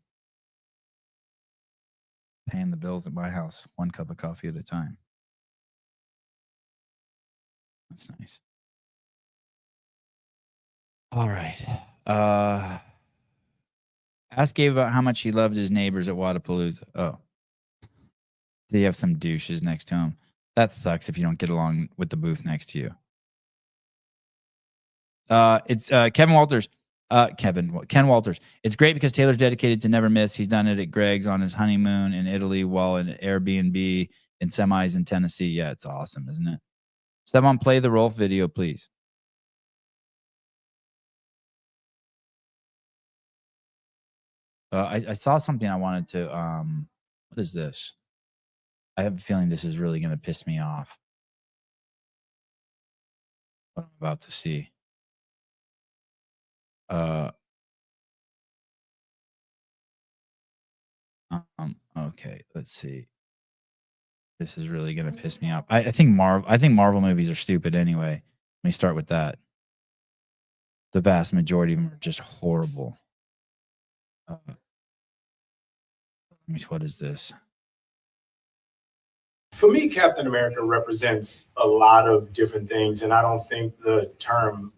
Paying the bills at my house, 1 cup of coffee at a time. That's nice. All right. Ask Gabe about how much he loved his neighbors at Wadapalooza. Oh. Did he have some douches next to him? That sucks if you don't get along with the booth next to you. It's Kevin Walters. Ken Walters. It's great because Taylor's dedicated to never miss. He's done it at Greg's on his honeymoon in Italy while in Airbnb in semis in Tennessee. Yeah, it's awesome, isn't it? Someone play the Rolf video, please. I saw something I wanted to. What is this? I have a feeling this is really going to piss me off. What I'm about to see. Okay, let's see. This is really gonna piss me off. I think Marvel movies are stupid anyway. Let me start with that. The vast majority of them are just horrible. What is this? For me, Captain America represents a lot of different things, and I don't think the term,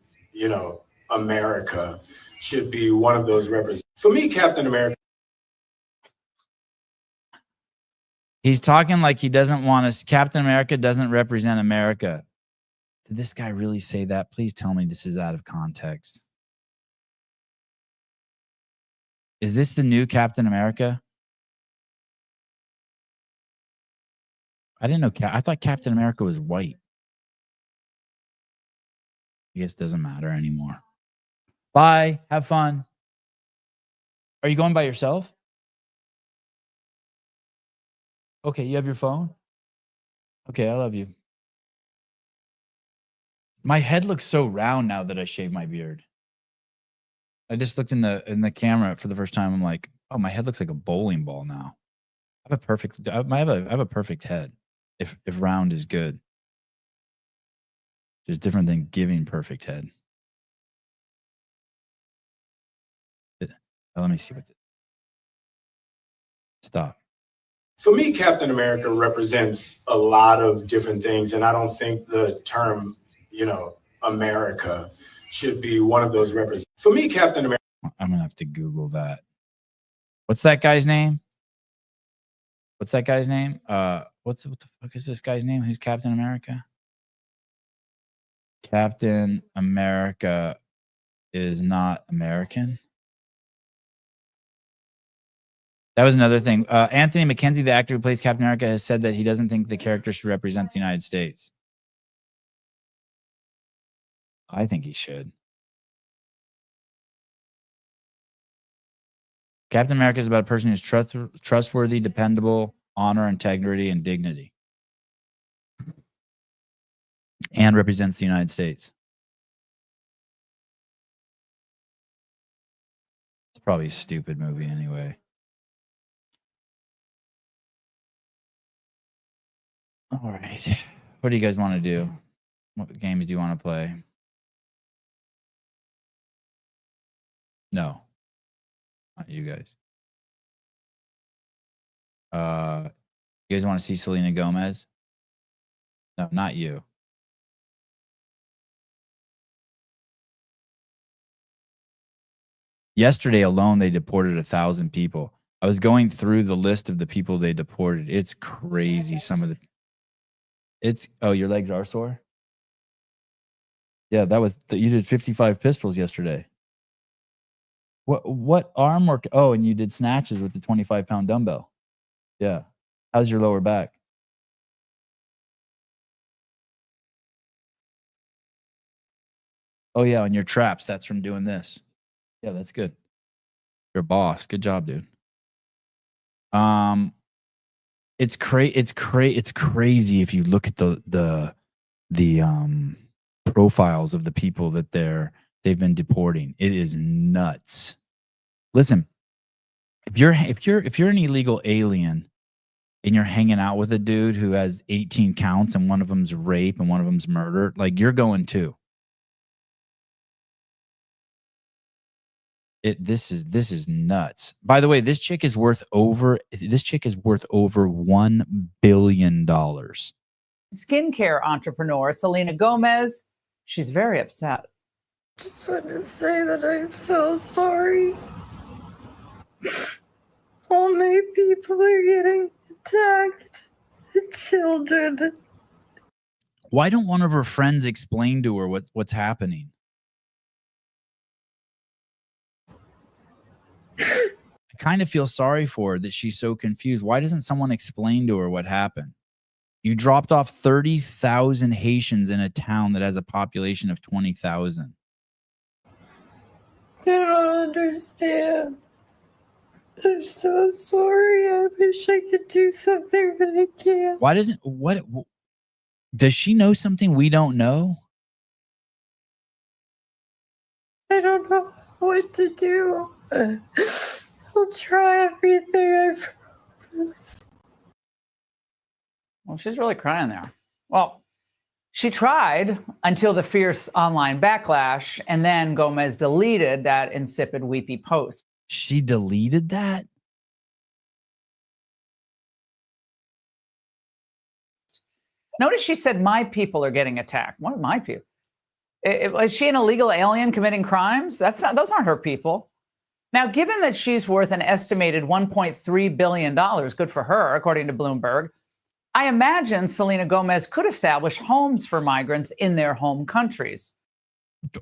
America should be one of those represent. For me, Captain America. He's talking like he doesn't want us. Captain America doesn't represent America. Did this guy really say that? Please tell me this is out of context. Is this the new Captain America? I didn't know. I thought Captain America was white. I guess it doesn't matter anymore. Bye. Have fun. Are you going by yourself? Okay, you have your phone? Okay, I love you. My head looks so round now that I shaved my beard. I just looked in the camera for the first time. I'm like, oh, my head looks like a bowling ball now. I have a perfect head. If round is good. It's different than giving perfect head. Let me see what. Stop. For me, Captain America represents a lot of different things, and I don't think the term, America should be one of those represent. For me, Captain America. I'm gonna have to Google that. What's that guy's name? What's that guy's name? What the fuck is this guy's name? Who's Captain America? Captain America is not American. That was another thing. Anthony Mackenzie, the actor who plays Captain America, has said that he doesn't think the character should represent the United States. I think he should. Captain America is about a person who's trustworthy, dependable, honor, integrity, and dignity. And represents the United States. It's probably a stupid movie anyway. All right. What do you guys want to do? What games do you want to play? No. Not you guys. You guys want to see Selena Gomez? No, not you. Yesterday alone, they deported 1,000 people. I was going through the list of the people they deported. It's crazy. Some of the... Oh, your legs are sore? Yeah, you did 55 pistols yesterday. What arm work? Oh, and you did snatches with the 25-pound dumbbell. Yeah. How's your lower back? Oh, yeah, on your traps. That's from doing this. Yeah, that's good. You're a boss. Good job, dude. It's crazy if you look at the profiles of the people that they've been deporting. It is nuts. Listen, if you're an illegal alien and you're hanging out with a dude who has 18 counts and one of them's rape and one of them's murder, like, you're going too. This is nuts. By the way, this chick is worth over $1 billion. Skincare entrepreneur Selena Gomez, she's very upset. Just want to say that I'm so sorry. All my people are getting attacked. The children. Why don't one of her friends explain to her what's happening? I kind of feel sorry for her that she's so confused. Why doesn't someone explain to her what happened? You dropped off 30,000 Haitians in a town that has a population of 20,000. I don't understand. I'm so sorry. I wish I could do something, but I can't. Why doesn't does she know something we don't know? I don't know what to do. I'll try everything, I promise. Well, she's really crying there. Well, she tried until the fierce online backlash, and then Gomez deleted that insipid, weepy post. She deleted that? Notice she said, my people are getting attacked. What are my people? Is she an illegal alien committing crimes? Those aren't her people. Now, given that she's worth an estimated $1.3 billion, good for her, according to Bloomberg, I imagine Selena Gomez could establish homes for migrants in their home countries.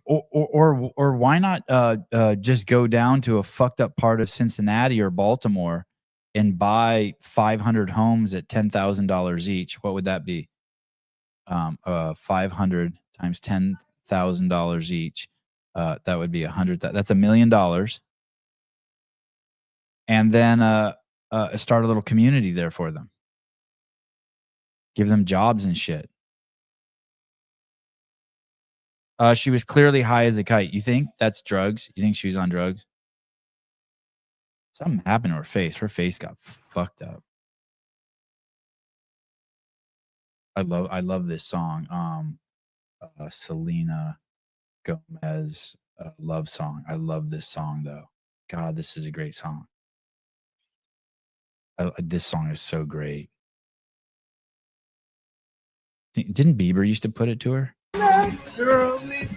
Or why not just go down to a fucked up part of Cincinnati or Baltimore and buy 500 homes at $10,000 each? What would that be? 500 times $10,000 each. That would be 100. That's $1 million. And then start a little community there for them. Give them jobs and shit. She was clearly high as a kite. You think that's drugs? You think she was on drugs? Something happened to her face. Her face got fucked up. I love this song. Selena Gomez love song. I love this song though. God, this is a great song. This song is so great. Didn't Bieber used to put it to her? Naturally.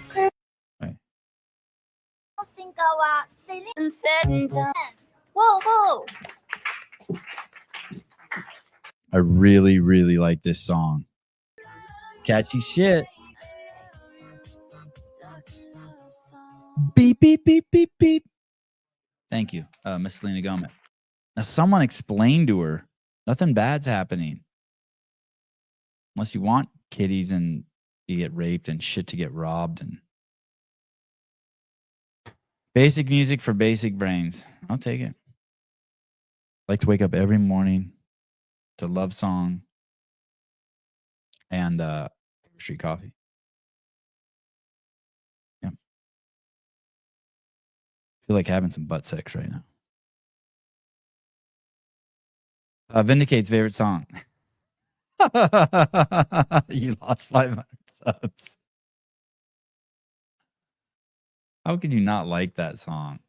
Right. Whoa, whoa. I really, really like this song. It's catchy shit. Beep, beep, beep, beep, beep. Thank you, Miss Selena Gomez. Now, someone explained to her, nothing bad's happening. Unless you want kitties and you get raped and shit to get robbed. And basic music for basic brains. I'll take it. Like to wake up every morning to love song and street coffee. Yeah. Feel like having some butt sex right now. Vindicate's favorite song. You lost 500 subs. How could you not like that song?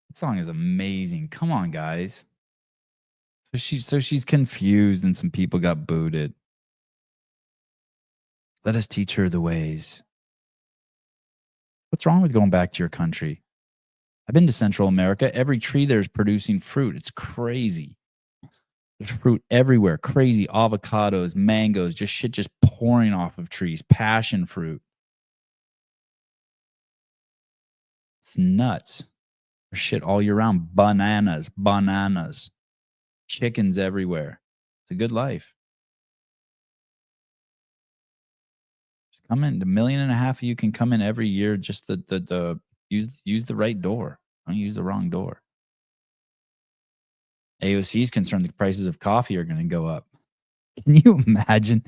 That song is amazing. Come on, guys. So she's confused and some people got booted. Let us teach her the ways. What's wrong with going back to your country? I've been to Central America. Every tree there is producing fruit. It's crazy. There's fruit everywhere. Crazy avocados, mangoes, just pouring off of trees. Passion fruit. It's nuts. There's shit all year round. Bananas. Chickens everywhere. It's a good life. Just come in. 1.5 million of you can come in every year. Just use the right door. Don't use the wrong door. AOC is concerned the prices of coffee are going to go up. Can you imagine?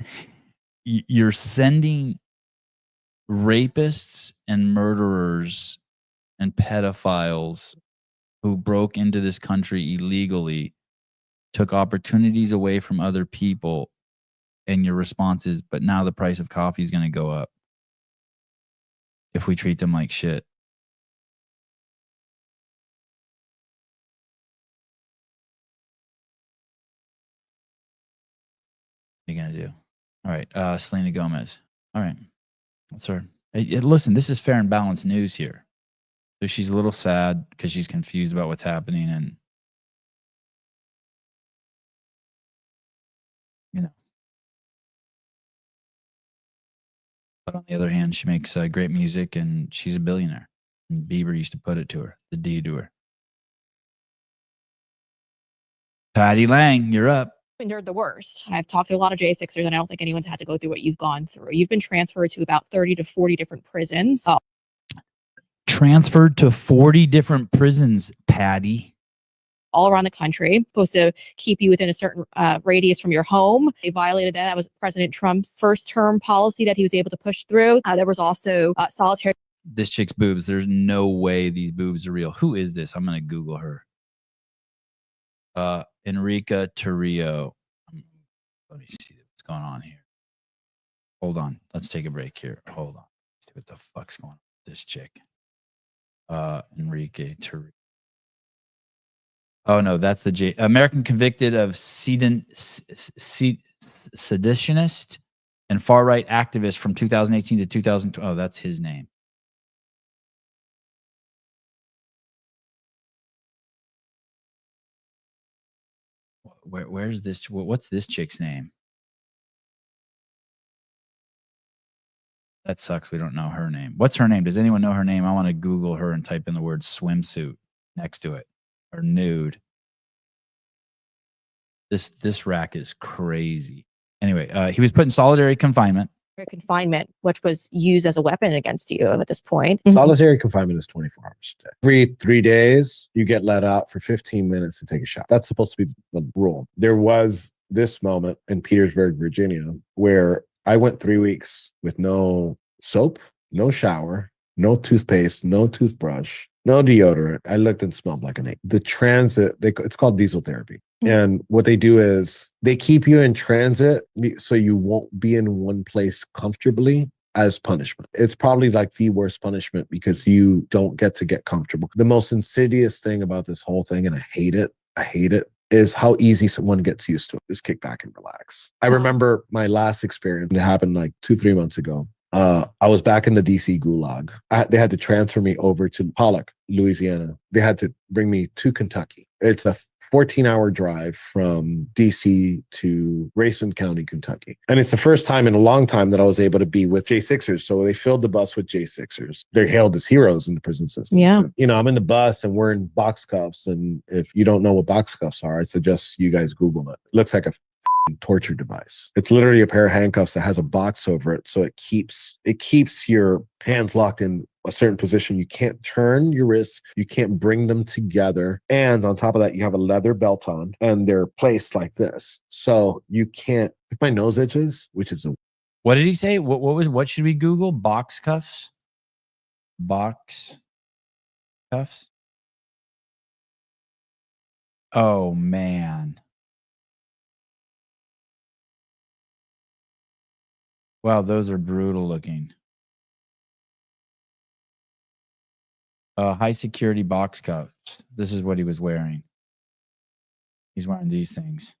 You're sending rapists and murderers and pedophiles who broke into this country illegally, took opportunities away from other people, and your response is, but now the price of coffee is going to go up if we treat them like shit. What are you gonna do? All right, Selena Gomez. All right, that's her. Hey, listen, this is fair and balanced news here. So she's a little sad because she's confused about what's happening, and you know. But on the other hand, she makes great music, and she's a billionaire. And Bieber used to put it to her, the D to her. Patty Lang, you're up. Endured the worst. I've talked to a lot of J6ers, and I don't think anyone's had to go through what you've gone through. You've been transferred to about 30 to 40 different prisons. Transferred to 40 different prisons, Patty. All around the country, supposed to keep you within a certain radius from your home. They violated that. That was President Trump's first term policy that he was able to push through. There was also solitary. This chick's boobs. There's no way these boobs are real. Who is this? I'm going to Google her. Enrica Torrio. Let me see what's going on here. Hold on. Let's take a break here. Hold on. Let's see what the fuck's going on with this chick. Enrique Tarrio. Oh no, that's the American convicted of seditionist and far right activist from 2018 to 2012. Oh, that's his name. Where's this? What's this chick's name? That sucks. We don't know her name. What's her name? Does anyone know her name? I want to Google her and type in the word swimsuit next to it or nude. This rack is crazy. Anyway, he was put in solitary confinement. Confinement, which was used as a weapon against you at this point. Solitary confinement is 24 hours a day. Every 3 days, you get let out for 15 minutes to take a shower. That's supposed to be the rule. There was this moment in Petersburg, Virginia, where I went 3 weeks with no soap, no shower, no toothpaste, no toothbrush, no deodorant. I looked and smelled like an ape. The transit, it's called diesel therapy. And what they do is they keep you in transit so you won't be in one place comfortably as punishment. It's probably like the worst punishment because you don't get to get comfortable. The most insidious thing about this whole thing, and I hate it, is how easy someone gets used to it. Just kick back and relax. I remember my last experience. It happened like 2-3 months ago. I was back in the DC gulag. They had to transfer me over to Pollock, Louisiana. They had to bring me to Kentucky. It's a 14-hour drive from DC to Grayson County, Kentucky. And it's the first time in a long time that I was able to be with J6ers. So they filled the bus with J6ers. They're hailed as heroes in the prison system. Yeah. You know, I'm in the bus and we're in box cuffs. And if you don't know what box cuffs are, I suggest you guys Google it. It looks like a torture device. It's literally a pair of handcuffs that has a box over it. So it keeps your hands locked in a certain position. You can't turn your wrists. You can't bring them together. And on top of that, you have a leather belt on and they're placed like this. So you can't, if my nose itches, which is What did he say? What should we Google? Box cuffs? Box cuffs? Oh man. Wow, those are brutal looking. High security box cuffs. This is what he was wearing. He's wearing these things.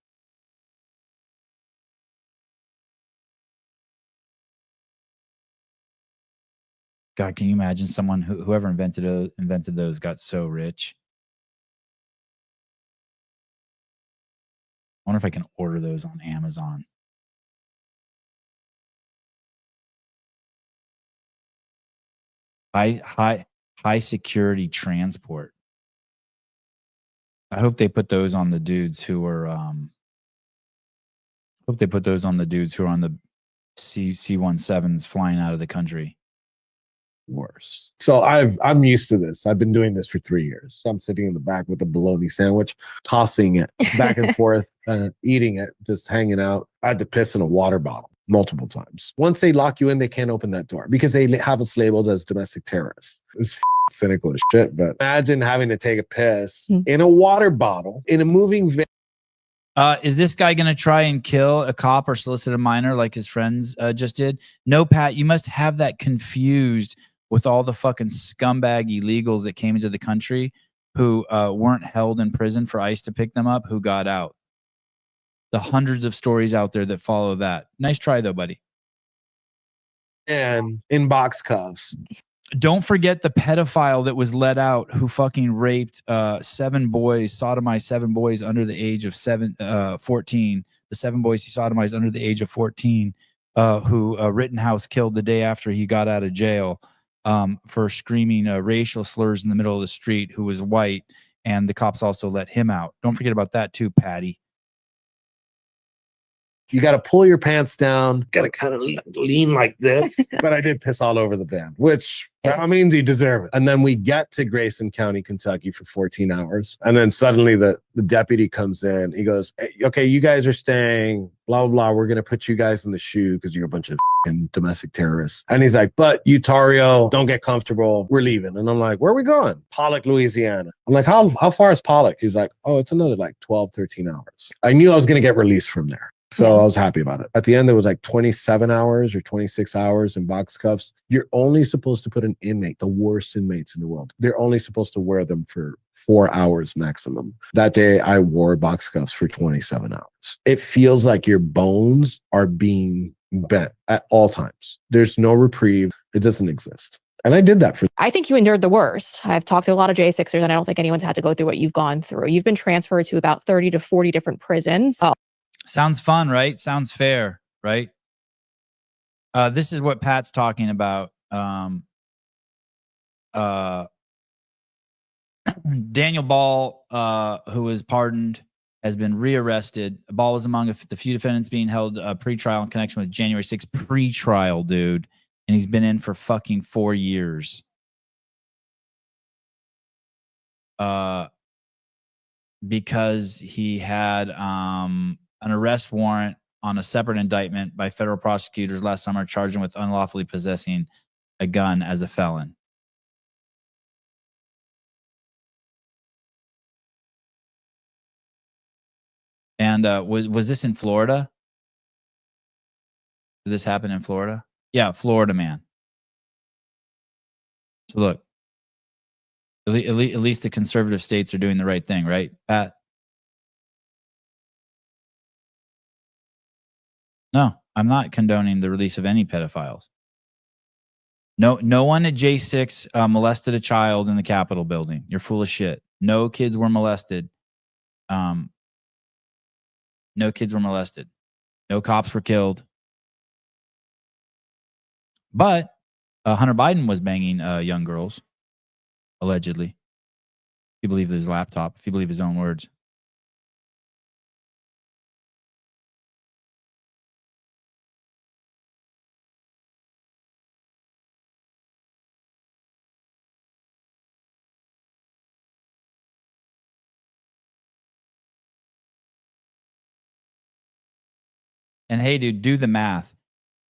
God, can you imagine someone whoever invented those got so rich? I wonder if I can order those on Amazon. High security transport. I hope they put those on the dudes who are hope they put those on the dudes who are on the C-17s flying out of the country. worse. So I'm used to this. I've been doing this for 3 years. So I'm sitting in the back with a bologna sandwich, tossing it back and forth, eating it, just hanging out. I had to piss in a water bottle multiple times. Once they lock you in, they can't open that door because they have us labeled as domestic terrorists. It's cynical as shit, but imagine having to take a piss in a water bottle in a moving van. Is this guy going to try and kill a cop or solicit a minor like his friends just did? No, Pat, you must have that confused with all the fucking scumbag illegals that came into the country who weren't held in prison for ICE to pick them up, who got out. The hundreds of stories out there that follow that. Nice try, though, buddy. And in box cuffs. Don't forget the pedophile that was let out who fucking raped 7 boys, sodomized 7 boys under the age of 14. The 7 boys he sodomized under the age of 14, who Rittenhouse killed the day after he got out of jail for screaming racial slurs in the middle of the street, who was white. And the cops also let him out. Don't forget about that too, Patty. You got to pull your pants down, got to kind of lean like this. But I did piss all over the van, which that means you deserve it. And then we get to Grayson County, Kentucky for 14 hours. And then suddenly the deputy comes in. He goes, hey, okay, you guys are staying, blah, blah, blah. We're going to put you guys in the shoe because you're a bunch of domestic terrorists. And he's like, but you, Tario, don't get comfortable. We're leaving. And I'm like, where are we going? Pollock, Louisiana. I'm like, how far is Pollock? He's like, oh, it's another like 12, 13 hours. I knew I was going to get released from there. So I was happy about it. At the end, there was like 27 hours or 26 hours in box cuffs. You're only supposed to put an inmate, the worst inmates in the world. They're only supposed to wear them for 4 hours maximum. That day, I wore box cuffs for 27 hours. It feels like your bones are being bent at all times. There's no reprieve. It doesn't exist. And I did that for. I think you endured the worst. I've talked to a lot of J6ers, and I don't think anyone's had to go through what you've gone through. You've been transferred to about 30 to 40 different prisons. Sounds fun, right? Sounds fair, right? This is what Pat's talking about. Daniel Ball, who was pardoned, has been rearrested. Ball was among the few defendants being held pre-trial in connection with January 6th pre-trial, dude. And he's been in for fucking 4 years. Because he had an arrest warrant on a separate indictment by federal prosecutors last summer, charged him with unlawfully possessing a gun as a felon. And was this in Florida? Did this happen in Florida? Yeah, Florida man. So look, at least the conservative states are doing the right thing, right, Pat? No, I'm not condoning the release of any pedophiles. No one at J6 molested a child in the Capitol building. You're full of shit. No kids were molested. No kids were molested. No cops were killed. But Hunter Biden was banging young girls, allegedly. If you believe his laptop, if you believe his own words. And hey, dude, do the math.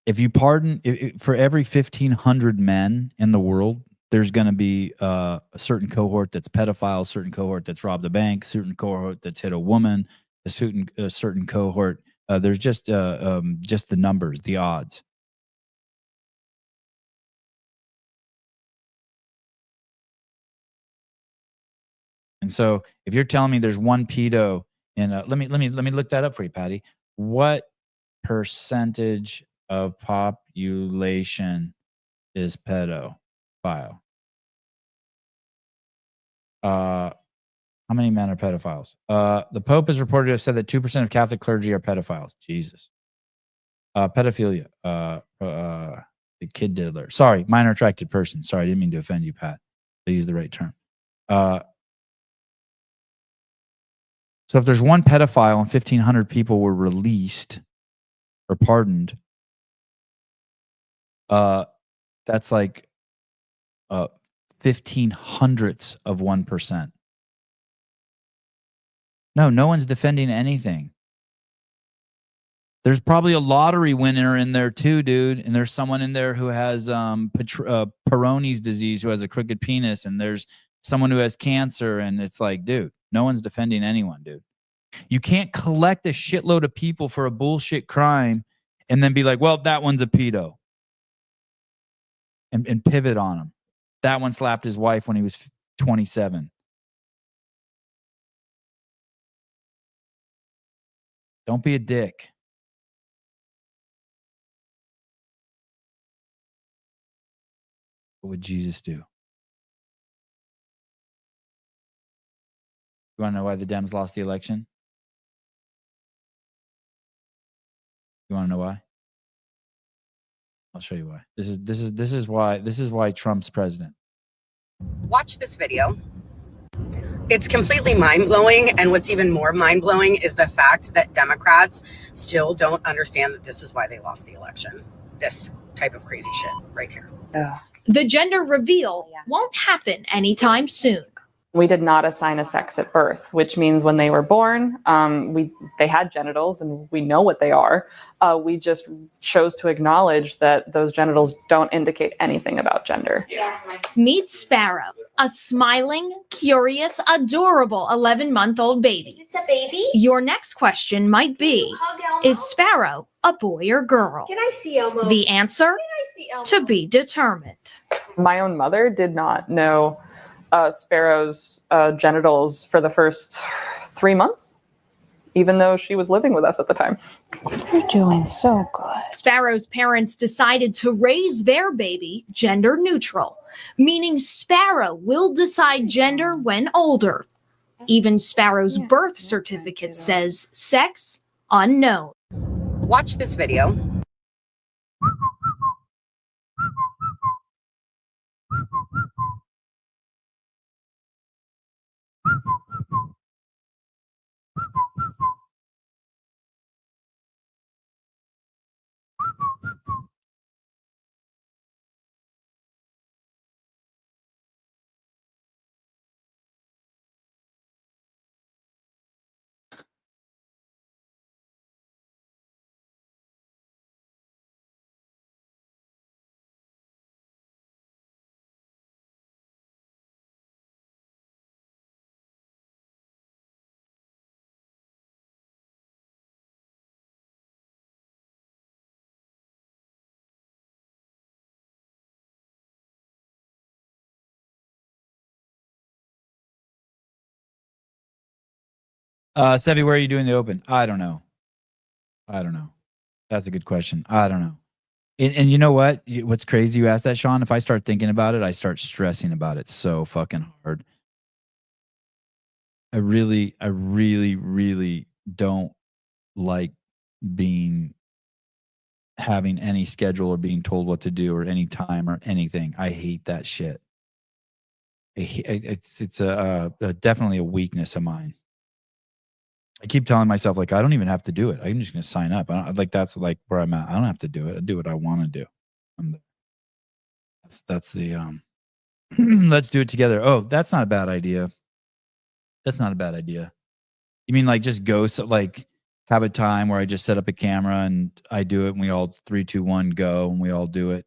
If you pardon, for every 1,500 men in the world, there's going to be a certain cohort that's pedophile, a certain cohort that's robbed a bank, a certain cohort that's hit a woman, a certain cohort. There's just the numbers, the odds. And so, if you're telling me there's one pedo in, let me look that up for you, Patty. What percentage of population is pedophile? How many men are pedophiles? The Pope is reported to have said that 2% of Catholic clergy are pedophiles. Jesus. Pedophilia. The kid diddler. Sorry, minor attracted person. Sorry, I didn't mean to offend you, Pat. I used the right term. So if there's one pedophile and 1,500 people were released or pardoned, that's like 1/1500ths of 1%. No one's defending anything. There's probably a lottery winner in there too, dude. And there's someone in there who has Peyronie's disease, who has a crooked penis, and there's someone who has cancer. And it's like, dude, no one's defending anyone, dude. You can't collect a shitload of people for a bullshit crime and then be like, well, that one's a pedo. And pivot on him. That one slapped his wife when he was 27. Don't be a dick. What would Jesus do? You want to know why the Dems lost the election? You want to know why? I'll show you why. This is why Trump's president. Watch this video. It's completely mind-blowing, and what's even more mind-blowing is the fact that Democrats still don't understand that this is why they lost the election. This type of crazy shit right here. The gender reveal won't happen anytime soon. We did not assign a sex at birth, which means when they were born, they had genitals and we know what they are. We just chose to acknowledge that those genitals don't indicate anything about gender. Meet Sparrow, a smiling, curious, adorable 11-month-old baby. Is this a baby? Your next question might be, is Sparrow a boy or girl? Can I see Elmo? The answer? Can I see Elmo? To be determined. My own mother did not know Sparrow's genitals for the first 3 months, even though she was living with us at the time. You're doing so good. Sparrow's parents decided to raise their baby gender neutral, meaning Sparrow will decide gender when older. Even Sparrow's birth certificate says sex unknown. Watch this video. Sevi, where are you doing the open? I don't know. That's a good question. I don't know. And you know what? What's crazy? You asked that, Sean. If I start thinking about it, I start stressing about it so fucking hard. I really don't like having any schedule or being told what to do or any time or anything. I hate that shit. It's definitely a weakness of mine. I keep telling myself, like, I don't even have to do it. I'm just going to sign up. That's like where I'm at. I don't have to do it. I do what I want to do. That's the, let's do it together. Oh, that's not a bad idea. That's not a bad idea. You mean like just go, like have a time where I just set up a camera and I do it and we all 3, 2, 1, go, and we all do it.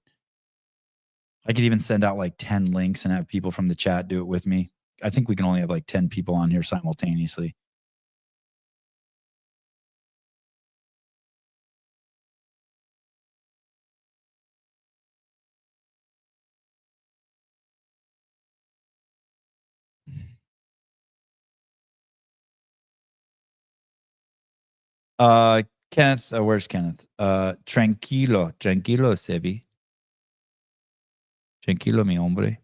I could even send out like 10 links and have people from the chat do it with me. I think we can only have like 10 people on here simultaneously. Kenneth, where's Kenneth? Tranquilo, Sevi. Tranquilo, mi hombre.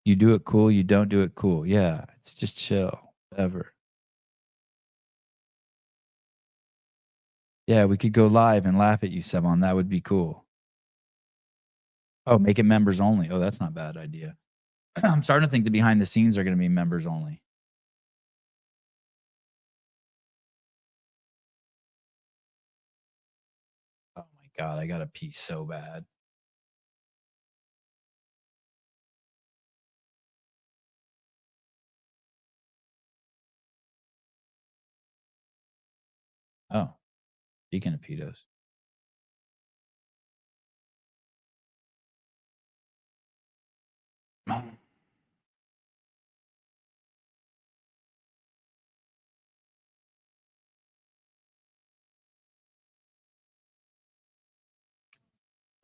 You do it cool, you don't do it cool. Yeah, it's just chill, whatever. Yeah, we could go live and laugh at you, Sevon. That would be cool. Oh, make it members only. Oh, that's not a bad idea. I'm starting to think the behind the scenes are going to be members only. Oh my God, I got to pee so bad. Oh, speaking of pedos.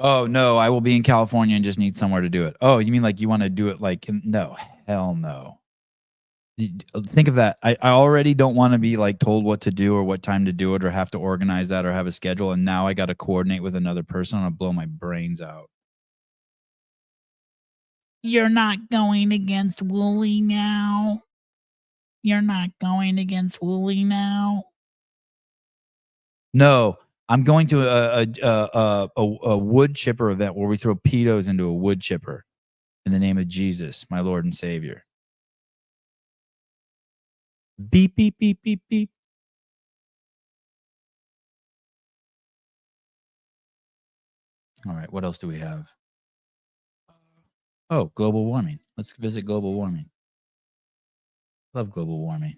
Oh, no, I will be in California and just need somewhere to do it. Oh, you mean like you want to do it like, no, hell no. Think of that. I already don't want to be like told what to do or what time to do it or have to organize that or have a schedule. And now I got to coordinate with another person. I'm going to blow my brains out. You're not going against Wooly now. You're not going against Wooly now. No, I'm going to a wood chipper event where we throw pedos into a wood chipper in the name of Jesus, my Lord and Savior. Beep, beep, beep, beep, beep. All right, what else do we have? Oh, global warming. Let's visit global warming. Love global warming.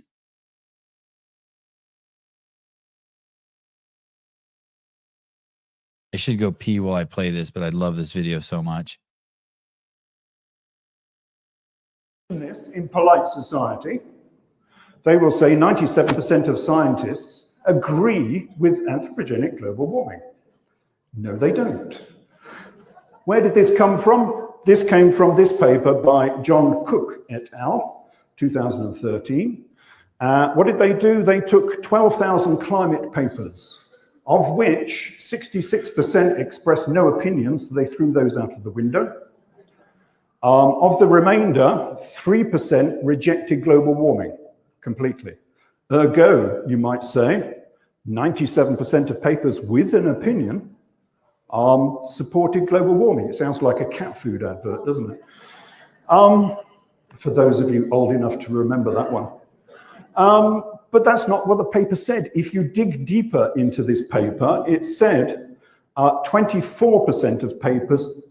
I should go pee while I play this, but I love this video so much. This in polite society, they will say 97% of scientists agree with anthropogenic global warming. No, they don't. Where did this come from? This came from this paper by John Cook et al., 2013. What did they do? They took 12,000 climate papers, of which 66% expressed no opinions, so they threw those out of the window. Of the remainder, 3% rejected global warming completely. Ergo, you might say, 97% of papers with an opinion supported global warming. It sounds like a cat food advert, doesn't it? For those of you old enough to remember that one. But that's not what the paper said. If you dig deeper into this paper, it said 24% of papers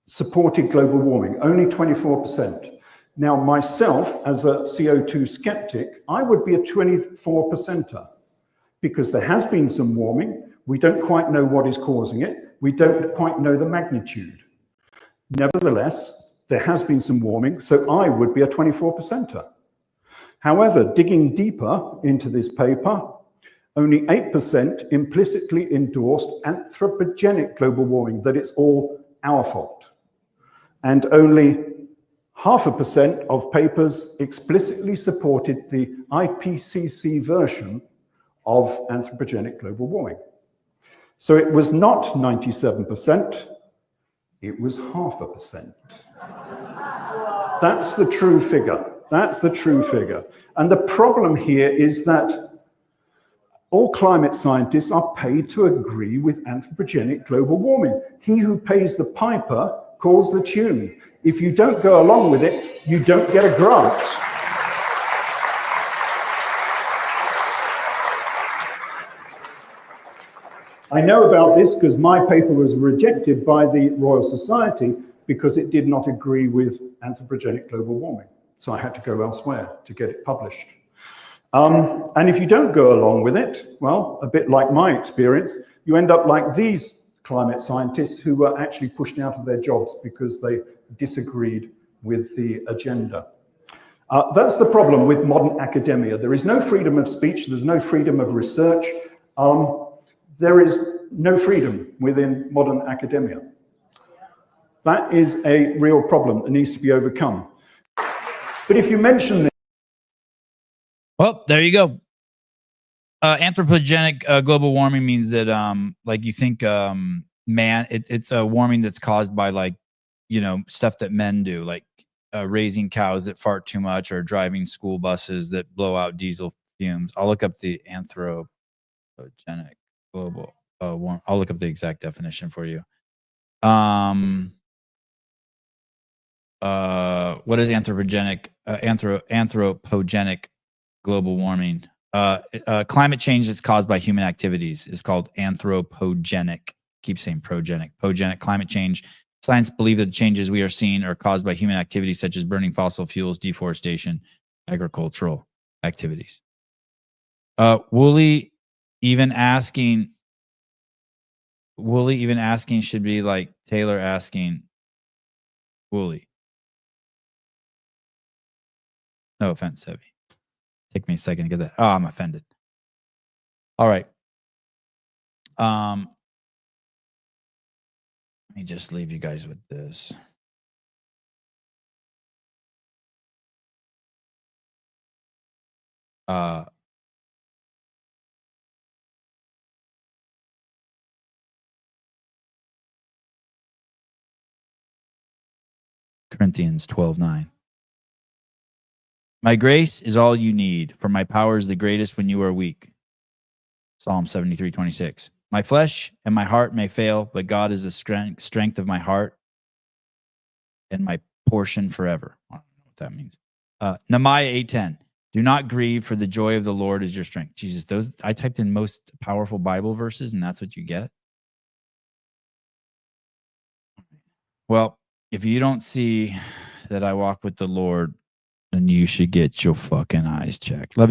supported global warming, only 24%. Now, myself, as a CO2 skeptic, I would be a 24%er because there has been some warming. We don't quite know what is causing it. We don't quite know the magnitude. Nevertheless, there has been some warming, so I would be a 24%er. However, digging deeper into this paper, only 8% implicitly endorsed anthropogenic global warming, that it's all our fault. And only 0.5% of papers explicitly supported the IPCC version of anthropogenic global warming. So it was not 97%, it was 0.5%. That's the true figure. That's the true figure. And the problem here is that all climate scientists are paid to agree with anthropogenic global warming. He who pays the piper calls the tune. If you don't go along with it, you don't get a grant. I know about this because my paper was rejected by the Royal Society because it did not agree with anthropogenic global warming. So I had to go elsewhere to get it published. And if you don't go along with it, well, a bit like my experience, you end up like these climate scientists who were actually pushed out of their jobs because they disagreed with the agenda. That's the problem with modern academia. There is no freedom of speech, there's no freedom of research, there is no freedom within modern academia. That is a real problem that needs to be overcome. But if you mention this, well, there you go. Anthropogenic global warming means that, like you think, it's a warming that's caused by, like, you know, stuff that men do, like raising cows that fart too much or driving school buses that blow out diesel fumes. I'll look up the anthropogenic global warming. I'll look up the exact definition for you. What is anthropogenic global warming? Climate change that's caused by human activities is called anthropogenic. Keep saying progenic. Pogenic climate change. Science believe that the changes we are seeing are caused by human activities such as burning fossil fuels, deforestation, agricultural activities. Wooly even asking should be like Taylor asking Wooly. No offense, Heavy. Take me a second to get that. Oh, I'm offended. All right. Let me just leave you guys with this. Corinthians 12:9. My grace is all you need, for my power is the greatest when you are weak. Psalm 73:26. My flesh and my heart may fail, but God is the strength of my heart and my portion forever. I don't know what that means. Nehemiah 8:10. Do not grieve, for the joy of the Lord is your strength. Jesus, those I typed in most powerful Bible verses, and that's what you get. Well, if you don't see that I walk with the Lord then you should get your fucking eyes checked. Love you guys.